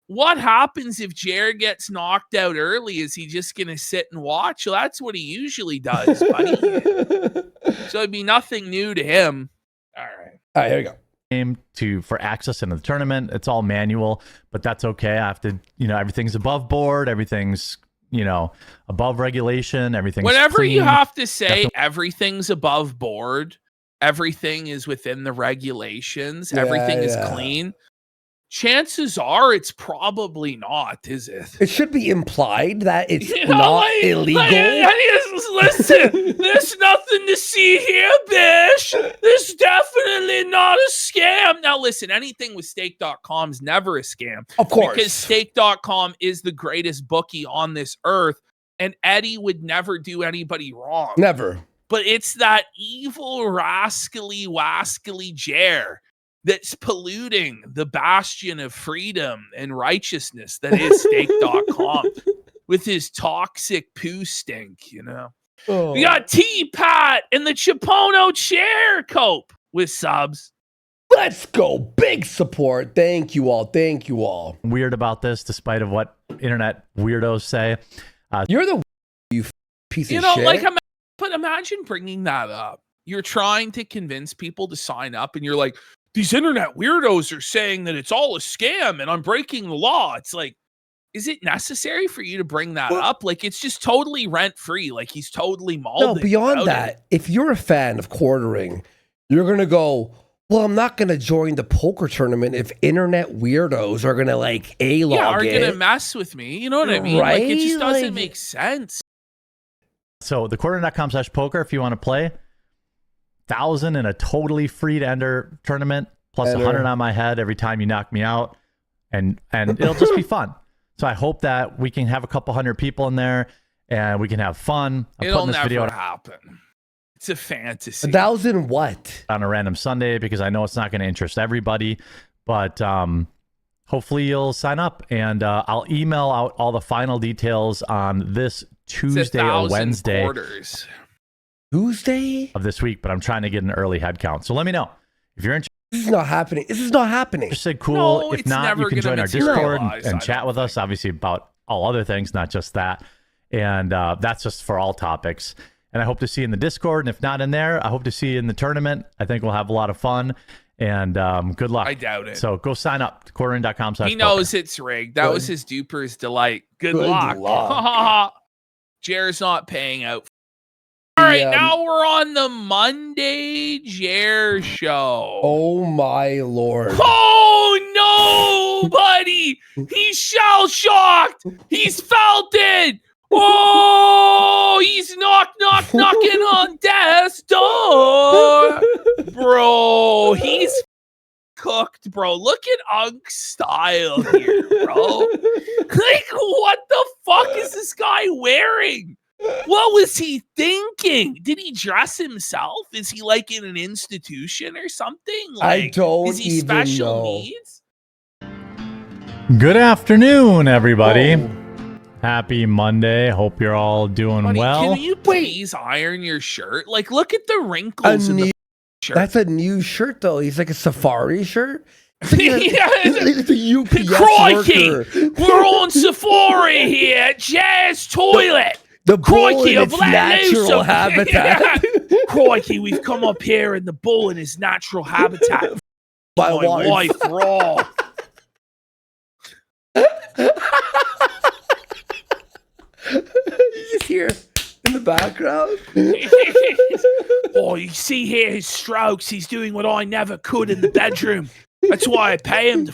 what happens if Jared gets knocked out early? Is he just going to sit and watch? Well, that's what he usually does, buddy. So it'd be nothing new to him. All right, here we go. For access into the tournament, it's all manual, but that's okay. I have to, everything's above board, everything's, above regulation, everything's whenever clean. you have to say everything's above board, everything is within the regulations, everything is clean, chances are it's probably not, is it? It should be implied that it's not illegal. Listen, there's nothing to see here, Bish. There's definitely not a scam. Now, listen, anything with stake.com is never a scam. Of course. Because stake.com is the greatest bookie on this earth, and Eddie would never do anybody wrong. Never. But it's that evil, rascally, wascally Jer that's polluting the bastion of freedom and righteousness that is stake.com with his toxic poo stink, Oh. We got T-Pat and the Chipono chair cope with subs. Let's go. Big support. Thank you all. Thank you all. Weird about this, despite of what internet weirdos say. You're the you piece of shit. But imagine bringing that up. You're trying to convince people to sign up, and you're like, these internet weirdos are saying that it's all a scam and I'm breaking the law. It's like, is it necessary for you to bring that up? Like, it's just totally rent-free. Like, he's totally mauled. No, beyond that, if you're a fan of quartering, you're going to go, well, I'm not going to join the poker tournament if internet weirdos are going to, are going to mess with me. You know what I mean? Right? Like, it just doesn't make sense. So the quarter.com/poker, if you want to play, 1,000 in a totally free to enter tournament, plus 100 on my head every time you knock me out, and it'll just be fun. So I hope that we can have a couple hundred people in there and we can have fun. It'll never happen. It's a fantasy. 1,000 what? On a random Sunday, because I know it's not going to interest everybody, but hopefully you'll sign up, and I'll email out all the final details on this Tuesday or Wednesday. Tuesday of this week, but I'm trying to get an early head count. So let me know if you're interested. This is not happening. This is not happening. Just said cool. No, if it's not, never you can gonna join our Discord materialize, and chat with us, obviously, about all other things, not just that. And that's just for all topics. And I hope to see you in the Discord. And if not in there, I hope to see you in the tournament. I think we'll have a lot of fun. And good luck. I doubt it. So go sign up. Quartering.com. He knows it's rigged. That was his duper's delight. Good luck. Jer's not paying out. All right, now we're on the Monday Jer show. Oh my lord. Oh no, buddy. He's shell shocked. He's felt it. Oh, he's knocking on death's door. Bro, he's cooked, bro. Look at Unk's style here, bro. Like, what the fuck is this guy wearing? What was he thinking? Did he dress himself? Is he like in an institution or something? Like, I don't is he even special know. needs? Good afternoon, everybody. Happy Monday. Hope you're all doing Buddy, well. can you please iron your shirt? Like, look at the wrinkles in the shirt. That's a new shirt, though. He's like a safari shirt. It's like Yeah, it's a UPS Crikey! worker. We're on safari here at Jazz Toilet. The bull Crikey, in I've its let loose natural a- habitat. Yeah. Crikey, we've come up here in the bull in his natural habitat. My My wife, raw. You just hear in the background. Oh, you see here his strokes. He's doing what I never could in the bedroom. That's why I pay him to.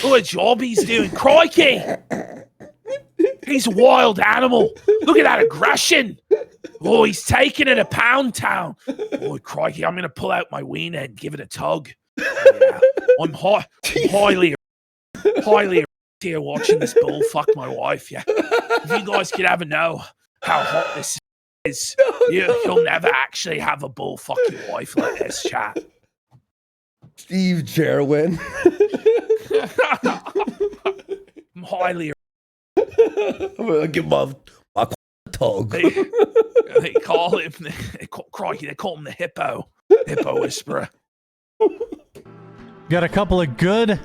What a job he's doing. Crikey! He's a wild animal. Look at that aggression. Oh, he's taking it to Pound Town. Oh, crikey, I'm going to pull out my wiener and give it a tug. Yeah. I'm highly here watching this bull fuck my wife, yeah. If you guys could ever know how hot this is, you'll never actually have a bull fuck your wife like this, chat. Steve Jerwin. I'm highly. I'm gonna give him a tug. They call him, crikey, they call him the hippo whisperer. Got a couple of good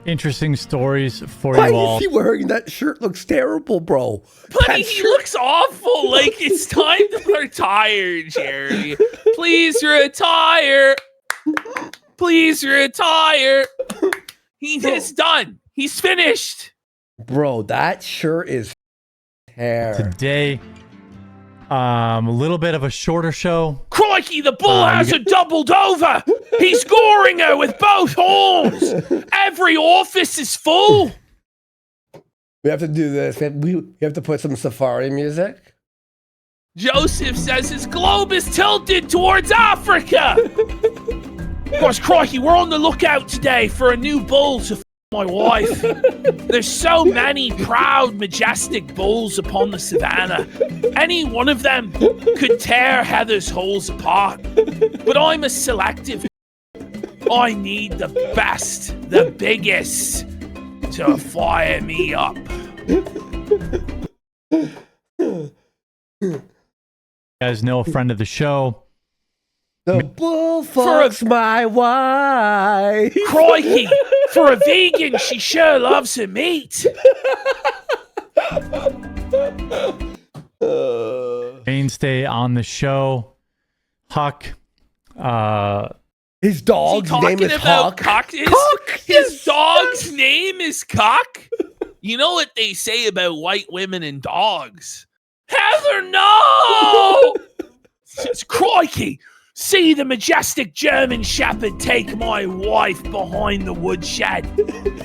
interesting stories for Why you all. is he wearing that shirt? Looks terrible, bro. Buddy, That he shirt- looks awful. Like, it's time to retire, Jerry. Please retire. Please retire. He is done. He's finished. Bro, that shirt is hair. Today, a little bit of a shorter show. Crikey, the bull has a doubled over. He's scoring her with both horns. Every office is full. We have to do this. We have to put some safari music. Joseph says his globe is tilted towards Africa. Gosh, crikey, we're on the lookout today for a new bull to my wife. There's so many proud, majestic bulls upon the savannah. Any one of them could tear Heather's holes apart. But I'm a selective. I need the best, the biggest to fire me up. You guys know a friend of the show. The bull fucks my wife. Crikey, for a vegan, she sure loves her meat. Mainstay on the show. Huck. His dog's name is Huck. Cock? His dog's name is Cock? You know what they say about white women and dogs? Heather, no! It's crikey! See the majestic German Shepherd take my wife behind the woodshed.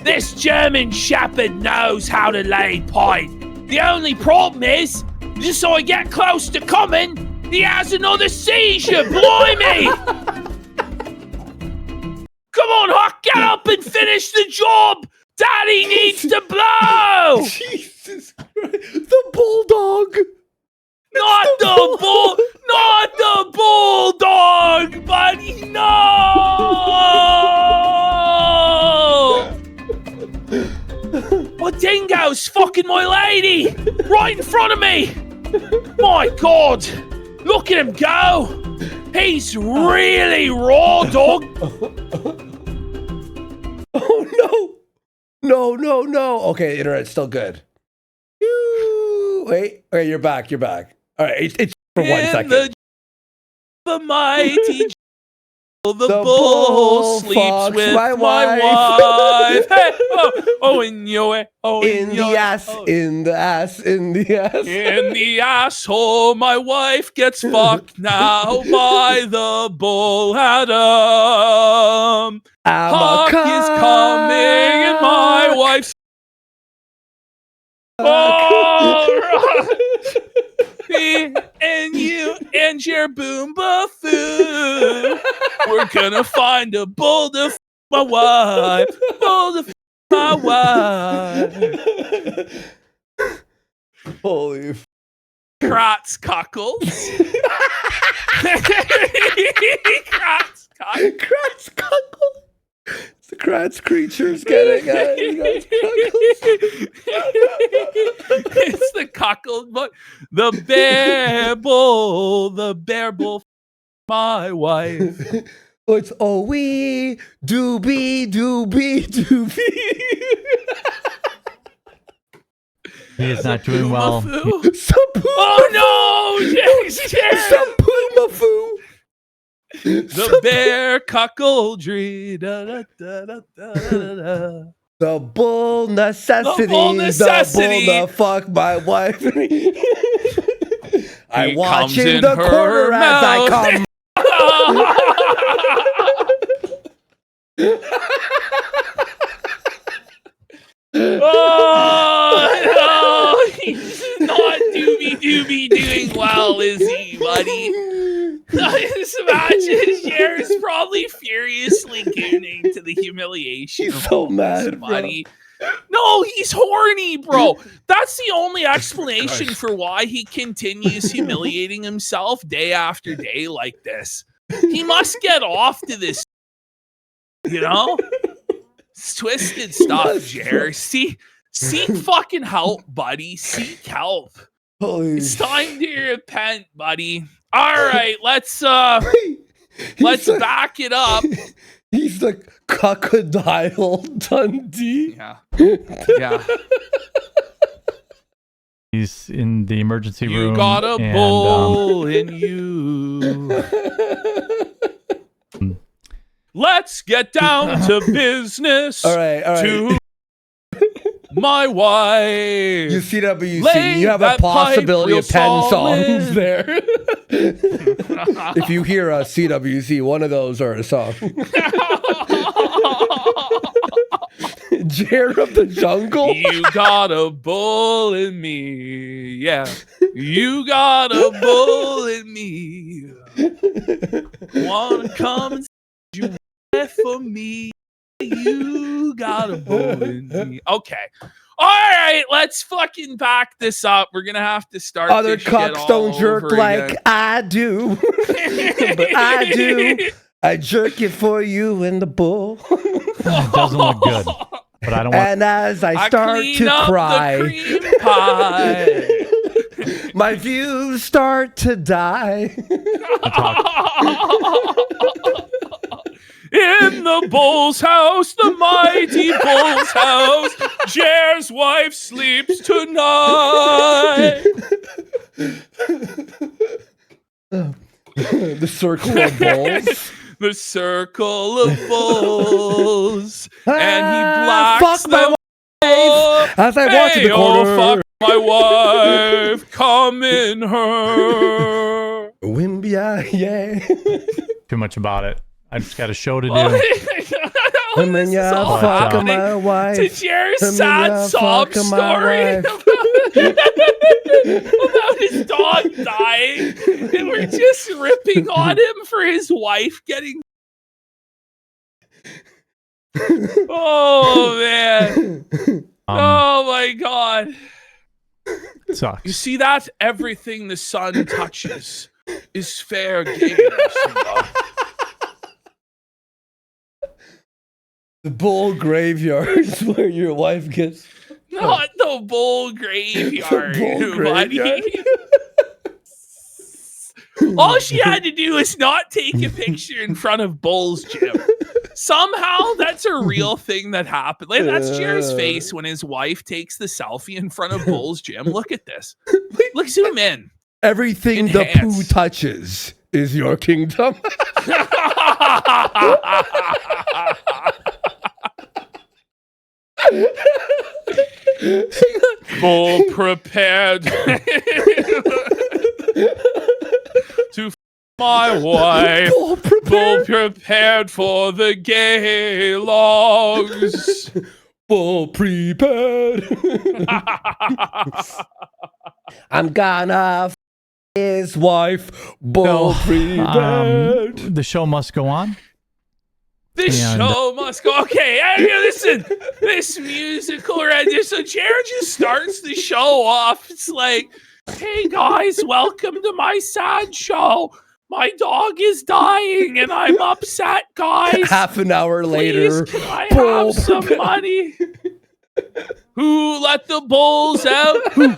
This German Shepherd knows how to lay pipe. The only problem is, just so I get close to coming, he has another seizure. Blimey! Come on, Huck, get up and finish the job. Daddy needs to blow. Jesus Christ. The bulldog. Not the bull, not the bulldog, buddy. No. What dingo's fucking my lady right in front of me? My God, look at him go. He's really raw, dog. Oh no. No. Okay, internet's still good. Wait, you're back. All right, it's for 1 second. The mighty the bull bull sleeps fucks with my my wife. wife. Hey, oh, in your way. Oh, In the ass, in the ass, in the ass. In the asshole, my wife gets fucked now by the bull Adam. Huck is coming and my wife's. All right. Me and you and your Boomba Foo. We're gonna find a bull to my wife. Bull to my wife. Holy Kratz cockles. Kratz cockles. Kratz cockle. It's the Kratz creatures getting it. It's the cockle, but the bear bull, my wife. It's wee doobie. He is not doing well. Oh no! Sapumafu. The bear cuckoldry. The bull necessity. The bull necessity. The bull to fuck my wife. I watch comes in in the her corner as I mouth. come. Oh, no, he's not doobie doing well, is he, buddy? Just imagine Jared's probably furiously gooning to the humiliation. He's of so all this, mad, bro. buddy. No, he's horny, bro. That's the only explanation for why he continues humiliating himself day after day like this. He must get off to this, you know? It's twisted stuff, Jer. Seek fucking help, buddy. Seek help. It's time to repent, buddy. All right, let's back it up. He's the Crocodile Dundee. Yeah. Yeah. He's in the emergency room. You got a and, bull in you. Let's get down to business. All right. To my wife. You CWC, Lay you have a that pipe possibility real of 10 songs solid. there. If you hear a CWC, one of those are a song. Jared of the Jungle. You got a bull in me. Yeah. You got a bull in me. Wanna come and you for me. You got a bull in me. Okay. All right, let's fucking back this up. We're gonna have to start. Other this shit cocks all don't jerk over like again. I do. But I do. I jerk it for you and the bull. It doesn't look good. But I don't want. And as I start clean to up cry, the cream pie. my views start to die. In the bull's house, the mighty bull's house, Jer's wife sleeps tonight. The circle of bulls. The circle of bulls, and he blacks fuck my the wife as I walk to the corner. fuck my wife, come in her. Wimbia, yeah. Too much about it. I just got a show to do. And then you fuck my wife. To Jer's And then sad ya sob fuck my story wife. about his dog dying, and we're just ripping on him for his wife getting. Oh man! Oh my god! It sucks. You see that? Everything the sun touches is fair game. Simba. The bull graveyard is where your wife gets. Not the bull graveyard, bull buddy. graveyard. All she had to do is not take a picture in front of Bull's gym. Somehow that's a real thing that happened. Like, that's Jer's face when his wife takes the selfie in front of Bull's gym. Look at this. Look, zoom in. Everything the poo Enhance. touches is your kingdom. Bull prepared to my wife. Bull prepared for the gay logs. Bull prepared. I'm gonna his wife. Bull prepared. The show must go on. This And- show must go. Okay, I mean, listen, this musical rendition. So Jared just starts the show off. It's like, hey guys, welcome to my sad show. My dog is dying and I'm upset, guys. Half an hour later, Please, can I Bull have some prepared. money? Who let the bulls out? Who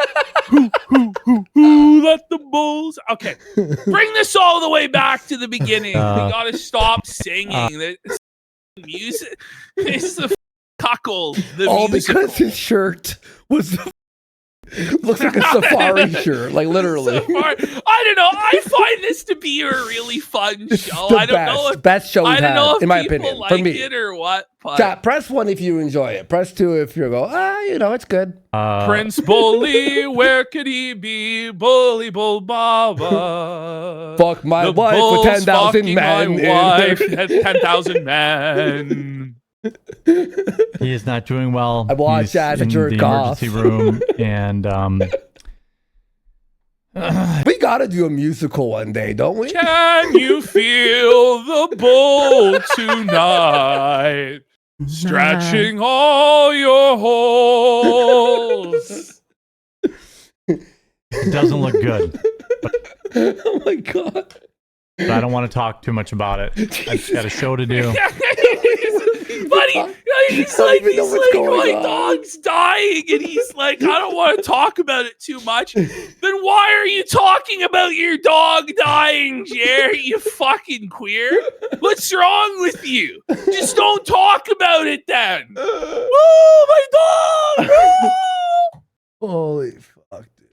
let the bulls? Okay, bring this all the way back to the beginning. We gotta stop singing. The music is the cuckold. The all musical. because his shirt was looks like a safari shirt, like literally. Safari. I don't know. I find this to be a really fun show. The I don't know if best show we've I don't know had, if in my people opinion, like for me. it or what. But Chat, press 1 if you enjoy it. Press 2 if you go, it's good. Prince Bully, where could he be? Bully Bull Baba. Fuck my The wife with bulls 10,000 fucking men. My in wife her- had 10,000 men. He is not doing well. I watch He's as a in jerk the off. emergency room, and We gotta do a musical one day, don't we? Can you feel the bull tonight? Stretching all your holes. it doesn't look good. Oh my god. But I don't want to talk too much about it. I just got a show to do. Buddy, he's don't like, even know what's going my on. dog's dying, and he's like, I don't want to talk about it too much. Then then why are you talking about your dog dying, Jerry? You fucking queer. What's wrong with you? Just don't talk about it then. Oh, my dog! Oh! Holy fuck, dude.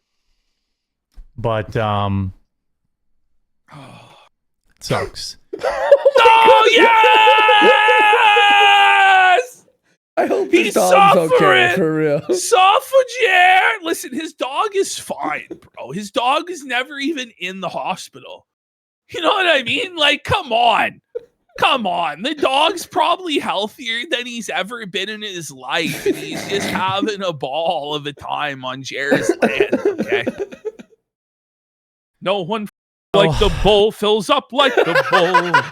But it sucks. Oh, yes! I hope He's his dog's okay, suffering. for real. Suffrager! Listen, his dog is fine, bro. His dog is never even in the hospital. You know what I mean? Like, come on. Come on. The dog's probably healthier than he's ever been in his life, and he's just having a ball of a time on Jared's land, okay? No one like the bull fills up like the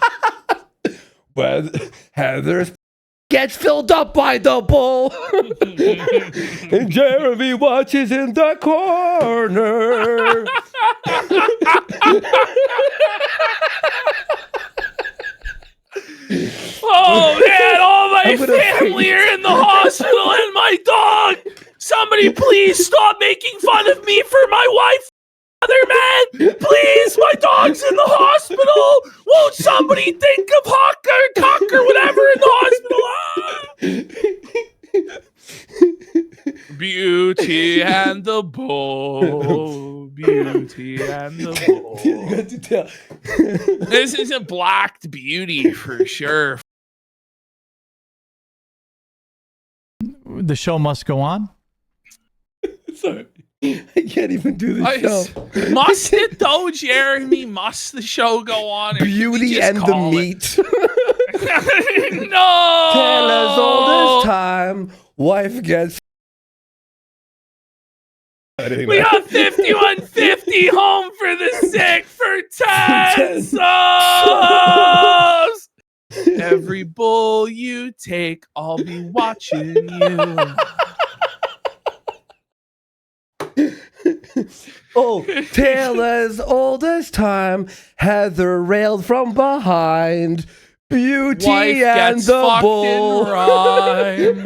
bull. When Heather's gets filled up by the bull. And Jeremy watches in the corner. Oh man, all my I'm gonna family are in the hospital and my dog. Somebody please stop making fun of me for my wife. Other man, please, my dog's in the hospital. Won't somebody think of Huck or Tuck or whatever in the hospital? Ah! Beauty and the Bull. Beauty and the Bull. You got to tell. This is a blacked beauty for sure. The show must go on. Sorry. I can't even do the show. Must it though, Jeremy? Must the show go on? Or can we Beauty just and the call it? meat. No. Tale as old as time. Wife gets. We got 5150 home for the sick for 10 subs. Every bull you take, I'll be watching you. Oh, tale as old as time. Heather railed from behind. Beauty Wife and gets the fucked bull. in rhyme.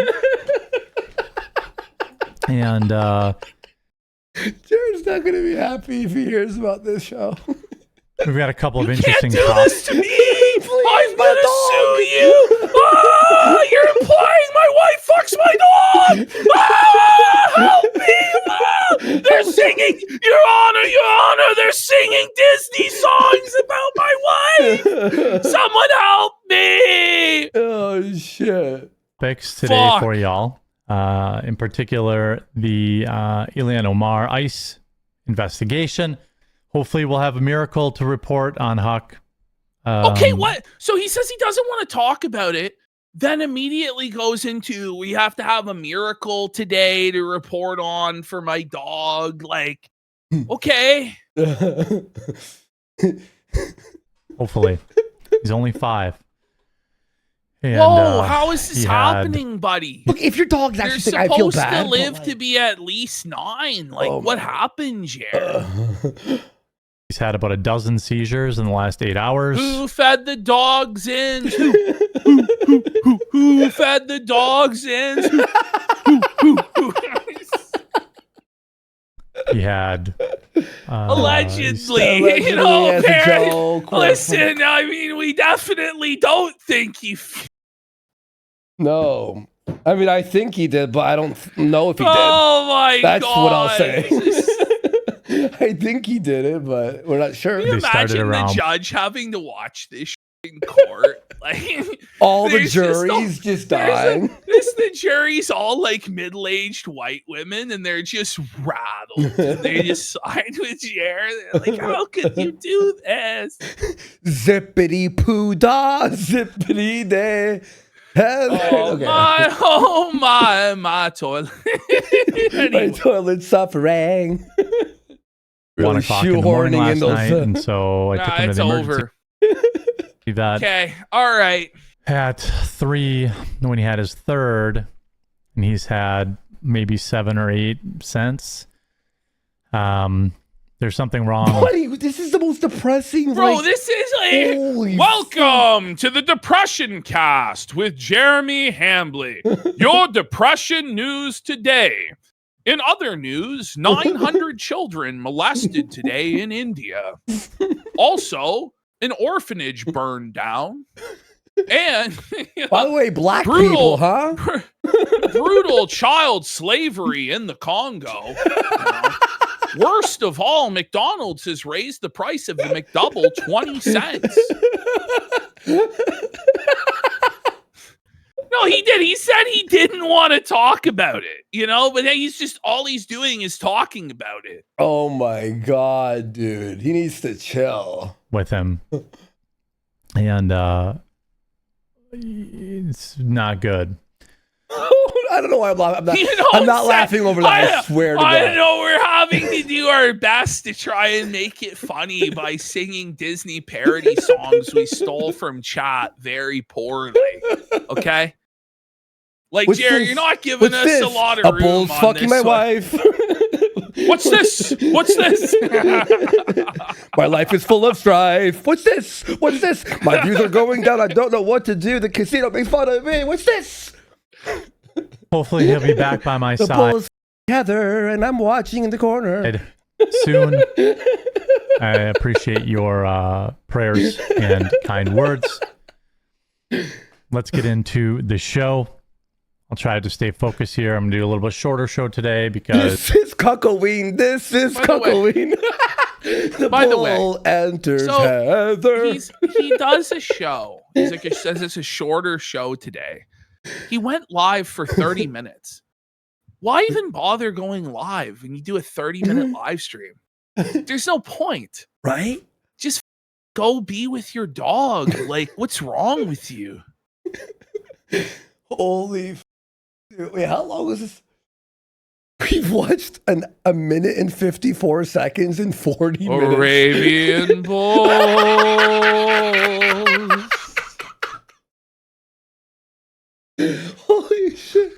And Jared's not going to be happy if he hears about this show. we've got a couple of Can't interesting do topics. this to me. I'm gonna sue you. Ah, you're implying my wife fucks my dog. Ah, help me. Ah, they're singing, Your Honor, they're singing Disney songs about my wife. Someone help me. Oh, shit. Topics today Fuck. for y'all. In particular, the Ilhan Omar ICE investigation. Hopefully, we'll have a miracle to report on Huck. Okay, what? So he says he doesn't want to talk about it, then immediately goes into, we have to have a miracle today to report on for my dog. Like, okay. Hopefully, he's only 5. And, Whoa, how is this he had- happening, buddy? Look, if your dog's You're actually sick, I feel supposed bad. to but, live like, to be at least 9. Like, Oh what my- happened, Jared? He's had about a dozen seizures in the last 8 hours. Who fed the dogs in? Who fed the dogs in? He had Allegedly, Allegedly you know, as a Barry, joke. listen, I mean, we definitely don't think he. No. I mean, I think he did, but I don't know if he did. Oh my That's god! what I'll say. I think he did it, but we're not sure. Can you They started imagine the around- judge having to watch this in court? Like, All the there's just jury's just there's dying. the jury's all like middle-aged white women, and they're just rattled. And they just side with Jared. They're like, how could you do this? Zippity poo da, zippity day. Oh my toilet. My Anyway. toilet's suffering. 1 o'clock in the morning last night, those. and so I took him to It's the emergency. over. That Okay, all right. at 3 when he had his third, and he's had maybe 7 or 8 since. There's something wrong. Buddy, this is the most depressing. Bro, like, this is like holy welcome to the Depression Cast with Jeremy Hambley. Your depression news today. In other news, 900 children molested today in India. Also, an orphanage burned down. And By the way, black Brutal. people, huh? brutal child slavery in the Congo. You know. Worst of all, McDonald's has raised the price of the McDouble 20 cents. No, he did. He said he didn't want to talk about it, you know, but he's just, all he's doing is talking about it. Oh my God, dude. He needs to chill. with him. And it's not good. I don't know why I'm laughing. You know, I'm not laughing over that. I swear to I God. know we're having to do our best to try and make it funny by singing Disney parody songs we stole from chat very poorly. Okay? Like, What's Jerry, this? you're not giving What's us this? a lot of A room bull's on fucking this my one. wife. What's this? What's this? My life is full of strife. What's this? What's this? My views are going down. I don't know what to do. The casino makes fun of me. What's this? Hopefully he'll be back by my The side bull's Heather, and I'm watching in the corner. soon. I appreciate your prayers and kind words. Let's get into the show. I'll try to stay focused here. I'm going to do a little bit shorter show today because This is Cuckoween. This is By the way- Cuckoween. The By the bull enters So, Heather. he does a show. He's like, says it's a shorter show today. He went live for 30 minutes. Why even bother going live when you do a 30-minute live stream? There's no point. Right? Just go be with your dog. Like, what's wrong with you? Holy dude, wait, how long was this? We've watched a minute and 54 seconds and 40 minutes. Arabian Bulls. Holy shit.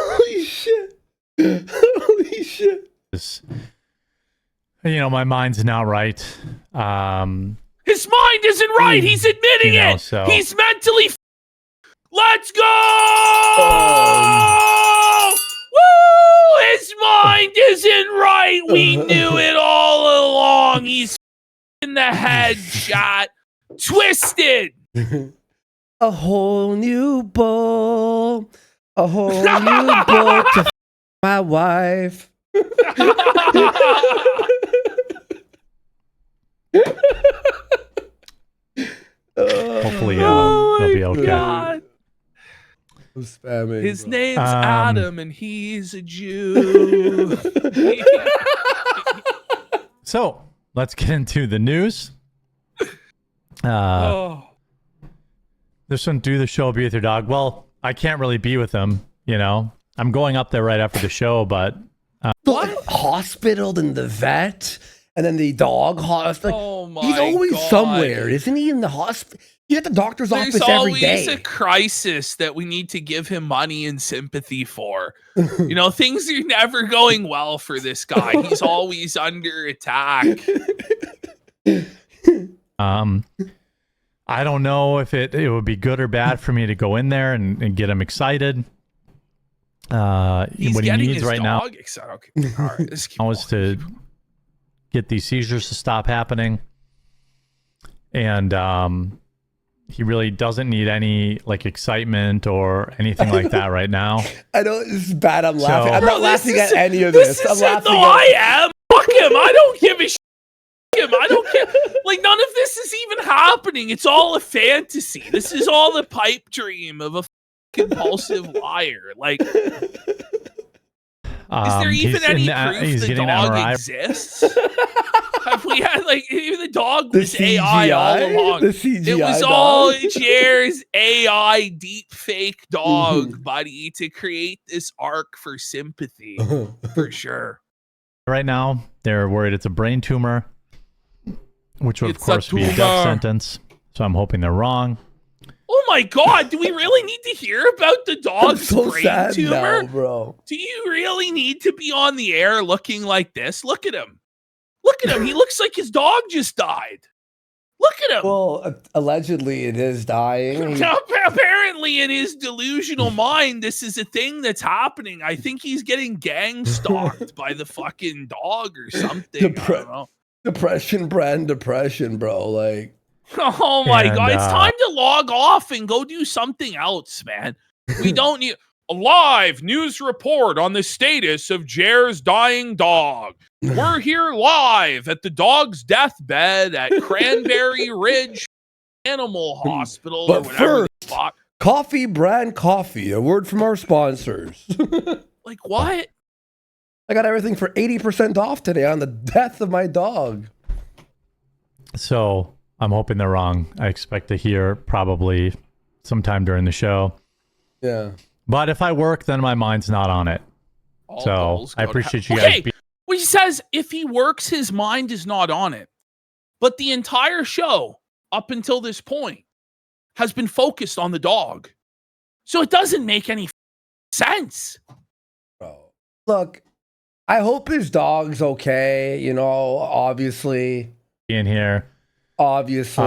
Holy shit. Holy shit. my mind's not right. His mind isn't right. He's admitting You know, it. so- He's mentally. Let's go! Woo! His mind isn't right. We knew it all along. He's in the head shot. Twisted. A whole new bowl. A whole new bowl to my wife. Hopefully he'll be okay. God. I'm spamming. His bro. name's Adam and he's a Jew. So let's get into the news. Oh. This one, do the show, be with your dog. Well, I can't really be with him, I'm going up there right after the show, but What? Hospital and the vet, and then the dog hospital. Oh my He's always God. somewhere, isn't he? In the hospital. He's at the doctor's There's office every always day. a crisis that we need to give him money and sympathy for. Things are never going well for this guy. He's always under attack. I don't know if it would be good or bad for me to go in there and get him excited. He's what he getting needs his right now dog excited. Okay. All right, let's keep is to get these seizures to stop happening. And he really doesn't need any excitement or anything like that right now. I know this is bad. I'm laughing. So- I'm Bro, not laughing is- at any of this. I'm is laughing no, at I am. Fuck him. I don't give a shit. Him. I don't care. None of this is even happening. It's all a fantasy. This is all the pipe dream of a compulsive liar. Is there even any proof he's the getting dog MRI. exists? Have we had even the dog The was AI all CGI? along? The CGI It was dog? all Jer's AI deep fake dog, buddy, to create this arc for sympathy, for sure. Right now, they're worried it's a brain tumor, which would, of It's a course, be a death tumor. sentence. So I'm hoping they're wrong. Oh my God! Do we really need to hear about the I'm dog's so brain sad tumor? now, bro. Do you really need to be on the air looking like this? Look at him. Look at him. He looks like his dog just died. Look at him. Well, allegedly it is dying. Apparently, in his delusional mind, this is a thing that's happening. I think he's getting gang stalked by the fucking dog or something. I don't know. Depression, bro. Like, Oh my And, God. It's time to log off and go do something else, man. We don't need a live news report on the status of Jer's dying dog. We're here live at the dog's deathbed at Cranberry Ridge Animal Hospital or But whatever the first- fuck. Coffee Brand Coffee, a word from our sponsors. Like what? I got everything for 80% off today on the death of my dog. So I'm hoping they're wrong. I expect to hear probably sometime during the show. Yeah. But if I work, then my mind's not on it. All So balls I go to appreciate hell. you guys. Okay, well, he says if he works, his mind is not on it. But the entire show up until this point has been focused on the dog. So it doesn't make any sense. Bro. Look, I hope his dog's okay. You know, obviously. being here. Obviously.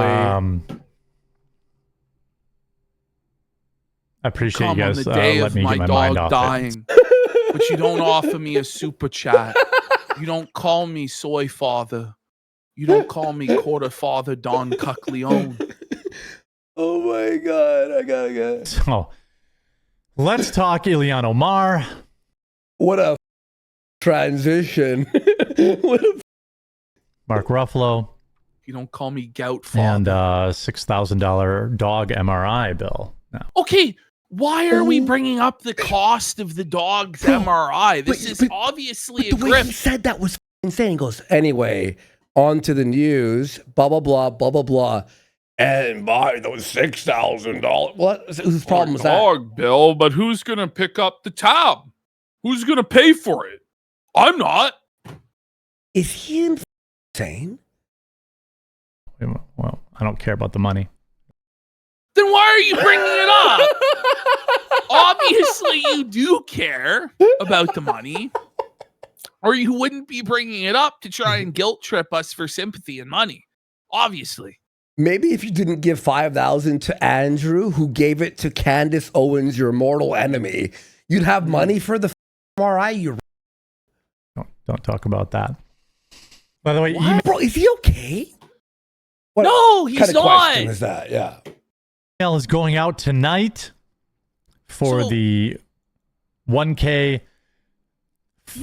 I appreciate Come you on guys the day let of me my get my mind dog off it. dying. But you don't offer me a super chat. You don't call me soy father. You don't call me quarter father Don Cuckleone. Oh my God. I gotta get. So let's talk Ilhan Omar. What a transition. What a. Mark Ruffalo, You don't call me gout father. and $6,000 dog MRI bill. No. Okay, why are we bringing up the cost of the dog's MRI? This is obviously a The way he grift. said that was insane. He goes, anyway, on to the news, blah, blah, blah, blah, blah, blah. And buy those $6,000. What? Whose problem was that? Dog bill, but who's gonna pick up the tab? Who's gonna pay for it? I'm not. Is he insane? Well, I don't care about the money. Then why are you bringing it up? Obviously, you do care about the money, or you wouldn't be bringing it up to try and guilt trip us for sympathy and money. Obviously. Maybe if you didn't give $5,000 to Andrew, who gave it to Candace Owens, your mortal enemy, you'd have money for the MRI. You Don't talk about that. By the way, Bro, is he okay? What No, he's kind of not. question is that? Yeah. email is going out tonight for So- the 1K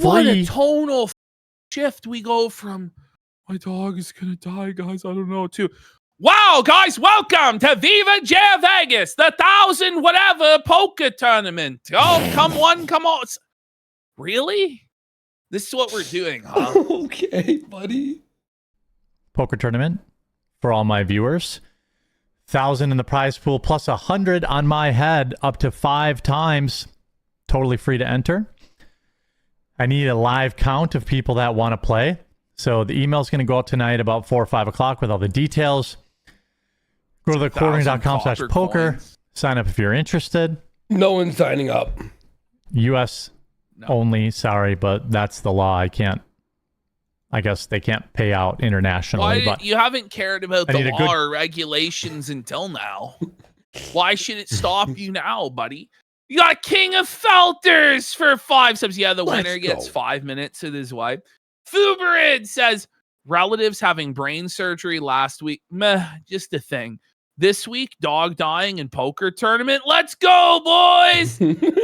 What a free. tonal shift we go from my dog is gonna die, guys. I don't know, to wow, guys, welcome to Viva Jer Vegas, the 1,000 whatever poker tournament. Oh, come on, come on. Really? This is what we're doing, huh? Okay, buddy. Poker tournament for all my viewers. 1,000 in the prize pool plus 100 on my head up to 5 times. Totally free to enter. I need a live count of people that want to play. So the email's going to go out tonight about 4 or 5 o'clock with all the details. Go to thequartering.com/poker. coins. Sign up if you're interested. No one's signing up. US only. Sorry, but that's the law. I guess they can't pay out internationally. Why But you haven't cared about I the need a law good- or regulations until now? Why should it stop you now, buddy? You got King of Felters for 5 subs. Yeah, the Let's winner gets go. 5 minutes with his wife. Fuberid says relatives having brain surgery last week. Meh, just a thing. This week, dog dying in poker tournament. Let's go, boys!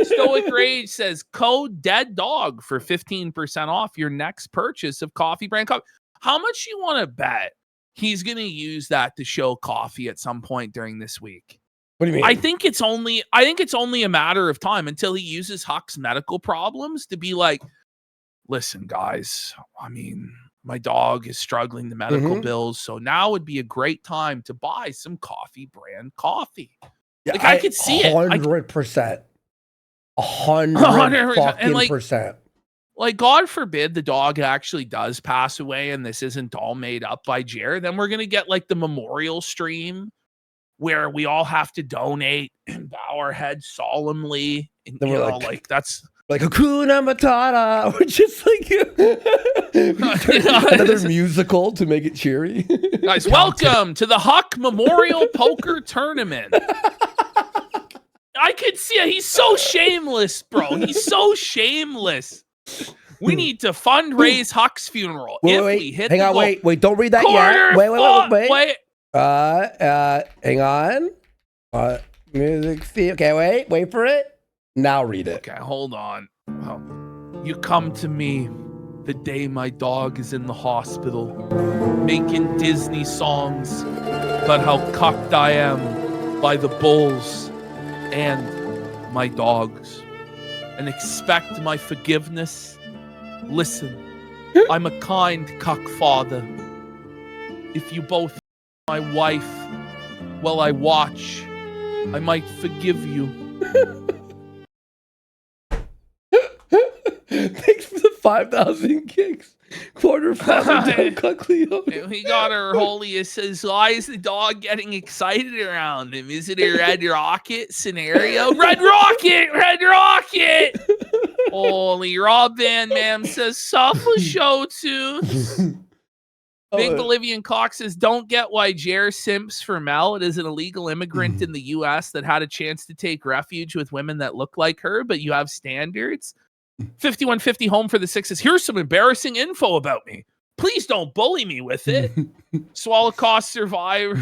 Stoic Rage says code dead dog for 15% off your next purchase of coffee brand coffee. How much you want to bet he's going to use that to show coffee at some point during this week? What do you mean? I think it's only a matter of time until he uses Huck's medical problems to be like, listen, guys, I mean, my dog is struggling the medical bills, so now would be a great time to buy some coffee brand coffee. Yeah, Like, I could see it. 100%. 100 100%. fucking And, like, percent. Like, God forbid the dog actually does pass away and this isn't all made up by Jer, then we're going to get like the memorial stream where we all have to donate and bow our heads solemnly. And, Then you we're know, like- like that's Like Hakuna Matata, or just like another musical to make it cheery. Guys, welcome to the Huck Memorial Poker Tournament. I could see it. He's so shameless, bro. He's so shameless. We need to fundraise Huck's funeral. Wait, hang on, wait, don't read that yet. Wait. Hang on. Music fee. Okay, wait for it. Now read it. Okay, hold on. You come to me the day my dog is in the hospital, making Disney songs about how cucked I am by the bulls and my dogs, and expect my forgiveness. Listen, I'm a kind cuck father. If you both my wife while I watch, I might forgive you. Thanks for the 5,000 kicks. Quarter father Cuckleo. We got our holiest says, why is the dog getting excited around him? Is it a Red Rocket scenario? Red Rocket! Holy Rob Van Mam says, Suffer show tunes. Big Bolivian Cox says, don't get why Jer simps for Mel. It is an illegal immigrant in the U.S. that had a chance to take refuge with women that look like her, but you have standards. 5150 home for the sixes. Here's some embarrassing info about me. Please don't bully me with it. Swallow cost survivor.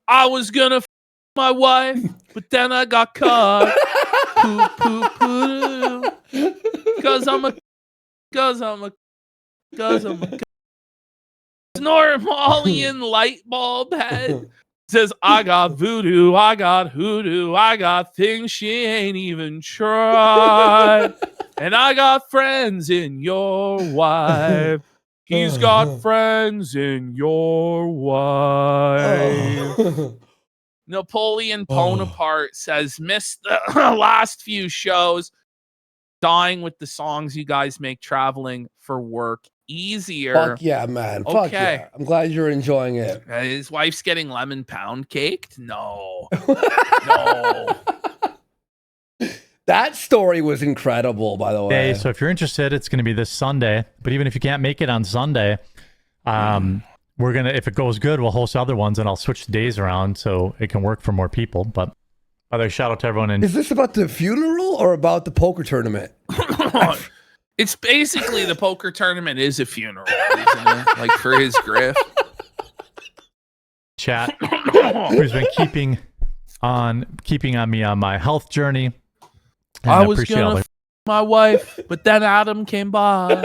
I was gonna f my wife, but then I got caught. Cause I'm a Normalian light bulb head. Says, I got voodoo, I got hoodoo, I got things she ain't even tried. And I got friends in your wife. He's got friends in your wife. Napoleon Bonaparte says, missed the last few shows. Dying with the songs you guys make traveling for work easier. Fuck yeah, man. Fuck yeah. I'm glad you're enjoying it. His wife's getting lemon pound caked? No. No. That story was incredible, by the way. Hey, so if you're interested, it's going to be this Sunday. But even if you can't make it on Sunday, we're going to, if it goes good, we'll host other ones and I'll switch the days around so it can work for more people. But by the way, shout out to everyone. Is this about the funeral or about the poker tournament? It's basically the poker tournament is a funeral, isn't it? Like for his griff. Chat, who's been keeping on me on my health journey. And I was gonna my wife, but then Adam came by.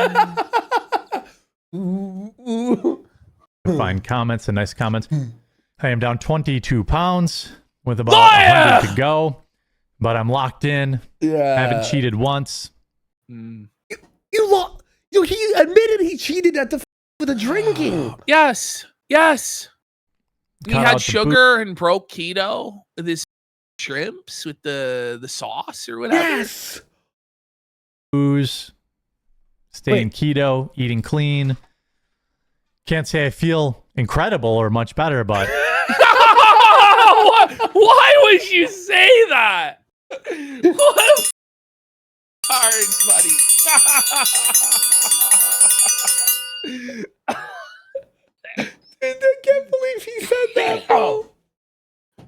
Fine comments and nice comments. I am down 22 pounds with about 100 to go, but I'm locked in. Yeah, I haven't cheated once. He admitted he cheated at with the drinking. Yes. He had sugar and broke keto with his shrimps with the sauce or whatever. Yes. Booze, staying keto, eating clean. Can't say I feel incredible or much better, but why would you say that? What hard, buddy. I can't believe he said that, bro.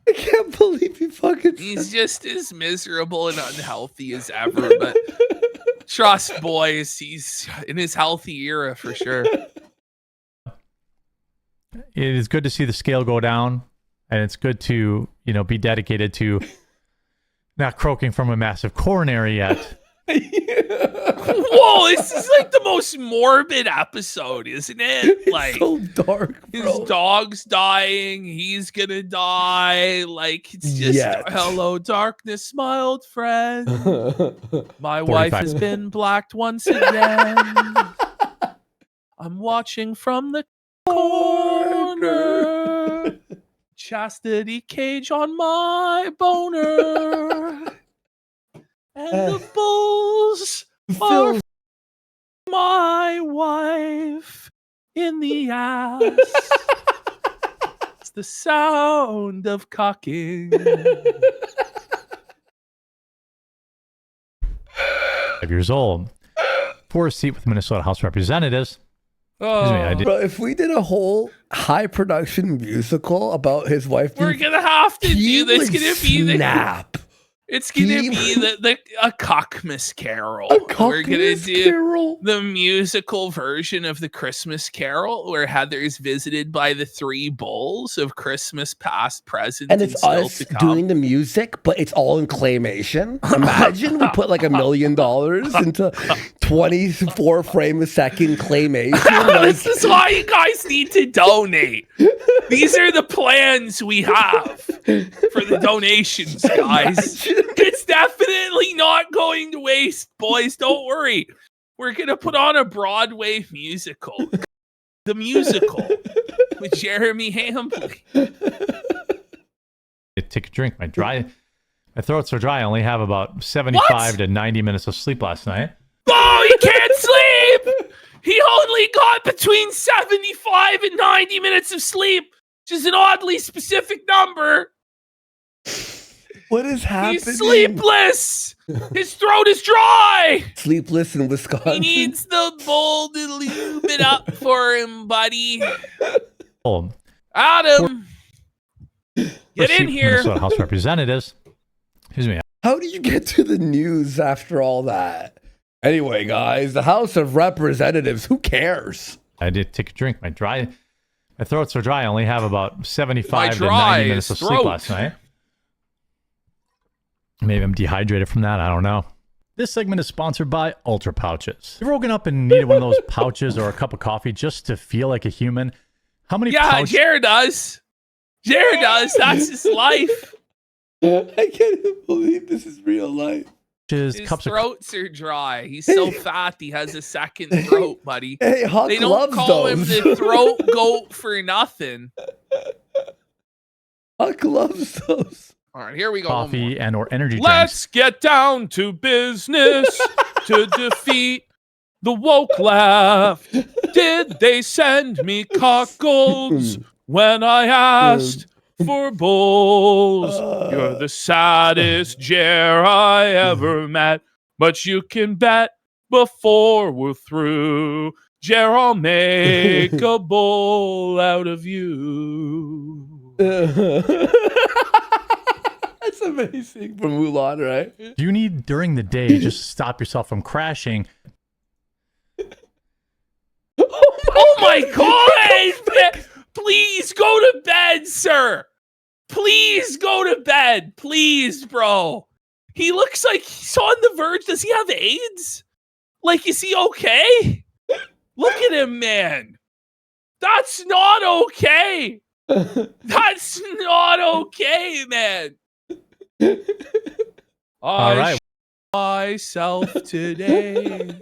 I can't believe he fucking He's just as miserable and unhealthy as ever, but trust boys, he's in his healthy era for sure. it is good to see the scale go down, and it's good to, be dedicated to not croaking from a massive coronary yet. Whoa, this is like the most morbid episode, isn't it? Like, so dark, bro. His dog's dying, he's gonna die. Like, it's just hello, darkness, my old friend. My wife has been blacked once again. I'm watching from the corner. Chastity cage on my boner. And the bulls are my wife in the ass. It's the sound of cocking. years old for a seat with the Minnesota House of Representatives. Excuse me, I did. Bro, if we did a whole high production musical about his wife, We're gonna have to he do this. would It's gonna be snap. It's gonna He be a Cockmas Carol. A We're gonna Cockmas do Carol? the musical version of the Christmas Carol, where Heather's visited by the three bulls of Christmas past, present, And it's still us to come. doing the music, but it's all in claymation. Imagine we put like $1 million into 24 frame a second claymation. This is why you guys need to donate. These are the plans we have for the donations, guys. It's definitely not going to waste, boys. Don't worry. We're going to put on a Broadway musical. The musical with Jeremy Hambley. Take a drink. My throat's so dry. I only have about 75 to 90 minutes of sleep last night. Oh, he can't sleep. He only got between 75 and 90 minutes of sleep, which is an oddly specific number. What is happening? He's sleepless. His throat is dry. Sleepless in Wisconsin. He needs the bowl to lube it up for him, buddy. Oh, Adam, for a get seat in with here. Minnesota House of Representatives. Excuse me. How do you get to the news after all that? Anyway, guys, the House of Representatives, who cares? I did take a drink. My throat's so dry. I only have about 75 to dry 90 minutes of throat. sleep last night. Maybe I'm dehydrated from that. I don't know. This segment is sponsored by Ultra Pouches. You ever woken up and needed one of those pouches or a cup of coffee just to feel like a human? How many pouches? Jared does. Jared does. That's his life. I can't even believe this is real life. His Cups of throats are dry. He's so fat he has a second throat, buddy. Hey, Huck They don't loves call him those. the throat goat for nothing. Huck loves those. All right, here we go. One more. coffee and or energy drinks. Let's get down to business to defeat the woke left. Did they send me cockles when I asked for bowls? You're the saddest Jer I ever met, but you can bet before we're through, Jer, I'll make a bowl out of you. That's amazing from Mulan, right? Do you need during the day just to stop yourself from crashing? Oh my God! Please go to bed, sir. Please go to bed. Please, bro. He looks like he's on the verge. Does he have AIDS? Like, is he okay? Look at him, man. That's not okay. That's not okay, man. All right. Myself today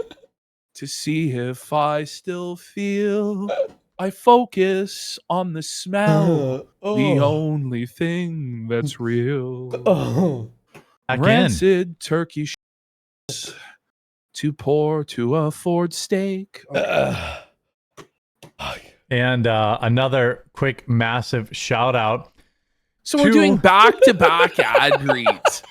to see if I still feel. I focus on the smell, the only thing that's real. Again. Rancid turkey to pour to a Ford steak. And another quick, massive shout out. So we're doing back-to-back ad reads.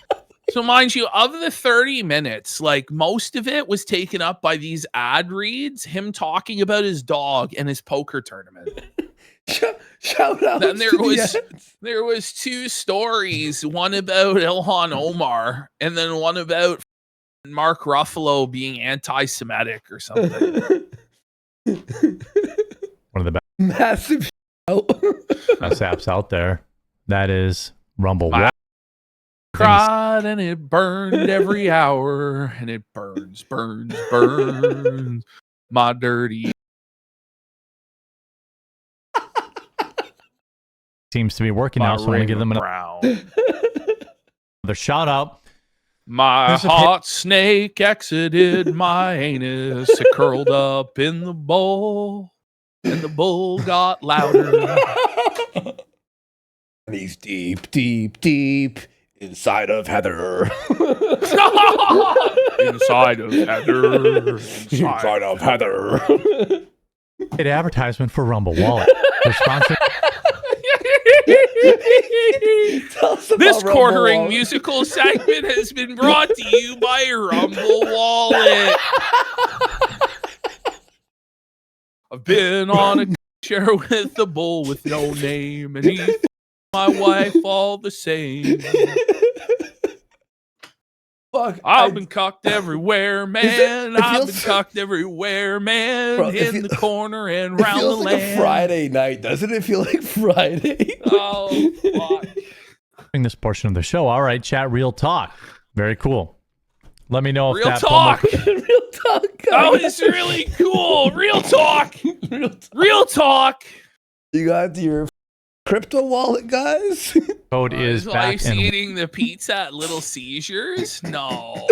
So mind you, of the 30 minutes, like most of it was taken up by these ad reads, him talking about his dog and his poker tournament. Shout out. Then there was two stories, one about Ilhan Omar and then one about Mark Ruffalo being anti-Semitic or something. One of the best Massive apps out there. That is Rumble. Cried and it burned every hour and it burns my dirty. Seems to be working out, so I want to give them another shout out. My hot snake exited my anus. It curled up in the bowl and the bowl got louder. And he's deep, deep, deep inside of Heather. Inside of Heather. Inside of Heather. Paid advertisement for Rumble Wallet. They're sponsoring Tell us about This Rumble quartering Wallet. musical segment has been brought to you by Rumble Wallet. I've been on a chair with a bull with no name, and he my wife all the same. Fuck, I've been cocked everywhere, man. it I've been feels- cocked everywhere, man. Bro, it in feel- the corner and It round the feels like land. a Friday night, doesn't it? Feel like Friday? Oh, fuck. During this portion of the show. All right, chat, real talk. Very cool. Let me know if Real that talk. Real talk. That was really cool. Real talk. Real talk. Real talk. You got your crypto wallet, guys? code is back Life's and eating the pizza at Little Seizures? No.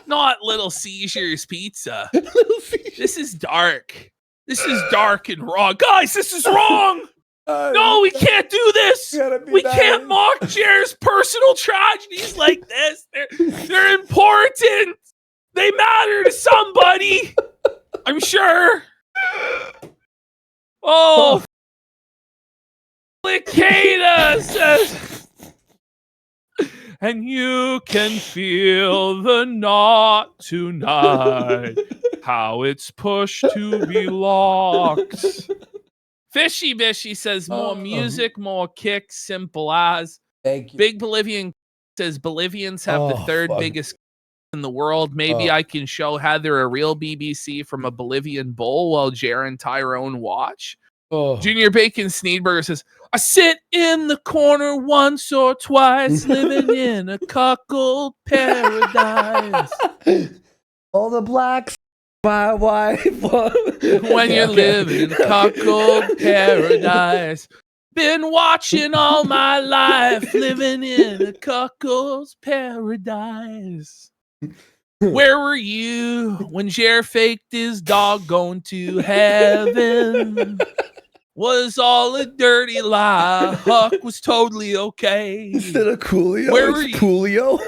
Not Little Seizures Pizza. This is dark. This is dark and wrong. Guys, this is wrong. No, we can't do this. We can't mock Jer's personal tragedies like this. They're important. They matter to somebody. I'm sure. Oh, Cicada says, and you can feel the knot tonight, how it's pushed to be locked. Fishy Bishy says, more music, more kicks, simple as. Thank you. Big Bolivian says, Bolivians have the third fuck. biggest in the world. Maybe I can show Heather a real BBC from a Bolivian bowl while Jer and Tyrone watch. Junior Bacon Sneedberger says, I sit in the corner once or twice, living in a cuckold paradise. All the blacks, my wife. When you're living in a cuckold paradise. Been watching all my life, living in a cuckold's paradise. Where were you when Jer faked his dog going to heaven? Was all a dirty lie. Huck was totally okay. Instead of Coolio, Where were it's you? Coolio.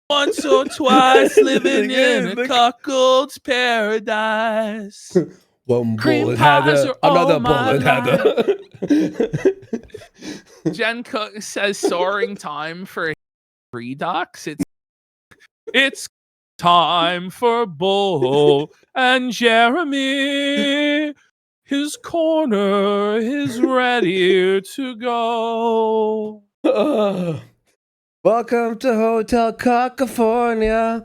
Once or twice, living in a cuckold's paradise. One Cream bullet pies had are another all my bullet had Jen Cook says soaring time for Redux. It's time for Bull and Jeremy. His corner is ready to go. Welcome to Hotel California.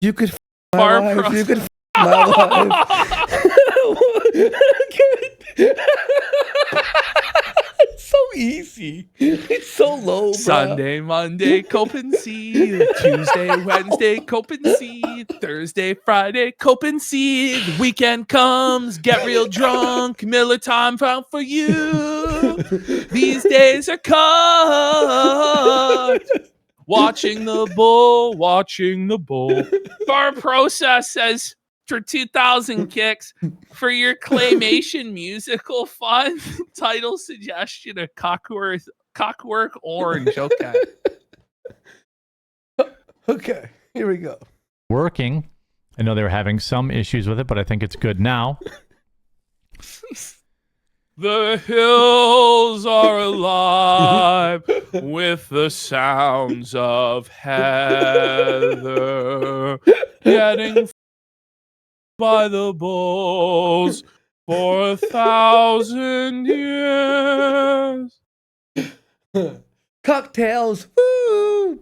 You could my Barbara. wife. You could my wife. It's so easy. It's so low, bro. Sunday, Monday, cope and seed. Tuesday, Wednesday, cope and seed. Thursday, Friday, cope and seed. The weekend comes, get real drunk. Miller time found for you. These days are cut. Watching the bull, watching the bull. Bar Process says, for 2,000 kicks for your claymation musical fun. Title suggestion: a cockwork orange. Okay. Okay, here we go. working. I know they were having some issues with it, but I think it's good now. The hills are alive with the sounds of Heather getting by the bulls for 1,000 years. Cocktails, woo!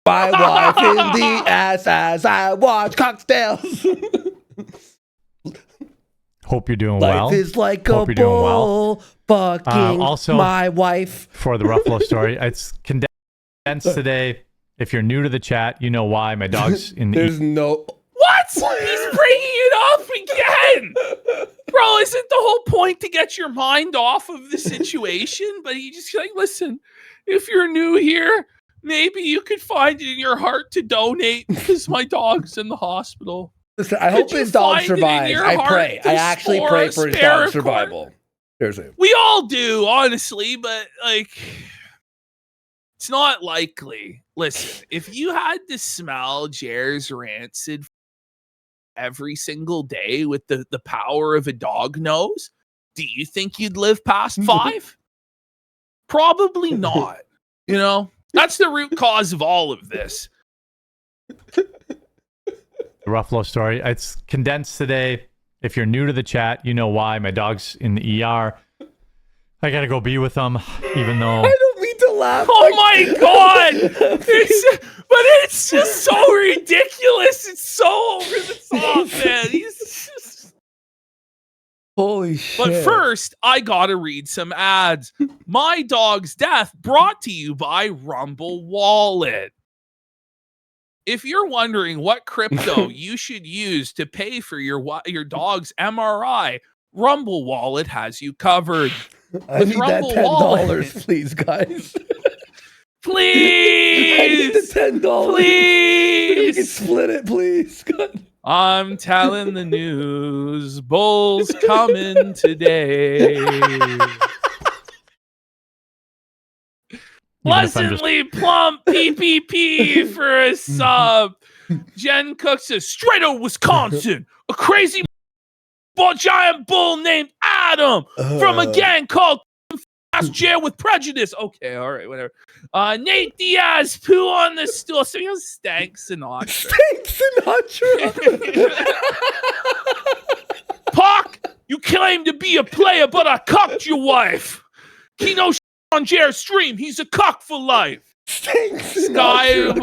My wife in the ass as I watch cocktails. Hope you're doing well. Life is like Hope a you're doing well. bull fucking Also, my wife. For the Ruffalo story, it's condensed today. If you're new to the chat, you know why. My dog's in the There's no. What? He's bringing it up again. Bro, isn't the whole point to get your mind off of the situation? But he just like, listen, if you're new here, maybe you could find it in your heart to donate because my dog's in the hospital. Listen, I Could hope you his dog find it in survives. your I heart pray. to I actually spore pray a for his spare dog's survival. Seriously. We all do, honestly, but like, it's not likely. Listen, if you had to smell Jer's rancid every single day with the power of a dog nose, do you think you'd live past 5? Probably not. You know, that's the root cause of all of this. The Ruffalo story. It's condensed today. If you're new to the chat, you know why. My dog's in the ER. I gotta go be with him, even though... I don't mean to laugh. Oh my god! But it's just so ridiculous. It's so over the top, man. He's just... Holy shit. But first, I gotta read some ads. My dog's death brought to you by Rumble Wallet. If you're wondering what crypto you should use to pay for your dog's MRI, Rumble Wallet has you covered. I need that $10, please, guys. Please! I need the $10. Please! You can split it, please. God. I'm telling the news. Bull's coming today. Pleasantly plump PPP for a sub. Jen Cook says, straight out of Wisconsin, a crazy giant bull named Adam from a gang called Fast Jail with Prejudice. Okay, all right, whatever. Nate Diaz, poo on the stool. So he goes, Stank Sinatra. Stank Sinatra. Puck, you claim to be a player, but I cucked your wife. Kino on Jared's stream, he's a cuck for life. Skybull,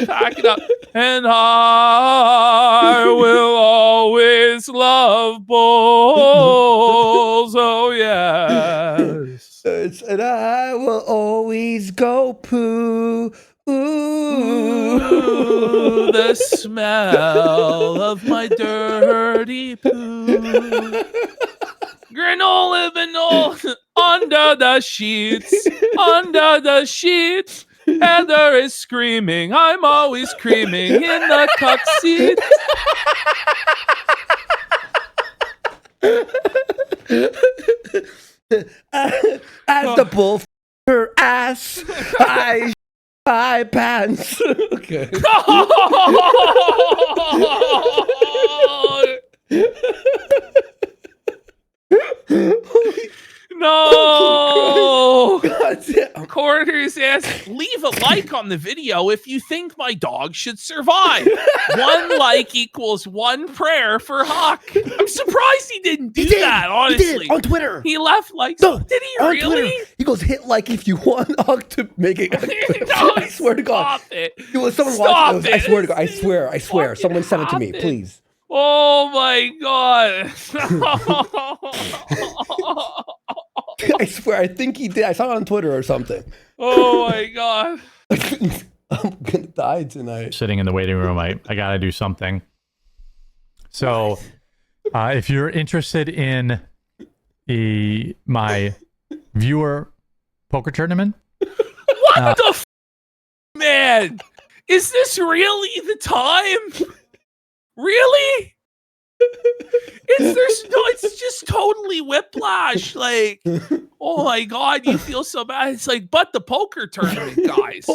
pack it up. And I will always love bulls. Oh, yes. And I will always go poo. Ooh, the smell of my dirty poo. Granola vanilla under the sheets, under the sheets. Heather is screaming. I'm always creaming in the cuck seat. As the bull her ass, I pants. Okay. No! God damn. Quarters asks, leave a like on the video if you think my dog should survive. 1 like equals 1 prayer for Huck. I'm surprised he didn't do that, honestly. He did on Twitter. He left likes. No, did he on really? Twitter. He goes, hit like if you want Huck to make it. No, I swear to God. Stop it. Someone Stop watched it. I swear to God. I swear. Someone sent it to me, happened. please. Oh my God. I swear, I think he did. I saw it on Twitter or something. Oh my God. I'm gonna die tonight. Sitting in the waiting room, I gotta do something. So, if you're interested in my viewer poker tournament, what the man? Is this really the time? Really? It's just totally whiplash. Like, oh my God, you feel so bad. It's like, but the poker tournament, guys.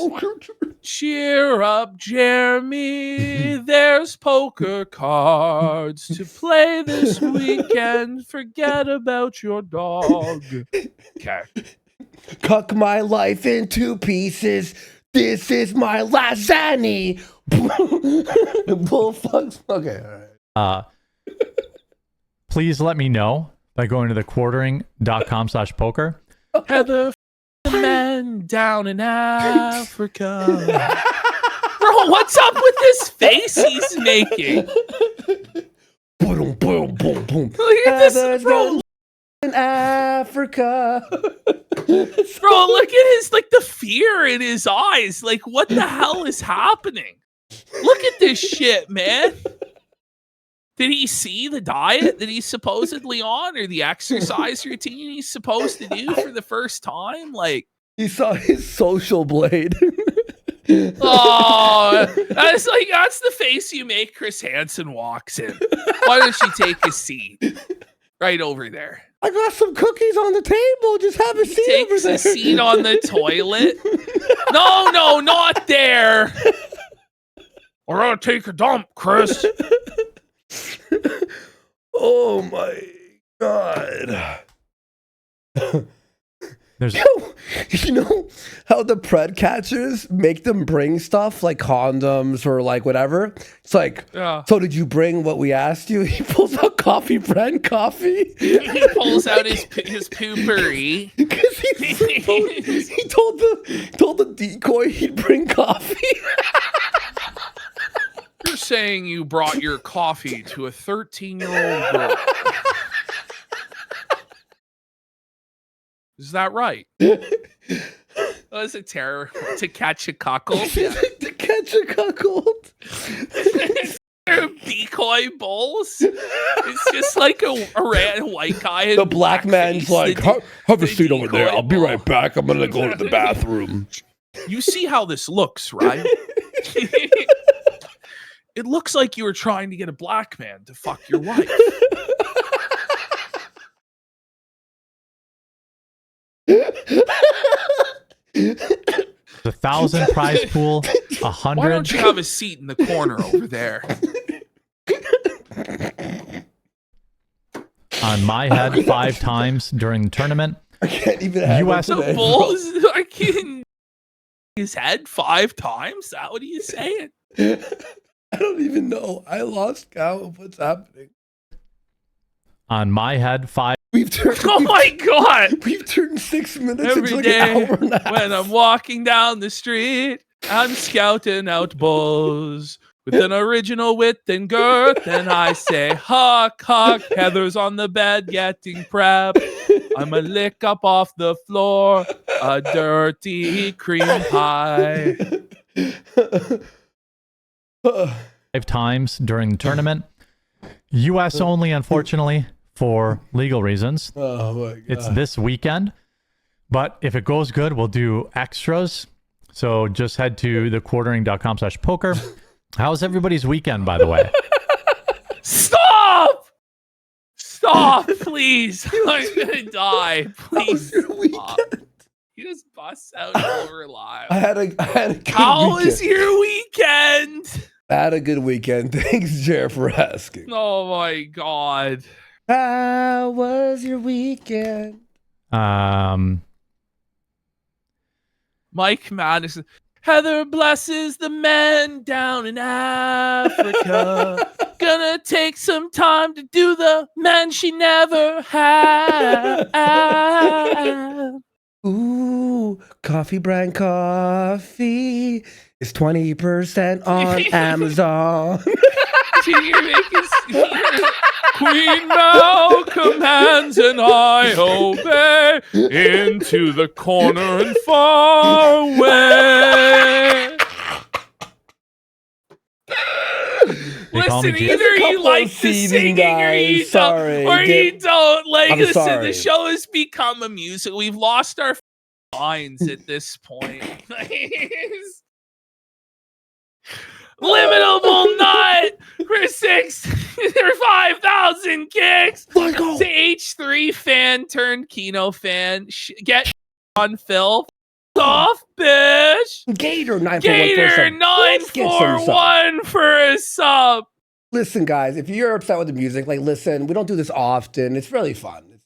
Cheer up, Jeremy. There's poker cards to play this weekend. Forget about your dog. Okay. Cuck my life in 2 pieces. This is my lasagna. Bullfucks. Okay, all right. Please let me know by going to thequartering.com/poker. Heather man down in Africa. Bro, what's up with this face he's making? Boom, boom, boom, boom. Look at this, bro. In Africa. Bro, look at his, like, the fear in his eyes. Like, what the hell is happening? Look at this shit, man. Did he see the diet that he's supposedly on, or the exercise routine he's supposed to do for the first time? Like, he saw his social blade. Oh, that's the face you make Chris Hansen walks in. Why don't you take a seat right over there? I got some cookies on the table. Just have a seat over there. Takes a seat on the toilet. No, not there. I gotta take a dump, Chris. Oh my god. There's You know how the pred catchers make them bring stuff like condoms or like whatever? It's like, Yeah. so did you bring what we asked you? He pulls out coffee, Brand coffee. He pulls out his poopery. Because he told the decoy he'd bring coffee. You're saying you brought your coffee to a 13-year-old girl. Is that right? Was it terror to catch a cuckold? Yeah. To catch a cuckold. Decoy bulls. It's just like a red white guy. in The black man's blackface. like, The have a the seat over there. decoy I'll be bull. right back. I'm gonna go to the bathroom. You see how this looks, right? It looks like you were trying to get a black man to fuck your wife. a 1,000 prize pool, Why 100. don't you have a seat in the corner over there? On my head 5 times during the tournament. I can't even have US it The today. bulls I can his head 5 times. Is that what are you saying? I don't even know. I lost count of what's happening. On my head 5. We've turned. Oh my god! We've turned 6 minutes Every into like day an hour and a half. when I'm walking down the street, I'm scouting out bulls with an original width and girth, and I say, "Huck, huck." Heather's on the bed getting prep. I'ma lick up off the floor a dirty cream pie. 5 times during the tournament. US only, unfortunately, for legal reasons. Oh my god! It's this weekend. But if it goes good, we'll do extras. So just head to thequartering.com/poker. How's everybody's weekend, by the way? Stop! Stop, please. I'm gonna die. Please. Your Stop. weekend? You just bust out over live. I had a good How weekend. was your weekend? I had a good weekend. Thanks, Jer, for asking. Oh my god. How was your weekend? Mike Madison. Heather blesses the men down in Africa. Gonna take some time to do the men she never had. Ooh, Coffee Brand Coffee is 20% on Amazon. You're making Queen Mao commands and I obey into the corner and far away. They call me Listen, Jay. either you couple like of the seething singing or you guys. Sorry, don't, or you Dip. don't. Like, I'm listen, sorry. the show has become a music. We've lost our minds at this point. Limitable nut for 5,000 kicks. Let go. To H3 fan turned Kino fan. Get on Phil. Off, bitch. Gator 941 Gator Let's get some sub. 941 for a sub. Listen, guys, if you're upset with the music, like, listen, we don't do this often. It's really fun.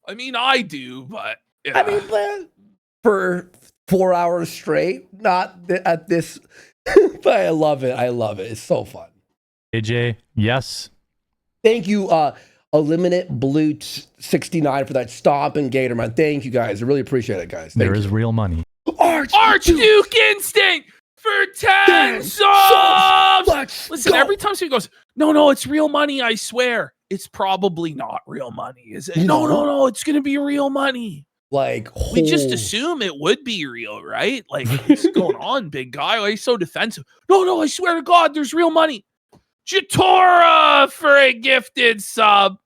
I mean, I do, but yeah. I mean, for 4 hours straight, not at this, but I love it. I love it. It's so fun. AJ, yes. Thank you, Eliminate Blue 69 for that stomp and Gator, man. Thank you, guys. I really appreciate it, guys. Thank There you. is real money. Archduke Instinct for 10 subs. Let's Listen, go. every time somebody goes, no, it's real money, I swear. It's probably not real money, is it? No, it's going to be real money. Like, We just oh. assume it would be real, right? Like, what's going on, big guy? Why are you so defensive? No, I swear to God, there's real money. Jatora for a gifted sub.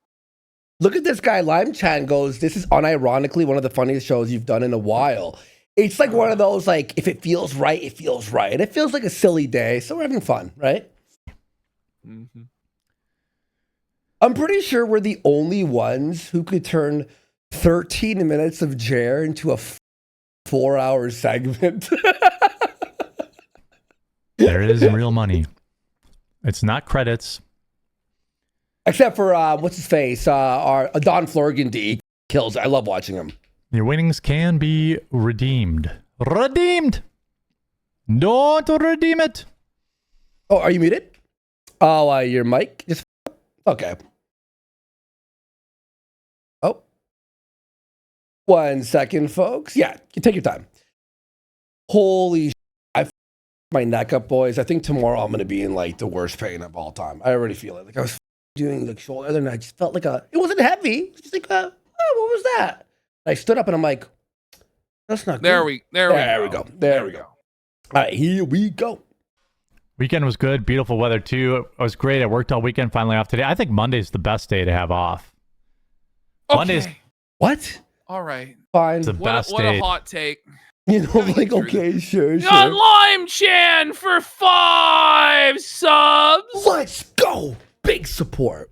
Look at this guy. Lime Chan goes, this is unironically one of the funniest shows you've done in a while. It's like one of those, like, if it feels right, it feels right. And it feels like a silly day, so we're having fun, right? Mm-hmm. I'm pretty sure we're the only ones who could turn 13 minutes of Jer into a 4-hour segment. There is real money. It's not credits. Except for what's his face? Our Don Florgandy kills. I love watching him. Your winnings can be redeemed. Redeemed. Don't redeem it. Oh, are you muted? Oh, your mic just okay. Oh, 1 second, folks. Yeah, you take your time. Holy, I my neck up, boys. I think tomorrow I'm gonna be in like the worst pain of all time. I already feel it. Like I was doing like shoulder, and I just felt like it wasn't heavy. It was just like oh, what was that? I stood up and I'm like, that's not good. There we go. There we go. All right, here we go. Weekend was good. Beautiful weather, too. It was great. I worked all weekend, finally off today. I think Monday's the best day to have off. Okay. Monday's What? All right. Fine. the best What day. a hot take. You know, like, okay, sure. Got Lime Chan for 5 subs. Let's go. Big support.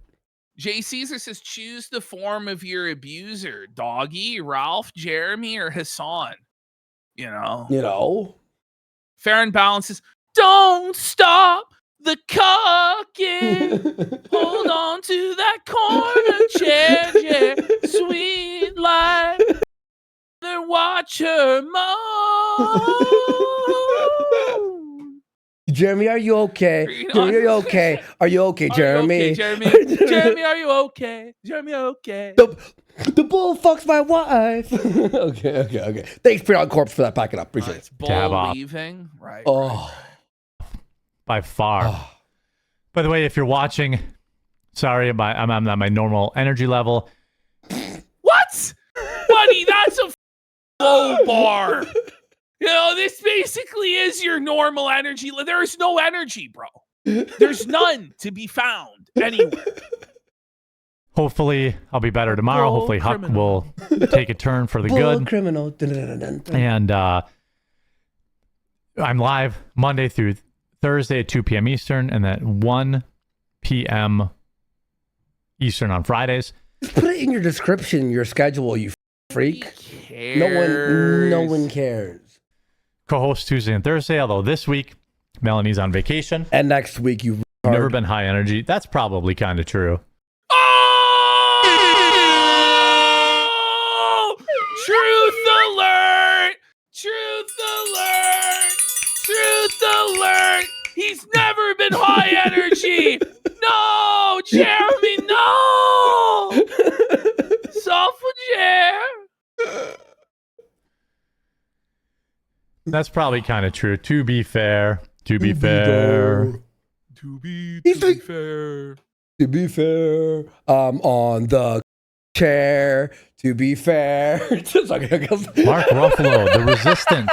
Jay Caesar says, choose the form of your abuser. Doggy, Ralph, Jeremy, or Hassan. You know. Fair and Balanced says, don't stop the cucking. Hold on to that corner chair, yeah. Sweet life. Then watch her moan. Jeremy, are you okay? Jeremy, are you okay? Are you okay, Jeremy? Jeremy, are you okay? Jeremy, okay? The bull fucks my wife. okay. Thanks, Beyond Corpse, for that backing up. Appreciate it. Bull leaving. Right. Oh. By far. By the way, if you're watching, sorry, I'm at my normal energy level. What? Buddy, that's a low bar. This basically is your normal energy. There's no energy, bro. There's none to be found anywhere. Hopefully, I'll be better tomorrow. Hopefully, Huck will take a turn for the good. Criminal. And I'm live Monday through Thursday at 2 p.m. Eastern, and at 1 p.m. Eastern on Fridays. Just put it in your description, your schedule, you freak. No one cares. Co-host Tuesday and Thursday, although this week, Melanie's on vacation. And next week, you've never been high energy. That's probably kind of true. Oh! Truth alert! Truth alert! Truth alert! He's never been high energy! No! Jeremy, no! Sophomore! That's probably kind of true. To be fair. To be fair. To be fair, on the chair. To be fair. Mark Ruffalo, the resistant.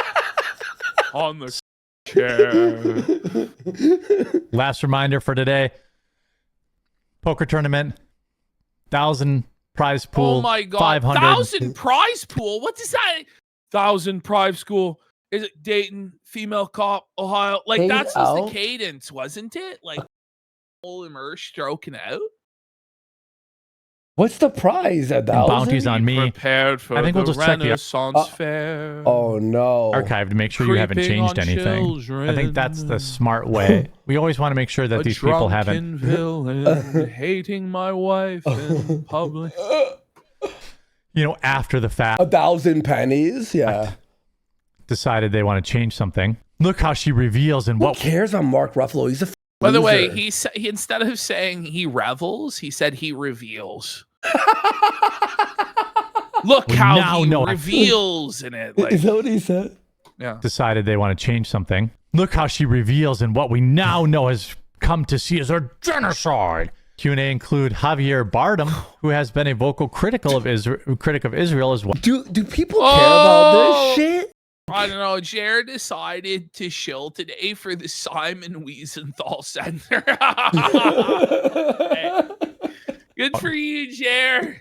On the chair. Last reminder for today. Poker tournament. 1,000 prize pool. Oh my God. 500. 1,000 prize pool? What is that? 1,000 prize school. Is it Dayton, female cop, Ohio? Like, Hey, that's Al. the cadence, wasn't it? Like, full immerse stroking out. What's the prize? And bounties on me. Prepared for I think we'll the just check the Renaissance Fair. Oh, no. archive to make sure you haven't Creeping changed on anything. children. I think that's the smart way. We always want to make sure that these people haven't. Villain, hating my wife in public. After the fact, 1,000 pennies. Yeah. decided they want to change something. Look how she reveals and Who what cares on Mark Ruffalo? He's a By the way, loser. he instead of saying he revels, he said he reveals. Look We how now he know. reveals in it. Like, Is that what he said? yeah. decided they want to change something. Look how she reveals and what we now know has come to see as a genocide. Q&A include Javier Bardem, who has been a vocal critic of Israel as well. Do people care about this shit? I don't know. Jared decided to shill today for the Simon Wiesenthal Center. Hey, good for you, Jared.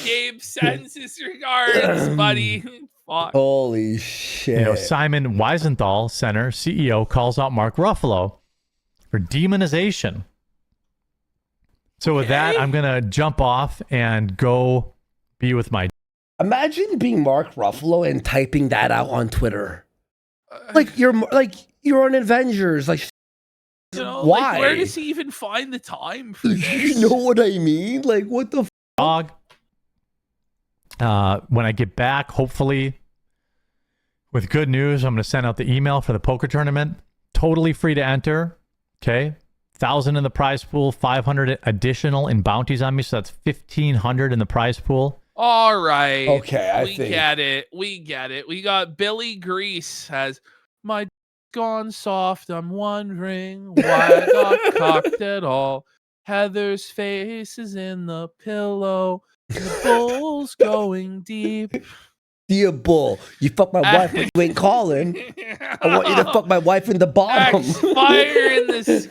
Gabe sends his regards, buddy. Fuck. Holy shit. Simon Wiesenthal Center CEO calls out Mark Ruffalo for demonization. So with that, I'm gonna jump off and go be with my. Imagine being Mark Ruffalo and typing that out on Twitter. Like you're on Avengers, like You know, Why? like, where does he even find the time for this? You know what I mean? Like, what the dog. When I get back, hopefully with good news, I'm going to send out the email for the poker tournament. Totally free to enter. Okay. 1,000 in the prize pool, 500 additional in bounties on me. So that's 1,500 in the prize pool. All right. Okay, we get it. We get it. We got Billy Grease has my d- gone soft. I'm wondering why I got cocked at all. Heather's face is in the pillow. The bull's going deep. Dear bull, you fuck my wife, but you ain't calling. I want you to fuck my wife in the bottom. Fire in the sky.